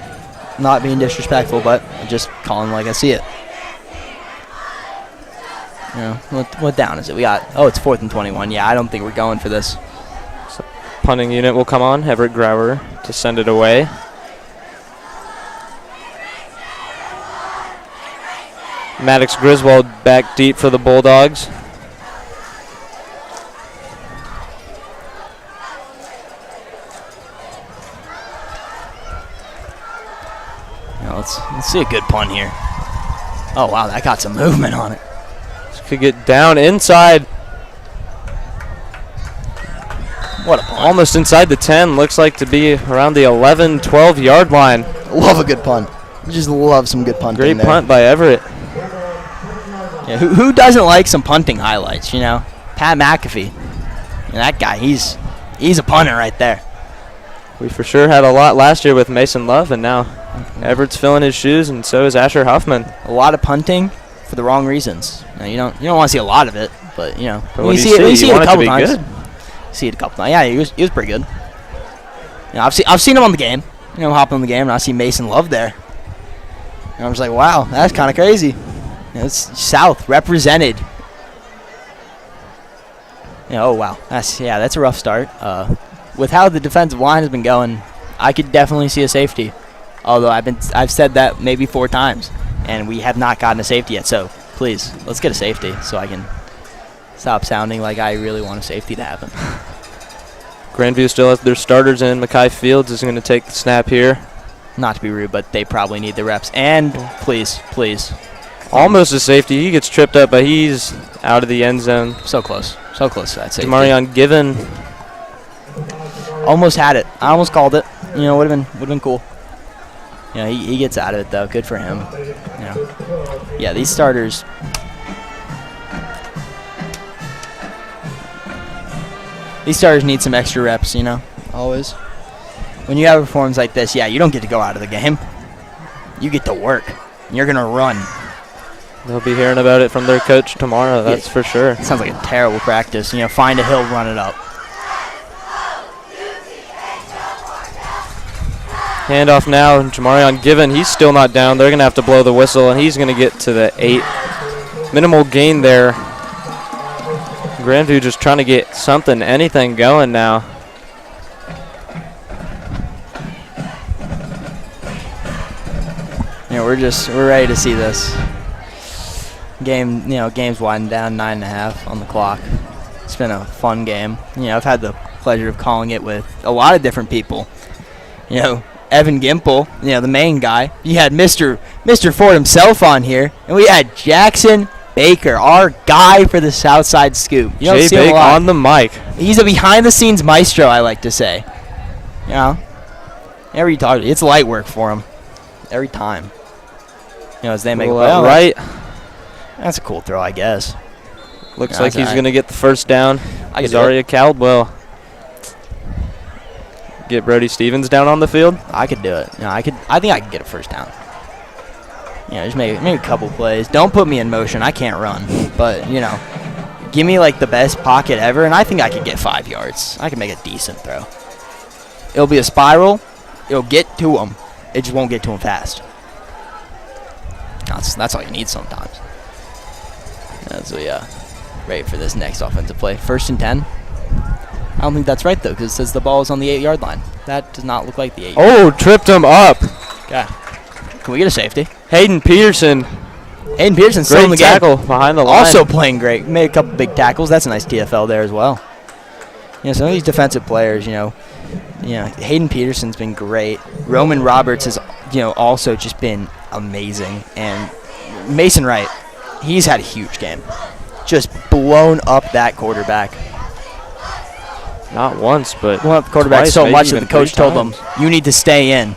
Not being disrespectful, but just calling like I see it. What down is it? It's 4th and 21. Yeah, I don't think we're going for this. So punting unit will come on. Everett Grauer to send it away. Maddox Griswold back deep for the Bulldogs. Let's see a good punt here. Oh, wow, that got some movement on it. This could get down inside. What a punt. Almost inside the 10. Looks like to be around the 11, 12-yard line. Love a good punt. Just love some good punting. Great there. punt by Everett. Yeah, who doesn't like some punting highlights, Pat McAfee. That guy, he's a punter right there. We for sure had a lot last year with Mason Love, and now Everett's filling his shoes, and so is Asher Huffman. A lot of punting, for the wrong reasons. You don't want to see a lot of it, but But when what you do you see? see You it want a it to couple be times. good. See it a couple times. Yeah, he was pretty good. I've seen him on the game. Hopping on the game, and I see Mason Love there. And I was like, wow, that's kind of crazy. It's South represented. Oh wow, that's a rough start. With how the defensive line has been going, I could definitely see a safety. Although I've said that maybe 4 times, and we have not gotten a safety yet. So please, let's get a safety so I can stop sounding like I really want a safety to happen. Grandview still has their starters in. Mackay Fields is going to take the snap here. Not to be rude, but they probably need the reps. And please. Almost a safety. He gets tripped up, but he's out of the end zone. So close to that safety. Demarion Given. Almost had it. I almost called it. Would have been cool. He gets out of it though. Good for him. Yeah, these starters. These starters need some extra reps. Always. When you have performances like this, you don't get to go out of the game. You get to work. And you're gonna run. They'll be hearing about it from their coach tomorrow. That's for sure. It sounds like a terrible practice. Find a hill, run it up. Handoff now. Jamarion Given. He's still not down. They're gonna have to blow the whistle, and he's gonna get to the 8. Minimal gain there. Grandview just trying to get anything going now. We're ready to see this game. Game's winding down, 9.5 on the clock. It's been a fun game. I've had the pleasure of calling it with a lot of different people. Evan Gimple, the main guy. You had Mr. Ford himself on here, and we had Jackson Baker, our guy for the Southside Scoop. Jay Baker on the mic. He's a behind-the-scenes maestro, I like to say. Every talk, it's light work for him every time. As they make it right. That's a cool throw, I guess. Looks like he's going to get the first down. Zaria Caldwell. Get Brody Stevens down on the field. I could do it. I think I could get a first down. Just maybe a couple plays. Don't put me in motion. I can't run. But, give me like the best pocket ever, and I think I could get 5 yards. I can make a decent throw. It'll be a spiral. It'll get to him. It just won't get to him fast. That's all you need sometimes. As we ready for this next offensive play. 1st and 10. I don't think that's right, though, because it says the ball is on the 8-yard line. That does not look like the 8-yard line. Oh, tripped him up. Okay. Can we get a safety? Hayden Peterson. Hayden Peterson still in the game. Tackle behind the line. Also playing great. Made a couple big tackles. That's a nice TFL there as well. Some of these defensive players, Hayden Peterson's been great. Roman Roberts has, also just been amazing. And Mason Wright, he's had a huge game. Just blown up that quarterback. Not once, but blown up the quarterback twice, so much that even the coach 3 told times. him, you need to stay in.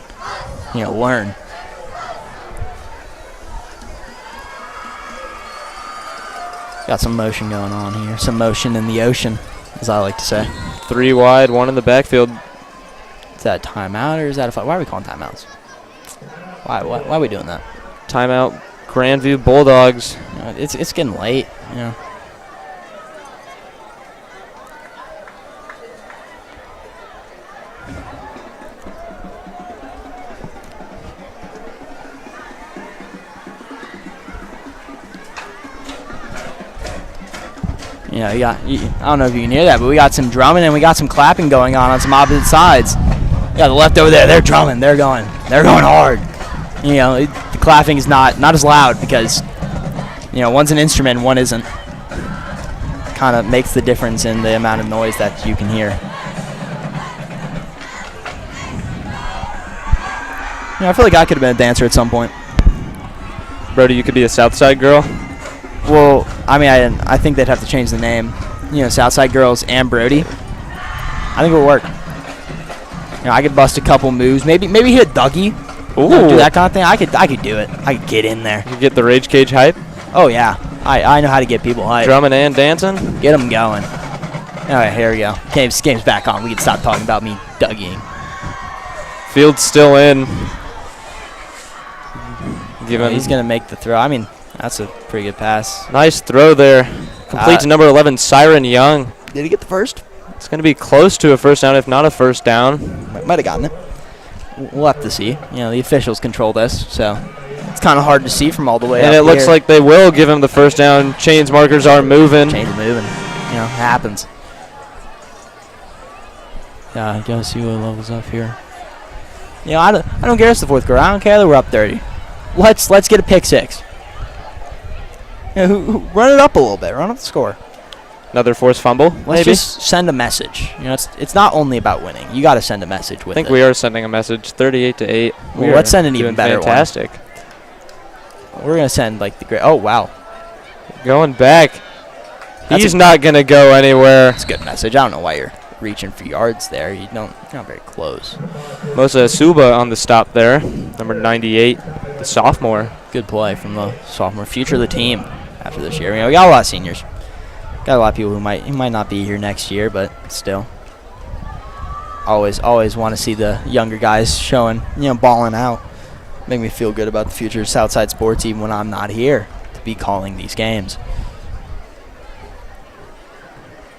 Learn. Got some motion going on here. Some motion in the ocean, as I like to say. 3 wide, 1 in the backfield. Is that a timeout or is that a fight? Why are we calling timeouts? Why are we doing that? Timeout, Grandview Bulldogs. It's getting late, I don't know if you can hear that, but we got some drumming and we got some clapping going on some opposite sides. Yeah, the left over there, they're drumming, they're going hard. The clapping is not as loud because, one's an instrument, one isn't. Kind of makes the difference in the amount of noise that you can hear. I feel like I could have been a dancer at some point. Brody, you could be a Southside girl. Well, I think they'd have to change the name. Southside Girls and Brody. I think it would work. I could bust a couple moves. Maybe hit a Dougie. Do that kind of thing. I could do it. I could get in there. You get the Rage Cage hype. Oh yeah, I know how to get people hyped. Drumming and dancing. Get them going. All right, here we go. Game's back on. We can stop talking about me Dougieing. Field's still in. He's gonna make the throw. That's a pretty good pass. Nice throw there. Complete to number 11, Siren Young. Did he get the first? It's going to be close to a first down, if not a first down. Might have gotten it. We'll have to see. You know, the officials control this, so it's kind of hard to see from all the way up And it looks here. like they will give him the first down. Chains markers are moving. Change of moving. You know, it happens. Yeah, I gotta see what levels up here. You know, I don't care if it's the fourth quarter. I don't care that we're up 30. Let's get a pick six. You know, run it up a little bit. Run up the score. Another forced fumble, Let's maybe? just send a message. You know, it's not only about winning. You got to send a message with I think it. we are sending a message, 38-8. Well, let's send an even better one. Fantastic. We're gonna send like the great. Oh wow, Going back. That's He's not going to go anywhere. that's a good message. I don't know why you're reaching for yards there. You're not very close. Mosa Suba on the stop there. Number 98, the sophomore. Good play from the sophomore. Future of the team after this year. You know, we got a lot of seniors. Got a lot of people who might not be here next year, but still. Always want to see the younger guys showing, you know, balling out. Make me feel good about the future of Southside sports even when I'm not here to be calling these games.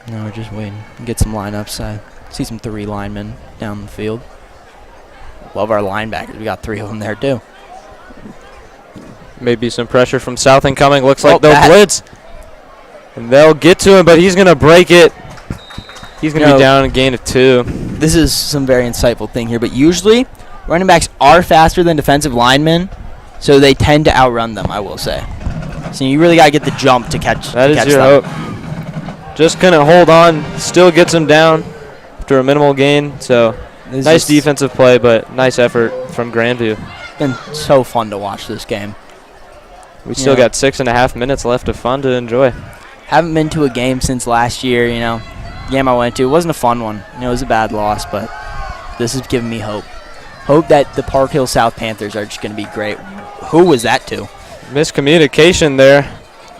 No, we're just waiting. Get some lineups. I see some 3 linemen down the field. Love our linebackers. We got 3 of them there too. Maybe some pressure from South incoming. Looks Oh, like they'll bad. blitz. And they'll get to him, but he's going to break it. He's going to be down a gain of 2. This is some very insightful thing here, but usually running backs are faster than defensive linemen, so they tend to outrun them, I will say. So you really got to get the jump to catch That is catch your them. hope. Just couldn't hold on. Still gets him down after a minimal gain. So This nice is defensive play, but nice effort from Grandview. been so fun to watch this game. We still got 6.5 minutes left of fun to enjoy. Haven't been to a game since last year, you know. Game I went to, it wasn't a fun one. You know, it was a bad loss, but this has given me hope. Hope that the Park Hill South Panthers are just going to be great. Who was that to? Miscommunication there.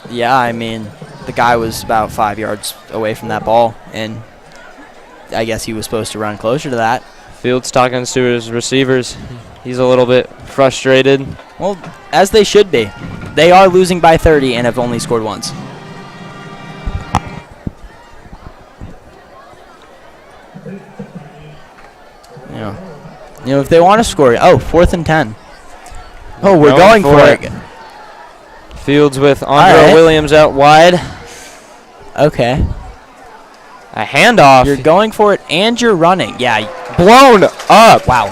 Yeah, I mean, the guy was about 5 yards away from that ball, and I guess he was supposed to run closer to that. Fields talking to his receivers. He's a little bit frustrated. Well, as they should be. They are losing by 30 and have only scored once. You know, if they want to score, 4th and 10. Oh, we're going for it. Fields with Andre right. Williams out wide. Okay. A handoff. You're going for it and you're running. Yeah. Blown up. Wow.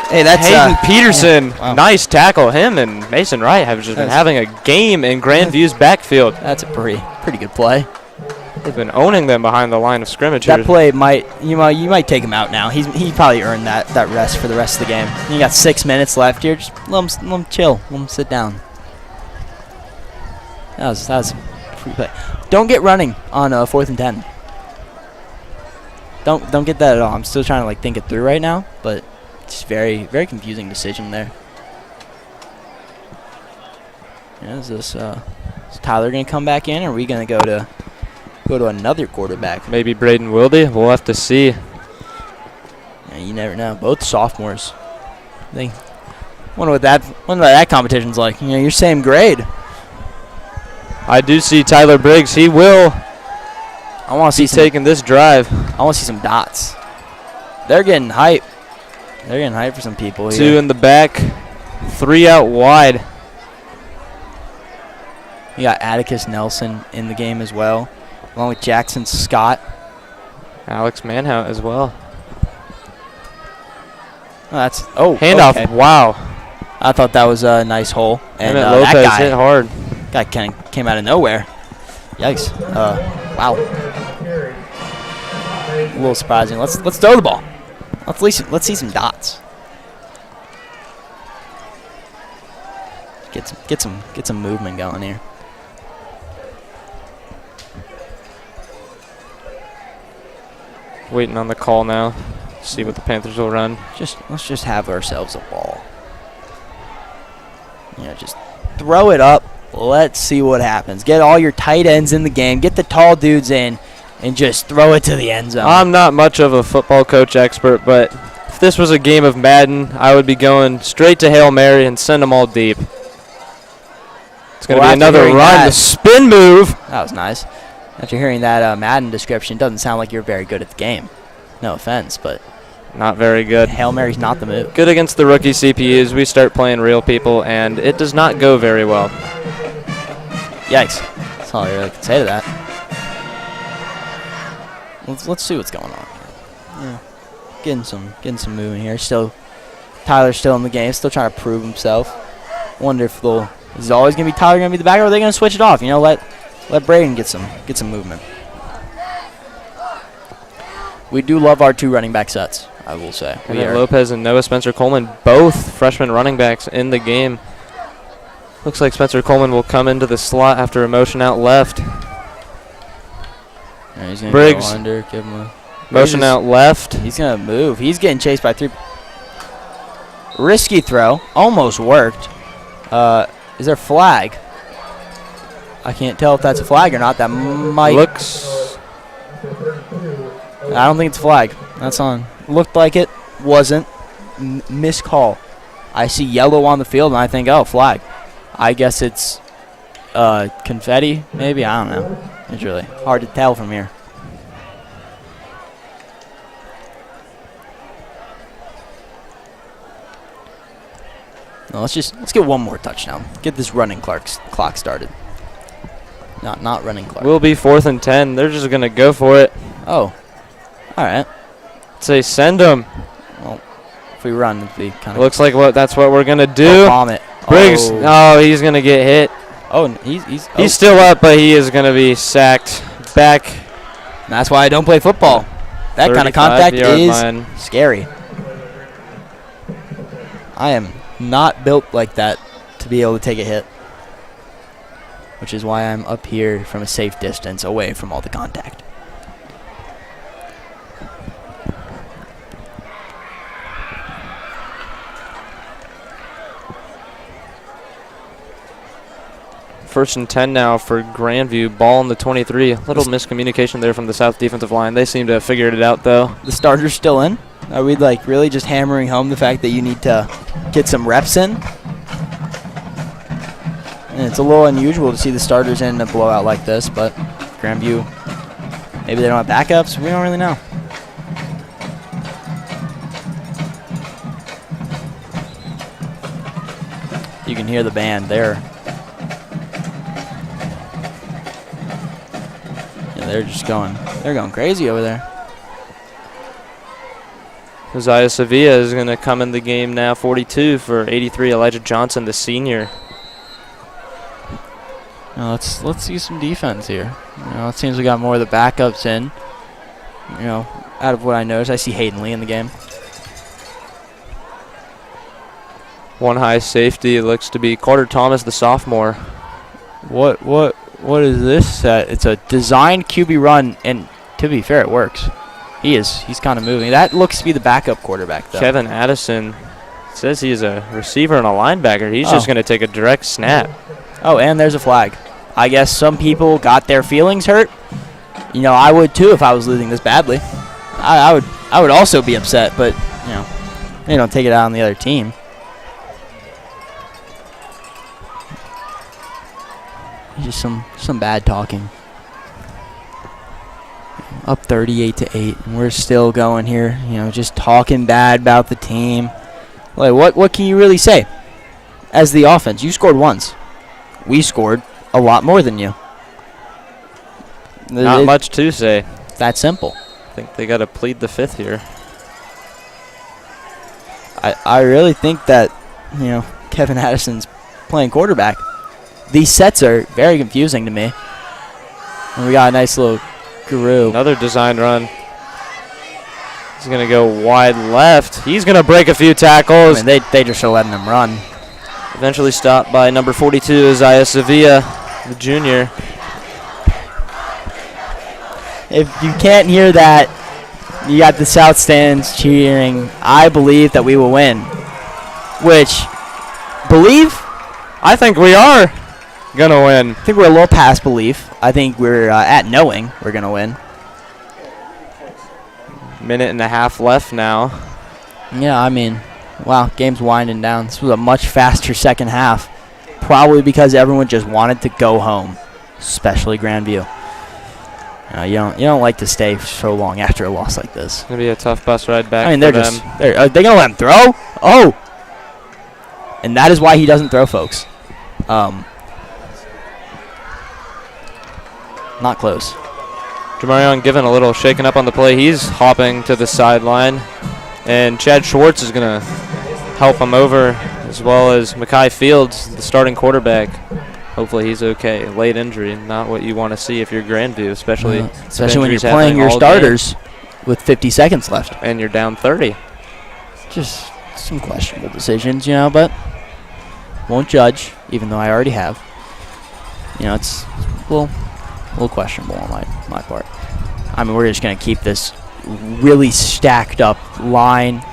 Hey, that's Hayden Peterson. yeah, wow. Nice tackle. Him and Mason Wright have just been having a game in Grandview's backfield. That's a pretty good play. They've been owning them behind the line of scrimmage That here. play you might take him out now. He probably earned that rest for the rest of the game. You got 6 minutes left here. Just let him chill. Let him sit down. That was a pretty play. Don't get running on 4th and 10. Don't get that at all. I'm still trying to like think it through right now, but it's very confusing decision there. Yeah, is Tyler gonna come back in, or are we gonna go to another quarterback? Maybe Braden Wilde. We'll have to see. Yeah, you never know. Both sophomores. Wonder what that competition's like. You know, you're same grade. I do see Tyler Briggs. He will I want to see taking this drive. I want to see some dots. They're getting hype. They're getting hype for some people here. 2 in the back, 3 out wide. You got Atticus Nelson in the game as well, along with Jackson Scott. Alex Manhout as well. Handoff. Handoff. Okay. Wow. I thought that was a nice hole. And Emmett that Lopez guy hit hard. came out of nowhere. Yikes. Wow. A little surprising. Let's throw the ball. Let's see some dots. Get some movement going here. Waiting on the call now. See what the Panthers will run. Let's just have ourselves a ball. Just throw it up. Let's see what happens. Get all your tight ends in the game. Get the tall dudes in, and just throw it to the end zone. I'm not much of a football coach expert, but if this was a game of Madden, I would be going straight to Hail Mary and send them all deep. It's going to be another run. The spin move. That was nice. After hearing that Madden description, it doesn't sound like you're very good at the game. No offense, but not very good. Hail Mary's not the move. Good against the rookie CPUs. We start playing real people, and it does not go very well. Yikes. That's all I really can say to that. Let's see what's going on here. Yeah. Getting some movement here. Tyler's still in the game, still trying to prove himself. Wonder if is it always gonna be Tyler gonna be the back, or are they gonna switch it off? You know, let Braden get some movement. We do love our 2 running back sets, I will say. Lopez and Noah Spencer Coleman, both freshman running backs in the game. Looks like Spencer Coleman will come into the slot after a motion out left. Yeah, he's gonna Briggs. go under, give him a Motion out left. He's going to move. He's getting chased by 3. Risky throw. Almost worked. Is there a flag? I can't tell if that's a flag or not. That might. Looks. I don't think it's a flag. That's on. Looked like it. Wasn't. Missed call. I see yellow on the field, and I think, oh, flag. I guess it's confetti, maybe. I don't know. It's really hard to tell from here. No, let's get one more touchdown. Get this running clock started. Not running clock. Will be 4th and 10. They're just gonna go for it. Oh, all right. Say send them. Well, if we run, it'd be kind of. Looks like that's what we're gonna do. Oh, bomb it. Briggs. Oh, he's gonna get hit. Oh, he's Still up, but he is gonna be sacked back. That's why I don't play football. That kind of contact is line. Scary. I am not built like that to be able to take a hit, which is why I'm up here from a safe distance away from all the contact. First and 10 now for Grandview. Ball in the 23. Little miscommunication there from the South defensive line. They seem to have figured it out, though. The starter's still in? Are we really just hammering home the fact that you need to get some reps in? And it's a little unusual to see the starters in a blowout like this, but Grandview, maybe they don't have backups. We don't really know. You can hear the band there. Yeah, they're going crazy over there. Isaiah Sevilla is going to come in the game now, 42 for 83. Elijah Johnson, the senior. Now let's see some defense here. It seems we got more of the backups in. Out of what I noticed, I see Hayden Lee in the game. One high safety looks to be Carter Thomas, the sophomore. What is this set? It's a designed QB run, and to be fair, it works. He's kind of moving. That looks to be the backup quarterback, though. Kevin Addison says he's a receiver and a linebacker. He's just going to take a direct snap. Oh, and there's a flag. I guess some people got their feelings hurt. I would too if I was losing this badly. I would also be upset, but they don't take it out on the other team. Just some bad talking. Up 38-8, and we're still going here. Just talking bad about the team. What can you really say? As the offense, you scored once. We scored a lot more than you. Not much to say. That simple. I think they got to plead the fifth here. I really think that Kevin Addison's playing quarterback. These sets are very confusing to me. And we got a nice little guru. Another design run. He's going to go wide left. He's going to break a few tackles. They just are letting him run. Eventually stopped by number 42, Isaiah Sevilla, the junior. If you can't hear that, you got the South stands cheering. I believe that we will win. Which, believe? I think we are going to win. I think we're a little past belief. I think we're at knowing we're going to win. Minute and a half left now. Yeah, wow, game's winding down. This was a much faster second half probably because everyone just wanted to go home, especially Grandview. You don't like to stay so long after a loss like this. It's going to be a tough bus ride back. I mean, for they're them. are they going to let him throw? Oh! And that is why he doesn't throw, folks. Not close. Jamarion given a little shaken up on the play. He's hopping to the sideline. And Chad Schwartz is going to help him over, as well as Mackay Fields, the starting quarterback. Hopefully he's okay. Late injury, not what you want to see if you're Grandview, especially when you're playing your starters with 50 seconds left. And you're down 30. Just some questionable decisions, but won't judge, even though I already have. It's a little questionable on my part. I mean, we're just going to keep this really stacked up line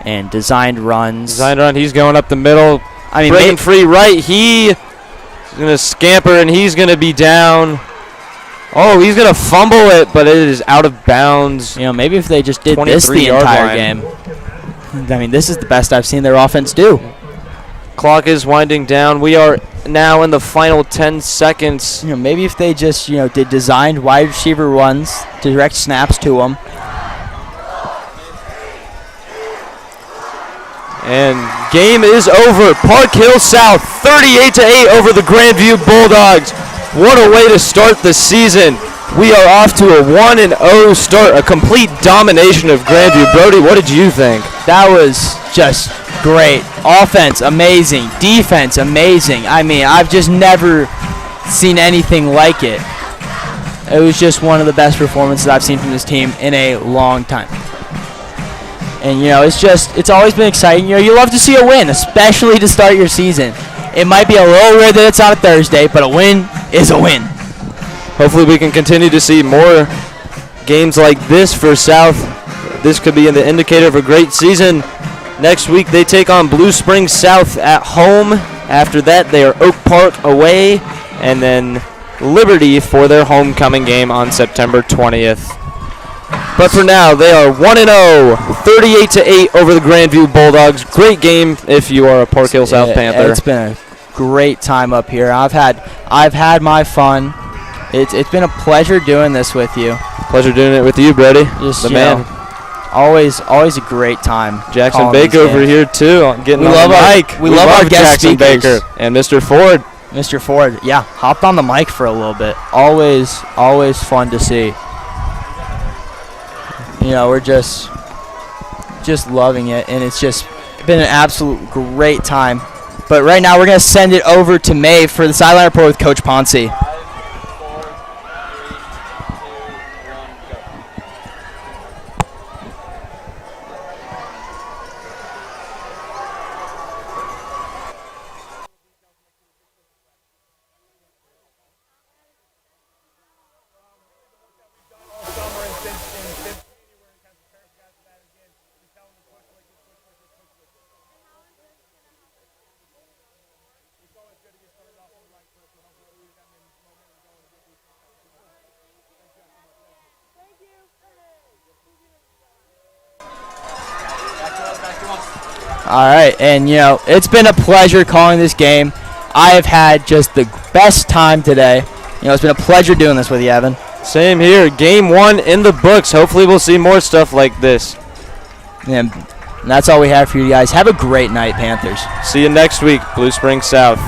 and designed runs. Designed run, he's going up the middle. I mean, breaking free right. He's going to scamper, and he's going to be down. Oh, he's going to fumble it, but it is out of bounds. Maybe if they just did this the entire game. I mean, this is the best I've seen their offense do. Clock is winding down. We are now in the final 10 seconds. Maybe if they just, did designed wide receiver runs, direct snaps to them. And game is over. Park Hill South 38-8 over the Grandview Bulldogs. What a way to start the season. We are off to a 1-0 start, a complete domination of Grandview. Brody, what did you think? That was just great. Offense, amazing. Defense, amazing. I mean, I've just never seen anything like it. It was just one of the best performances I've seen from this team in a long time. And, it's always been exciting. You love to see a win, especially to start your season. It might be a little weird that it's on a Thursday, but a win is a win. Hopefully we can continue to see more games like this for South. This could be the indicator of a great season. Next week they take on Blue Springs South at home. After that they are Oak Park away, and then Liberty for their homecoming game on September 20th. But for now, they are 1-0, 38-8 over the Grandview Bulldogs. Great game if you are a Park Hill South Panther. It's been a great time up here. I've had my fun. It's been a pleasure doing this with you. Pleasure doing it with you, Brody. Just, the man. Always a great time. Jackson Baker over here too, getting on the mic. We love our guest Jackson speakers. Baker and Mr. Ford. Mr. Ford, yeah, hopped on the mic for a little bit. Always fun to see. We're just loving it, and it's just been an absolute great time. But right now, we're going to send it over to Maeve for the sideline report with Coach Ponce. All right, and it's been a pleasure calling this game. I have had just the best time today. It's been a pleasure doing this with you, Evan. Same here. Game 1 in the books. Hopefully we'll see more stuff like this. And that's all we have for you guys. Have a great night, Panthers. See you next week, Blue Springs South.